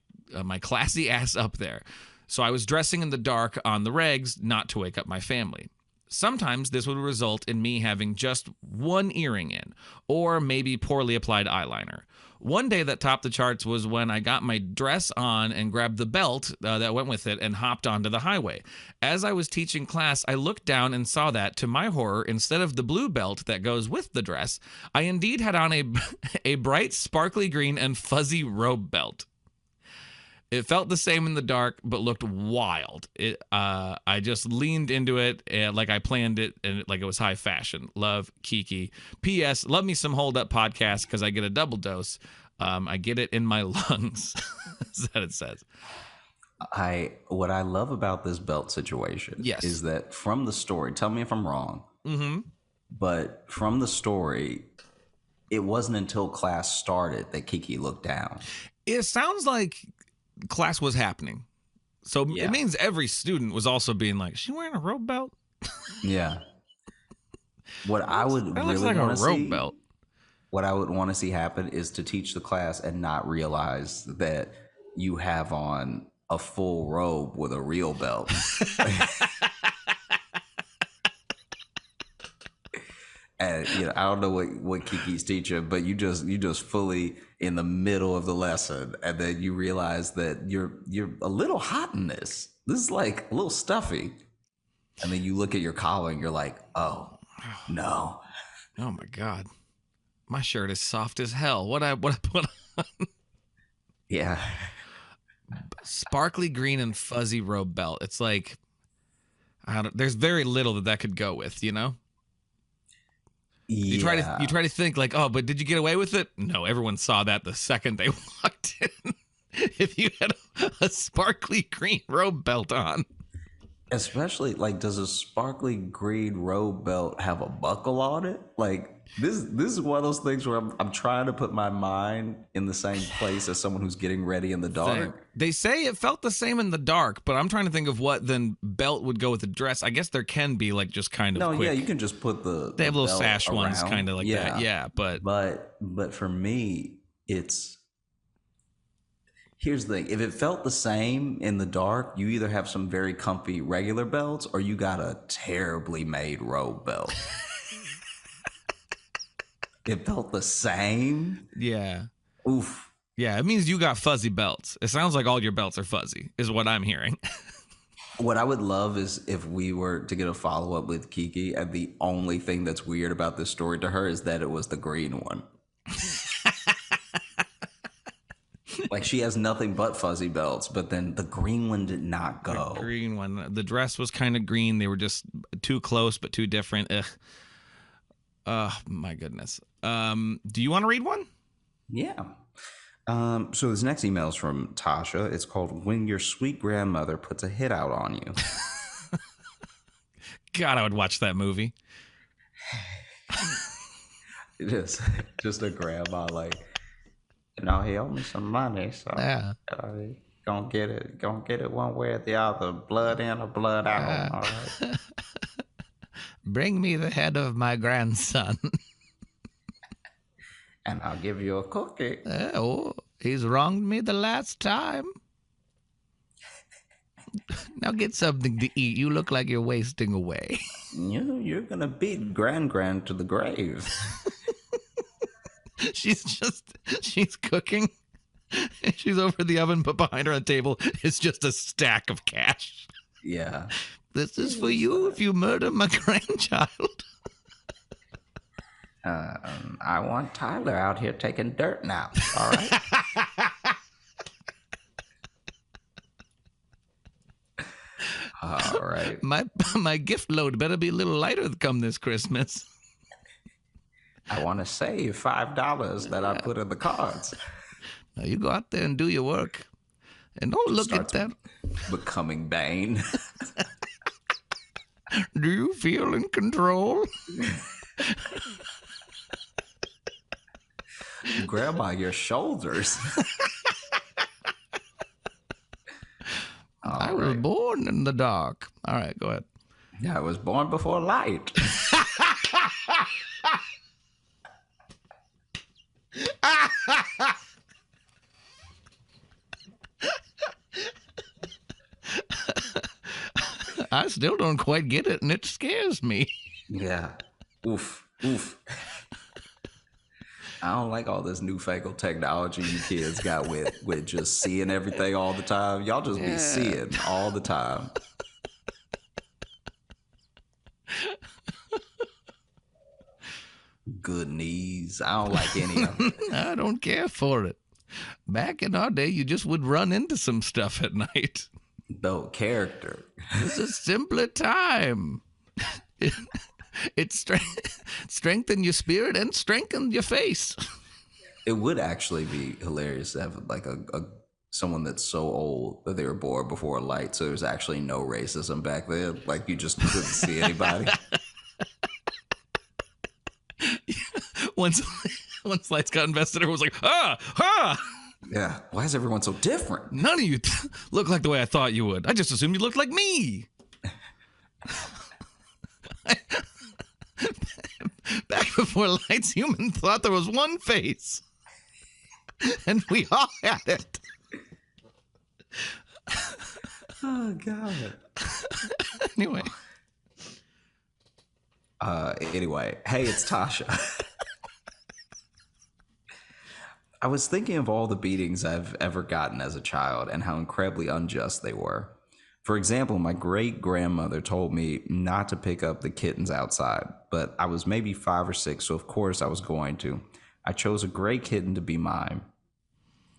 classy ass up there. So I was dressing in the dark on the regs, not to wake up my family. Sometimes this would result in me having just one earring in, or maybe poorly applied eyeliner. One day that topped the charts was when I got my dress on and grabbed the belt that went with it and hopped onto the highway. As I was teaching class, I looked down and saw that, to my horror, instead of the blue belt that goes with the dress, I indeed had on a bright, sparkly green and fuzzy robe belt. It felt the same in the dark, but looked wild. I just leaned into it like I planned it, and like it was high fashion. Love, Kiki. P.S. Love me some Hold Up podcast because I get a double dose. I get it in my lungs. That's what it says. What I love about this belt situation is that from the story, tell me if I'm wrong, but from the story, it wasn't until class started that Kiki looked down. It sounds like class was happening, so it means every student was also being like, "She wearing a robe belt?" Yeah. What I would That really looks like want a to robe see, belt. what I would want to see happen is to teach the class and not realize that you have on a full robe with a real belt. And I don't know what Kiki's teaching, but you just fully in the middle of the lesson, and then you realize that you're a little hot in this. This is like a little stuffy, and then you look at your collar and you're like, oh no. Oh my god, my shirt is soft as hell. What I put on? Yeah. Sparkly green and fuzzy robe belt. It's like there's very little that could go with, You try to think like, oh, but did you get away with it? No, everyone saw that the second they walked in. If you had a sparkly green robe belt on. Especially like, does a sparkly green robe belt have a buckle on it? Like this is one of those things where I'm trying to put my mind in the same place as someone who's getting ready in the dark. They say it felt the same in the dark, but I'm trying to think of what then belt would go with the dress. I guess there can be like just kind of No, quick. yeah, you can just put They have little belt sash ones around. kind of like that. Yeah, but for me, it's here's the thing. If it felt the same in the dark, you either have some very comfy regular belts or you got a terribly made robe belt. It felt the same. yeah. Oof. Yeah, it means you got fuzzy belts. It sounds like all your belts are fuzzy, is what I'm hearing. What I would love is if we were to get a follow up with Kiki, and the only thing that's weird about this story to her is that it was the green one. Like she has nothing but fuzzy belts, but then the green one did not go. The green one. The dress was kind of green. They were just too close, but too different. Ugh. Oh, my goodness. Do you want to read one? Yeah. So this next email is from Tasha. It's called "When Your Sweet Grandmother Puts a Hit Out on You." God, I would watch that movie. It is just a grandma like, he owed me some money, so Yeah. gonna get it one way or the other, blood in or blood out. All right. Bring me the head of my grandson. And I'll give you a cookie. Oh, he's wronged me the last time. Now get something to eat. You look like you're wasting away. You're gonna beat Grand to the grave. She's cooking. She's over the oven, but behind her on the table is just a stack of cash. Yeah. This is for you if you murder my grandchild. I want Tyler out here taking dirt now. All right. All right. My gift load better be a little lighter come this Christmas. I want to save $5 that I put in the cards. Now you go out there and do your work. And don't look at Starts that. Becoming Bane. Do you feel in control? Grandma, your shoulders. I was born in the dark. All right, go ahead. Yeah, I was born before light. I still don't quite get it, and it scares me. Yeah. Oof. Oof. I don't like all this newfangled technology you kids got with just seeing everything all the time. Y'all just be seeing all the time. Good knees. I don't like any of it. I don't care for it. Back in our day, you just would run into some stuff at night. No character. It's a simpler time. It strengthen your spirit and strengthen your face. It would actually be hilarious to have like a someone that's so old that they were born before light, so there's actually no racism back then. Like you just couldn't see anybody. Once lights got invested, everyone was like, ah. Yeah. Why is everyone so different? None of you look like the way I thought you would. I just assumed you looked like me. Back before lights, humans thought there was one face. And we all had it. Oh God. Anyway. Anyway, hey, it's Tasha. I was thinking of all the beatings I've ever gotten as a child and how incredibly unjust they were. For example, my great-grandmother told me not to pick up the kittens outside, but I was maybe 5 or 6, so of course I was going to. I chose a gray kitten to be mine.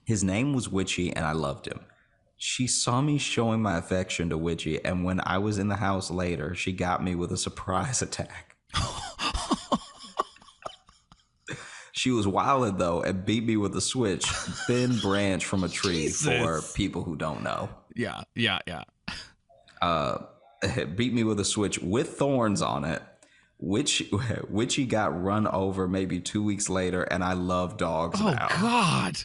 His name was Witchy, and I loved him. She saw me showing my affection to Witchy, and when I was in the house later, she got me with a surprise attack. She was wildin' though and beat me with a switch, thin branch from a tree. Jesus. For people who don't know. Yeah. beat me with a switch with thorns on it, which he got run over maybe 2 weeks later, and I love dogs now. Oh God.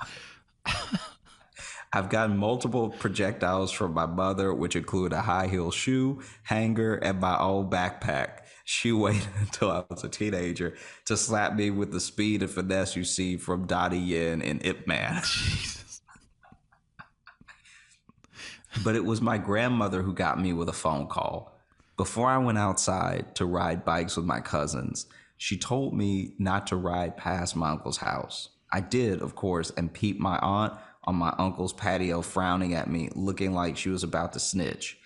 I've gotten multiple projectiles from my mother, which include a high heel shoe, hanger, and my own backpack. She waited until I was a teenager to slap me with the speed and finesse you see from Donnie Yen in Ip Man. Jesus. But it was my grandmother who got me with a phone call. Before I went outside to ride bikes with my cousins, she told me not to ride past my uncle's house. I did, of course, and peeped my aunt on my uncle's patio frowning at me, looking like she was about to snitch.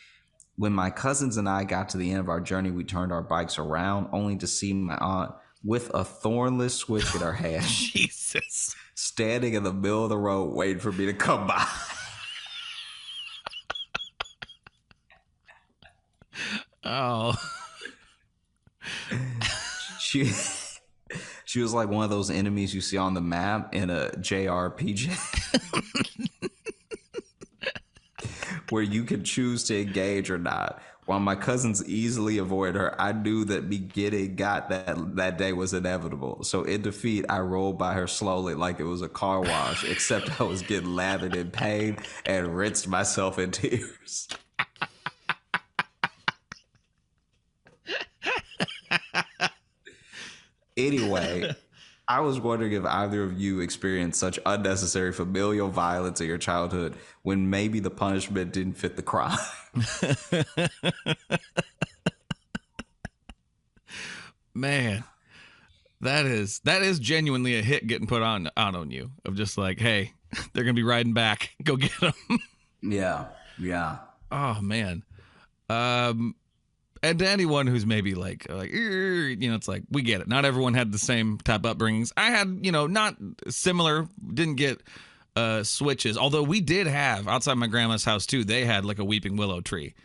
When my cousins and I got to the end of our journey, we turned our bikes around only to see my aunt with a thornless switch in her hand, Jesus. standing in the middle of the road waiting for me to come by. Oh. She was like one of those enemies you see on the map in a JRPG where you can choose to engage or not. While my cousins easily avoid her, I knew that me getting got that day was inevitable. So in defeat, I rolled by her slowly like it was a car wash, except I was getting lathered in pain and rinsed myself in tears. Anyway, I was wondering if either of you experienced such unnecessary familial violence in your childhood when maybe the punishment didn't fit the crime. Man, that is genuinely a hit getting put out on you of just like, hey, they're gonna be riding back. Go get them. Yeah. Oh man. And to anyone who's maybe like, it's like, we get it. Not everyone had the same type upbringings. I had, not similar, didn't get switches. Although we did have, outside my grandma's house too, they had like a weeping willow tree.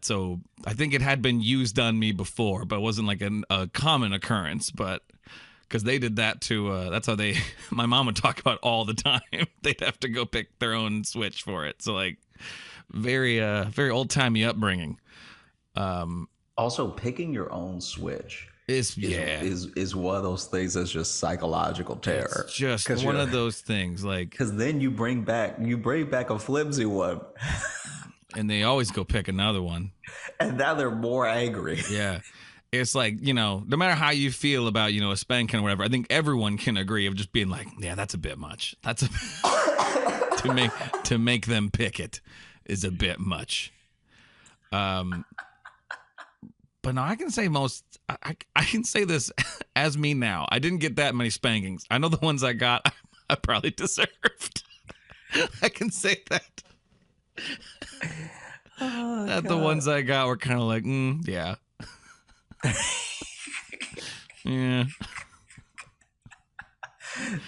So I think it had been used on me before, but it wasn't like a common occurrence. But because they did that too, that's how my mom would talk about all the time. They'd have to go pick their own switch for it. So like very old-timey upbringing. Also, picking your own switch is one of those things that's just psychological terror. It's just one of those things, like, because then you bring back a flimsy one, and they always go pick another one, and now they're more angry. Yeah, it's like, no matter how you feel about a spanking or whatever, I think everyone can agree of just being like, yeah, that's a bit much. That's to make them pick it is a bit much. But no, I can say I can say this as me now. I didn't get that many spankings. I know the ones I got, I probably deserved. I can say that. The ones I got were kind of like, yeah. Yeah.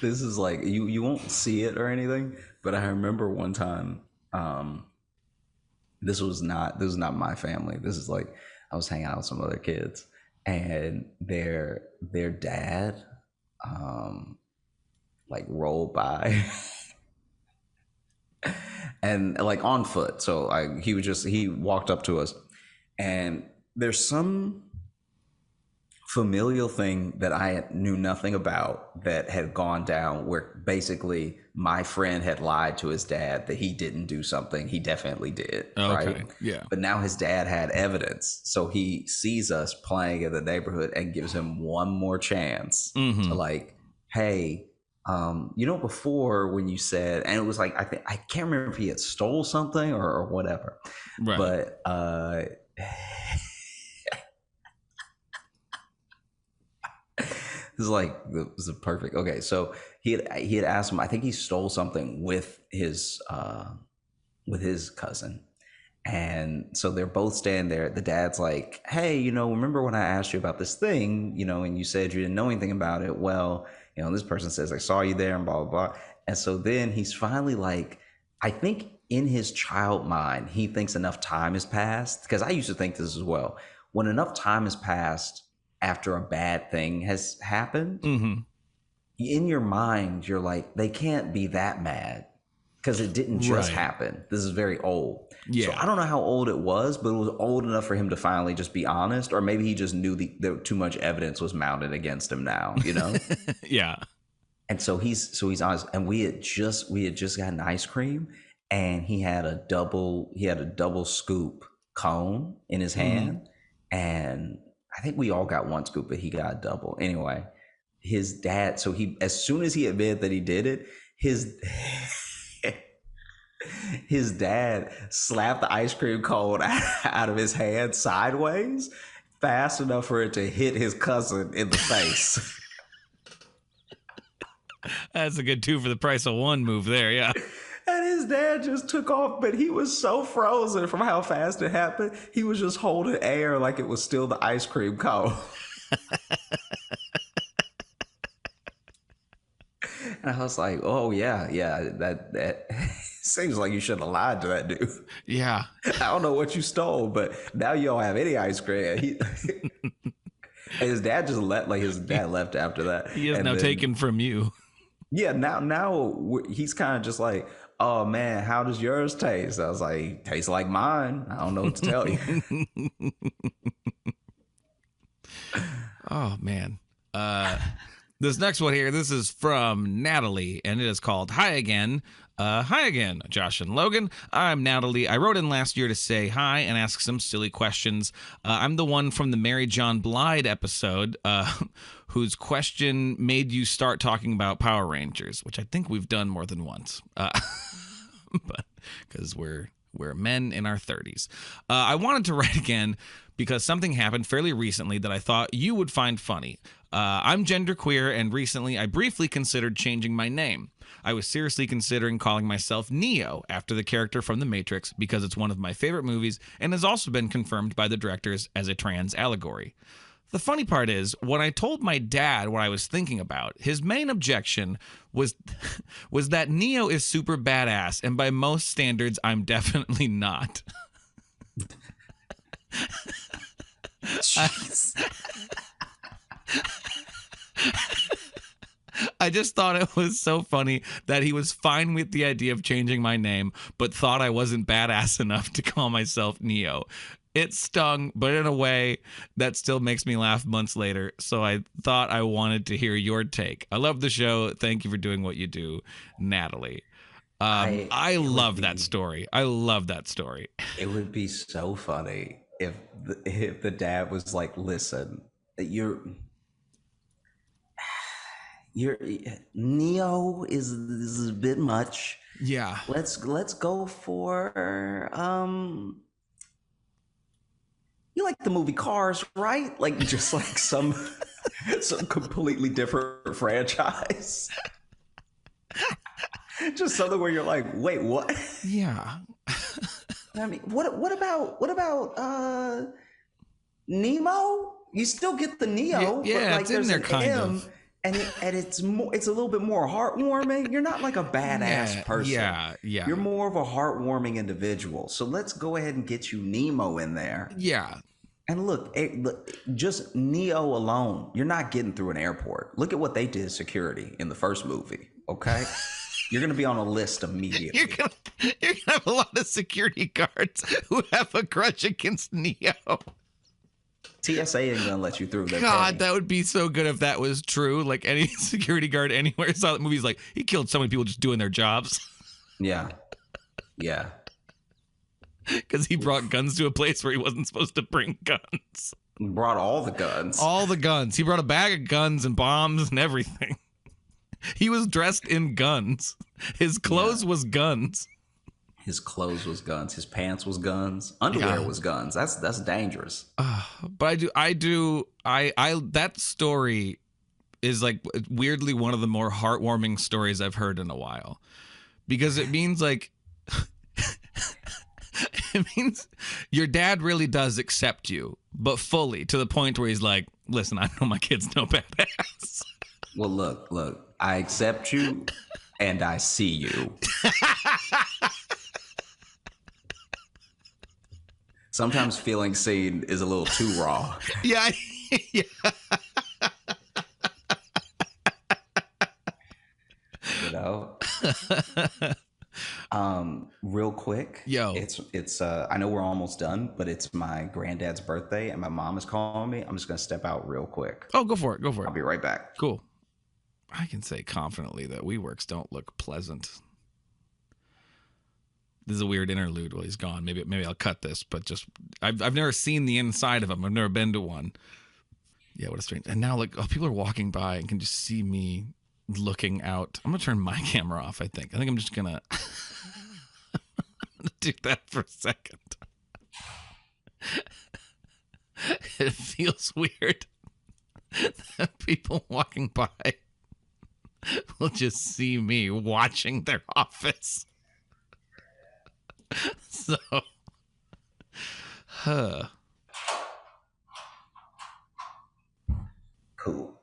This is like, you won't see it or anything, but I remember one time, this was not my family. This is like, I was hanging out with some other kids, and their dad, like rolled by, and like on foot. So he walked up to us, and there's some familial thing that I knew nothing about that had gone down, where basically my friend had lied to his dad that he didn't do something he definitely did. Okay. Right? Yeah. But now his dad had evidence, so he sees us playing in the neighborhood and gives him one more chance to like, hey, before when you said, and it was like, I can't remember if he had stole something or whatever, right? But this is perfect. Okay, so he had asked him. I think he stole something with his cousin, and so they're both standing there. The dad's like, "Hey, remember when I asked you about this thing? And you said you didn't know anything about it. Well, this person says I saw you there and blah blah blah." And so then he's finally like, I think in his child mind, he thinks enough time has passed, because I used to think this as well. When enough time has passed after a bad thing has happened, in your mind, you're like, they can't be that mad. because it didn't just Right. happen. This is very old. Yeah. So I don't know how old it was, but it was old enough for him to finally just be honest, or maybe he just knew that too much evidence was mounted against him now, you know? Yeah. And so he's honest. And we had just gotten ice cream, and he had a double scoop cone in his hand. And I think we all got one scoop, but he got a double. Anyway, his dad, so as soon as he admitted that he did it, his dad slapped the ice cream cone out of his hand sideways fast enough for it to hit his cousin in the face. That's a good 2 for the price of 1 move there. Yeah. And his dad just took off, but he was so frozen from how fast it happened. He was just holding air like it was still the ice cream cone. And I was like, oh, yeah, that seems like you shouldn't have lied to that dude. Yeah. I don't know what you stole, but now you don't have any ice cream. And his dad just left after that. He is And now then- taken from you. Yeah, now he's kind of just like, oh man, how does yours taste? I was like, tastes like mine. I don't know what to tell you. Oh, man. This next one here, this is from Natalie, and it is called Hi Again. Hi again, Josh and Logan. I'm Natalie. I wrote in last year to say hi and ask some silly questions. I'm the one from the Mary John Blythe episode whose question made you start talking about Power Rangers, which I think we've done more than once, but because we're men in our 30s. I wanted to write again because something happened fairly recently that I thought you would find funny. I'm genderqueer, and recently I briefly considered changing my name. I was seriously considering calling myself Neo after the character from The Matrix because it's one of my favorite movies and has also been confirmed by the directors as a trans allegory. The funny part is, when I told my dad what I was thinking about, his main objection was that Neo is super badass, and by most standards, I'm definitely not. I just thought it was so funny that he was fine with the idea of changing my name, but thought I wasn't badass enough to call myself Neo. It stung, but in a way that still makes me laugh months later, so I thought I wanted to hear your take. I love the show. Thank you for doing what you do, Natalie. I love that story. I love that story. It would be so funny if the dad was like, listen, you're Neo is a bit much. Yeah. Let's go for you like the movie Cars, right? Like just like some completely different franchise. Just something where you're like, wait, what? Yeah. I mean, what about Nemo? You still get the Neo, Yeah, but like it's in there's there an kind M, of. and it's a little bit more heartwarming. You're not like a badass person. Yeah. You're more of a heartwarming individual. So let's go ahead and get you Nemo in there. Yeah. And look, just Neo alone, you're not getting through an airport. Look at what they did security in the first movie, okay? You're going to be on a list immediately. You're gonna have a lot of security guards who have a grudge against Neo. TSA ain't going to let you through. God, that would be so good if that was true. Like any security guard anywhere saw that movie's like, he killed so many people just doing their jobs. Yeah. Because he brought guns to a place where he wasn't supposed to bring guns. Brought all the guns. All the guns. He brought a bag of guns and bombs and everything. He was dressed in guns. His clothes was guns. His clothes was guns. His pants was guns. Underwear was guns. That's dangerous. But that story is like weirdly one of the more heartwarming stories I've heard in a while. Because it means like it means your dad really does accept you, but fully, to the point where he's like, listen, I know my kid's no badass. Well, look, I accept you and I see you. Sometimes feeling seen is a little too raw. Yeah. You know? quick. Yo. It's I know we're almost done, but it's my granddad's birthday and my mom is calling me. I'm just gonna step out real quick. Oh, go for it. Go for it. I'll be right back. Cool. I can say confidently that WeWorks don't look pleasant. This is a weird interlude while he's gone. Maybe I'll cut this, but just I've never seen the inside of them. I've never been to one. Yeah, what a strange. And now people are walking by and can just see me looking out. I'm gonna turn my camera off. I think I'm just gonna do that for a second. It feels weird that people walking by will just see me watching their office. So, Cool.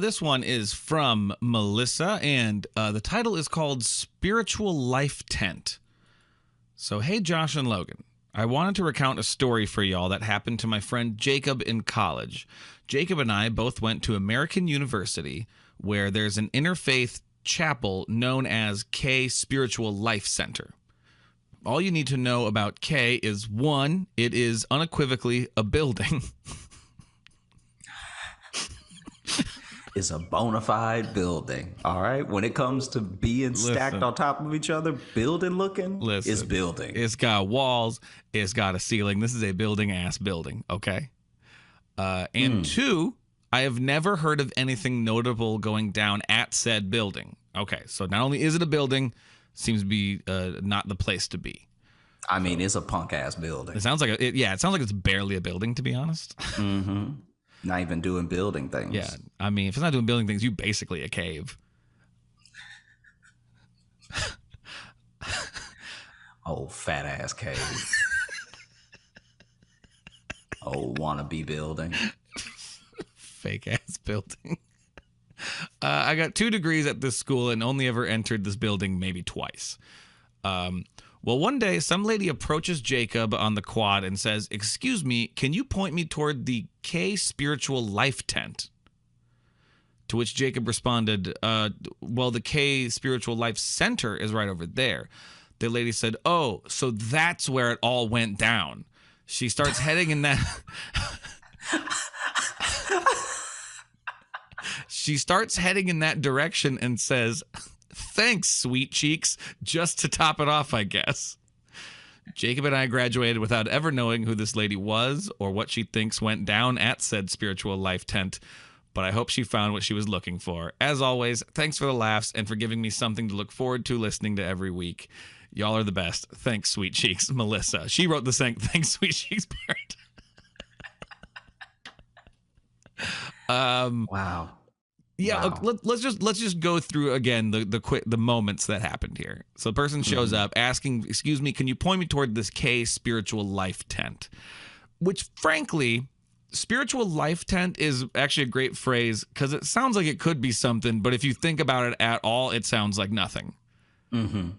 This one is from Melissa, and the title is called Spiritual Life Tent. So, hey, Josh and Logan. I wanted to recount a story for y'all that happened to my friend Jacob in college. Jacob and I both went to American University, where there's an interfaith chapel known as K Spiritual Life Center. All you need to know about K is, 1, it is unequivocally a building. It's a bona fide building. All right. When it comes to being stacked on top of each other, building looking, it's building. It's got walls. It's got a ceiling. This is a building ass building. Okay. And 2, I have never heard of anything notable going down at said building. Okay. So not only is it a building, seems to be not the place to be. I mean, it's a punk ass building. It sounds like it sounds like it's barely a building, to be honest. Mm-hmm. Not even doing building things. Yeah. I mean, if it's not doing building things, you basically a cave. Oh, fat ass cave. Oh, wannabe building. Fake ass building. I got 2 degrees at this school and only ever entered this building maybe twice. Well, one day, some lady approaches Jacob on the quad and says, "Excuse me, can you point me toward the K Spiritual Life Tent?" To which Jacob responded, well, the K Spiritual Life Center is right over there. The lady said, "Oh, so that's where it all went down." She starts heading in that... She starts heading in that direction and says, "Thanks, sweet cheeks," just to top it off, I guess. Jacob and I graduated without ever knowing who this lady was or what she thinks went down at said Spiritual Life Tent, but I hope she found what she was looking for. As always, thanks for the laughs and for giving me something to look forward to listening to every week. Y'all are the best. Thanks, sweet cheeks. Melissa. She wrote the saying, "Thanks, sweet cheeks," part. Wow. Yeah, Wow. let's just go through again the moments that happened here. So the person shows up asking, "Excuse me, can you point me toward this K Spiritual Life Tent?" Which, frankly, Spiritual Life Tent is actually a great phrase because it sounds like it could be something, but if you think about it at all, it sounds like nothing. Mm-hmm.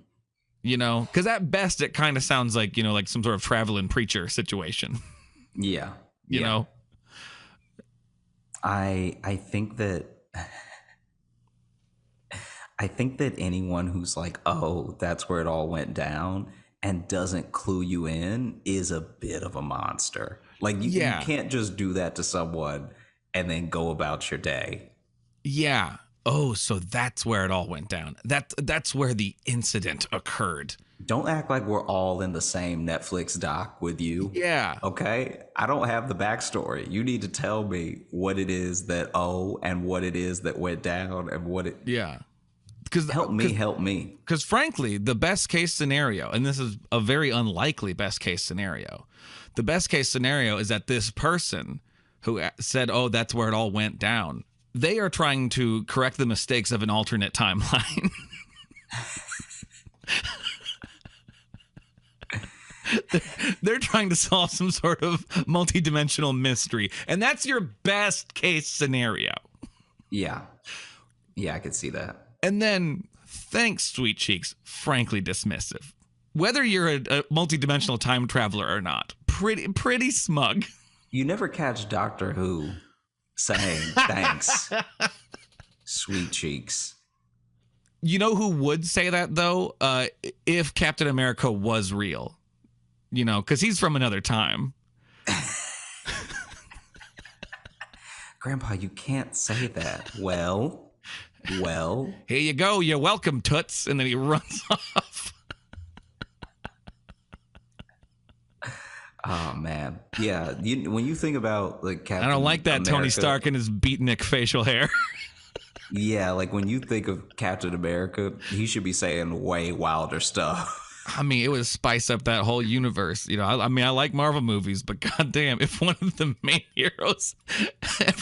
You know, because at best it kind of sounds like, you know, like some sort of traveling preacher situation. Yeah. You know, I think that anyone who's like, "Oh, that's where it all went down," and doesn't clue you in is a bit of a monster. Like you can't just do that to someone and then go about your day. Yeah. Oh, so that's where it all went down. That's where the incident occurred. Don't act like we're all in the same Netflix doc with you. Yeah. Okay? I don't have the backstory. You need to tell me what it is that and what it is that went down and what it... Yeah. Help me. Because frankly, the best case scenario, and this is a very unlikely best case scenario, the best case scenario is that this person who said, "Oh, that's where it all went down," they are trying to correct the mistakes of an alternate timeline. They're trying to solve some sort of multidimensional mystery. And that's your best case scenario. Yeah. Yeah, I could see that. And then, thanks, sweet cheeks, frankly dismissive. Whether you're a multidimensional time traveler or not, pretty smug. You never catch Doctor Who saying thanks, sweet cheeks. You know who would say that though? If Captain America was real, because he's from another time. Grandpa, you can't say that. Well. Here you go. You're welcome, Toots. And then he runs off. Oh man, yeah. When you think about like Captain I don't like that America, Tony Stark and his beatnik facial hair. Yeah, like when you think of Captain America, he should be saying way wilder stuff. I mean, it would spice up that whole universe. I like Marvel movies, but goddamn, if one of the main heroes,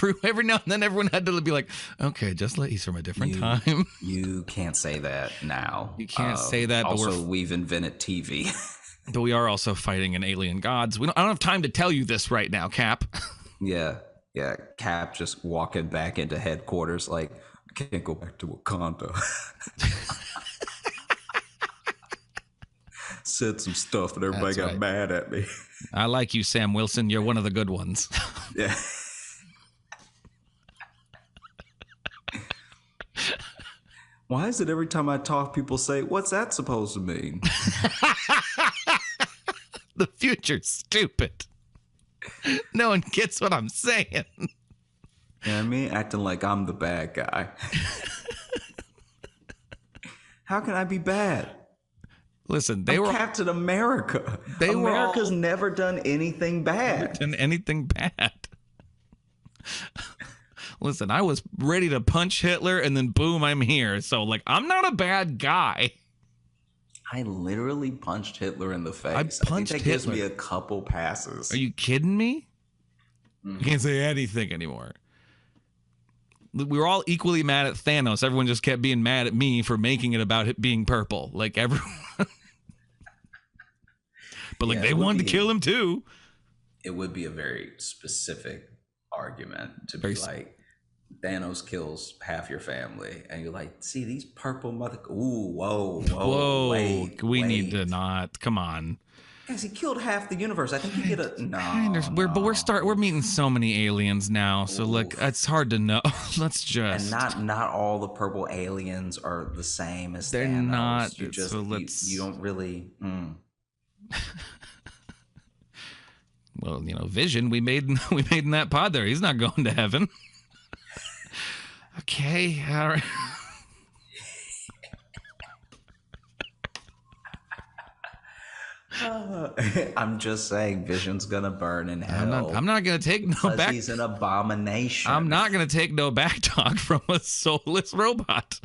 every now and then, everyone had to be like, okay, he's from a different time. You can't say that now. You can't say that. Also, we've invented TV. But we are also fighting an alien gods. I don't have time to tell you this right now, Cap. Yeah. Cap just walking back into headquarters like, I can't go back to Wakanda. Said some stuff and everybody got mad at me. I like you, Sam Wilson. You're one of the good ones. Yeah. Why is it every time I talk, people say, what's that supposed to mean? The future's stupid. No one gets what I'm saying. You know what I mean? Acting like I'm the bad guy. How can I be bad? Listen, I'm Captain America. America's never done anything bad. Never done anything bad. Listen, I was ready to punch Hitler and then boom, I'm here. So I'm not a bad guy. I literally punched Hitler in the face. I punched think that gives me a couple passes. Are you kidding me? You can't say anything anymore. We were all equally mad at Thanos. Everyone just kept being mad at me for making it about it being purple. Like everyone. But they wanted to kill him too. It would be a very specific argument to be like, Thanos kills half your family, and you're like, see these purple mother. Ooh, whoa! Wait, we need to not. Come on. Guys, he killed half the universe. I think you get a We're meeting so many aliens now, so look, it's hard to know. Let's just and not all the purple aliens are the same as they're Thanos. not. You just you don't really. Well, Vision we made in that pod there. He's not going to heaven. Okay, all right. I'm just saying, Vision's gonna burn in hell. I'm not gonna take no back. He's an abomination. I'm not gonna take no back talk from a soulless robot.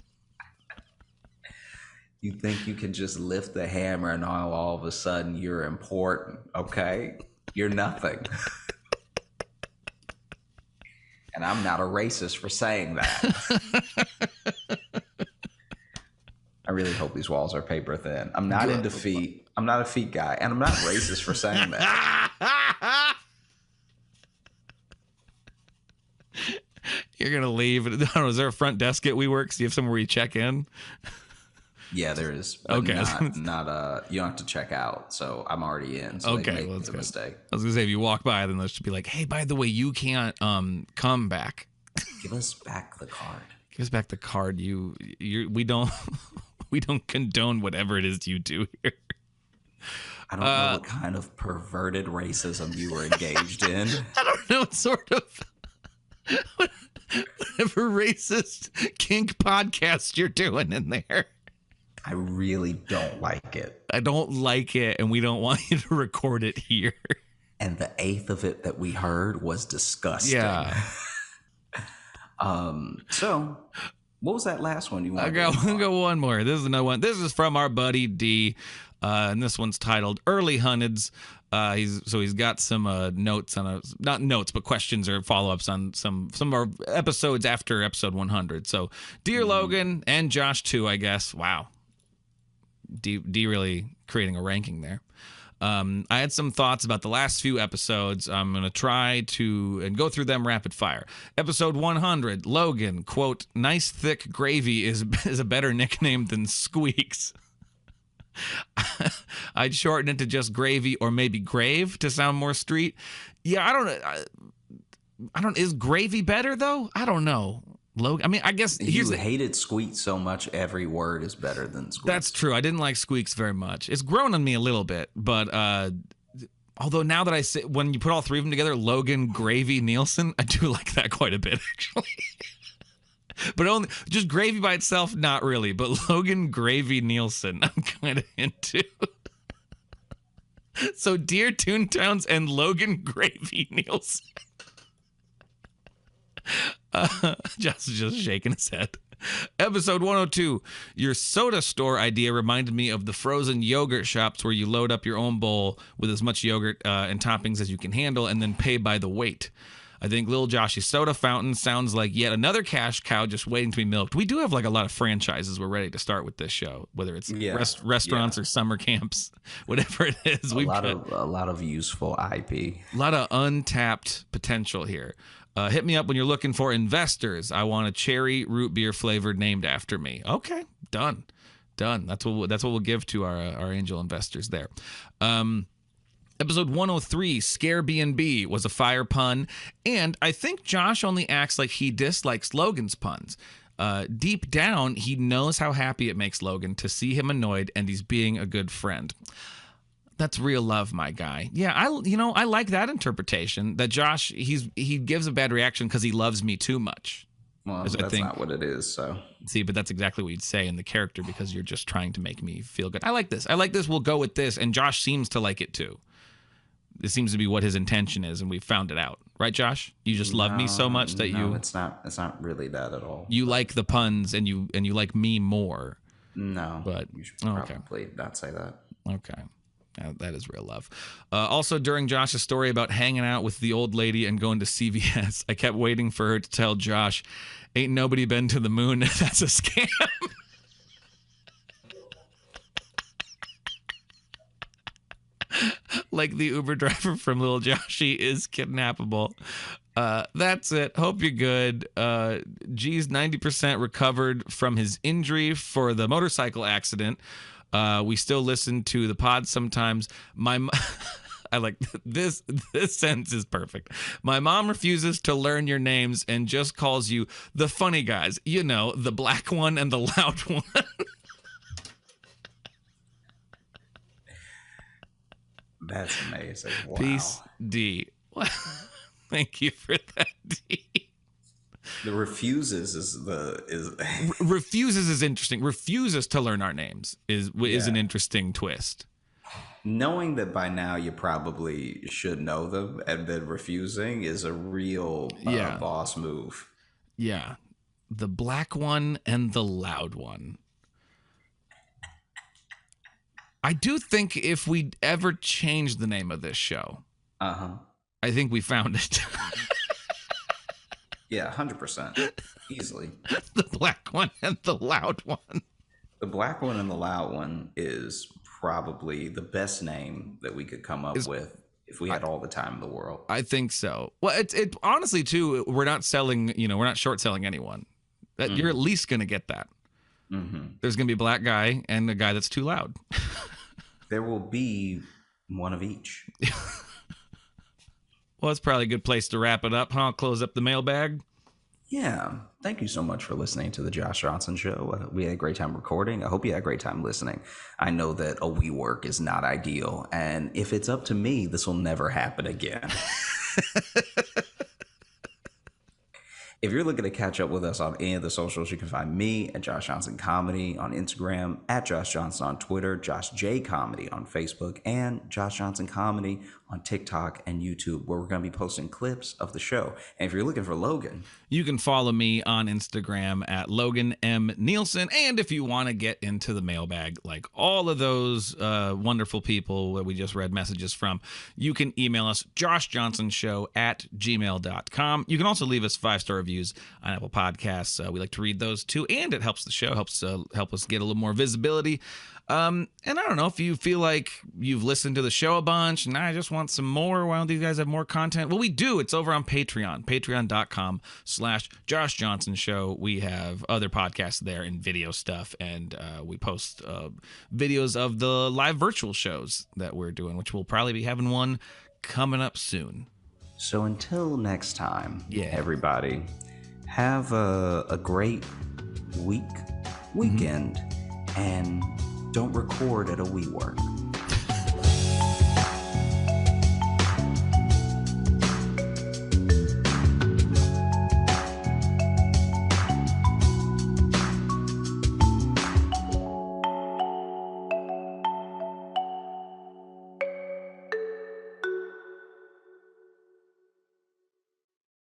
You think you can just lift the hammer and all of a sudden you're important? Okay, you're nothing. And I'm not a racist for saying that. I really hope these walls are paper thin. I'm not into feet. I'm not a feet guy. And I'm not racist for saying that. You're going to leave. I don't know, is there a front desk at WeWork? Do you have somewhere where you check in? Yeah, there is. Okay. Not you don't have to check out. So I'm already in. So okay, that's a mistake. I was gonna say if you walk by, then they'll just be like, "Hey, by the way, you can't come back. Give us back the card. Give us back the card. We don't condone whatever it is you do here." I don't know what kind of perverted racism you were engaged in. I don't know. It's sort of whatever racist kink podcast you're doing in there. I really don't like it. I don't like it, and we don't want you to record it here. And the eighth of it that we heard was disgusting. Yeah. So, what was that last one you wanted? I'll go one more. This is another one. This is from our buddy D, and this one's titled "Early Hunneds." He's got some notes on not notes, but questions or follow-ups on some of our episodes after episode 100. So, dear Logan and Josh too, I guess. Wow. D really creating a ranking there. I had some thoughts about the last few episodes. I'm going to try to go through them rapid fire. Episode 100, Logan, quote, "Nice thick gravy is a better nickname than Squeaks." I'd shorten it to just gravy or maybe grave to sound more street. Yeah, I don't is gravy better though? I don't know. Logan. I mean, I guess You hated Squeak so much, every word is better than Squeak. That's true. I didn't like Squeaks very much. It's grown on me a little bit, but although now that I say, when you put all three of them together, Logan Gravy Nielsen, I do like that quite a bit actually. But only just Gravy by itself, not really. But Logan Gravy Nielsen, I'm kind of into. So Dear Toontowns and Logan Gravy Nielsen. Just shaking his head. Episode 102. Your soda store idea reminded me of the frozen yogurt shops where you load up your own bowl with as much yogurt and toppings as you can handle and then pay by the weight. I think Lil Joshy's soda fountain sounds like yet another cash cow just waiting to be milked. We do have like a lot of franchises we're ready to start with this show, whether it's restaurants or summer camps, whatever it is. A lot of useful IP. A lot of untapped potential here. Hit me up when you're looking for investors. I want a cherry root beer flavored named after me. Okay, done. That's what we'll give to our angel investors there. Episode 103, Scare B&B, was a fire pun, and I think Josh only acts like he dislikes Logan's puns. Deep down, he knows how happy it makes Logan to see him annoyed, and he's being a good friend. That's real love, my guy. Yeah, I like that interpretation. That Josh, he gives a bad reaction because he loves me too much. Well, that's not what it is. So see, but that's exactly what you'd say in the character because you're just trying to make me feel good. I like this. We'll go with this, and Josh seems to like it too. This seems to be what his intention is, and we found it out, right, Josh? You just love me so much that you. It's not really that at all. You like the puns, and you like me more. No, but you should probably not say that. Okay. That is real love. Also, during Josh's story about hanging out with the old lady and going to CVS, I kept waiting for her to tell Josh, ain't nobody been to the moon. That's a scam. Like the Uber driver from Lil Joshy is kidnappable. That's it. Hope you're good. G's 90% recovered from his injury for the motorcycle accident. We still listen to the pod sometimes. I like this. This sentence is perfect. My mom refuses to learn your names and just calls you the funny guys. You know, the black one and the loud one. That's amazing. Wow. Peace, D. Thank you for that, D. The refuses is refuses is interesting. Refuses to learn our names is an interesting twist. Knowing that by now you probably should know them, and then refusing is a real boss move. Yeah, the black one and the loud one. I do think if we ever change the name of this show, I think we found it. Yeah, 100%. Easily. The black one and the loud one. The black one and the loud one is probably the best name that we could come up with if we had all the time in the world. I think so. Well, it honestly, too, we're not selling, we're not short selling anyone. You're at least going to get that. Mm-hmm. There's going to be a black guy and a guy that's too loud. There will be one of each. Well, it's probably a good place to wrap it up, huh? Close up the mailbag. Yeah. Thank you so much for listening to the Josh Johnson Show. We had a great time recording. I hope you had a great time listening. I know that a WeWork is not ideal, and if it's up to me, this will never happen again. If you're looking to catch up with us on any of the socials, you can find me at Josh Johnson Comedy on Instagram, at Josh Johnson on Twitter, Josh J Comedy on Facebook, and Josh Johnson Comedy on TikTok and YouTube, where we're going to be posting clips of the show. And if you're looking for Logan, you can follow me on Instagram at Logan M. Nielsen. And if you want to get into the mailbag, like all of those wonderful people that we just read messages from, you can email us, joshjohnsonshow@gmail.com. You can also leave us 5-star reviews on Apple Podcasts. We like to read those too, and it helps the show, help us get a little more visibility. And I don't know if you feel like you've listened to the show a bunch and I just want some more. Why don't these guys have more content? Well, we do. It's over on Patreon, patreon.com/Josh Johnson Show. We have other podcasts there and video stuff. And we post videos of the live virtual shows that we're doing, which we'll probably be having one coming up soon. So until next time, everybody, have a great weekend, and don't record at a WeWork.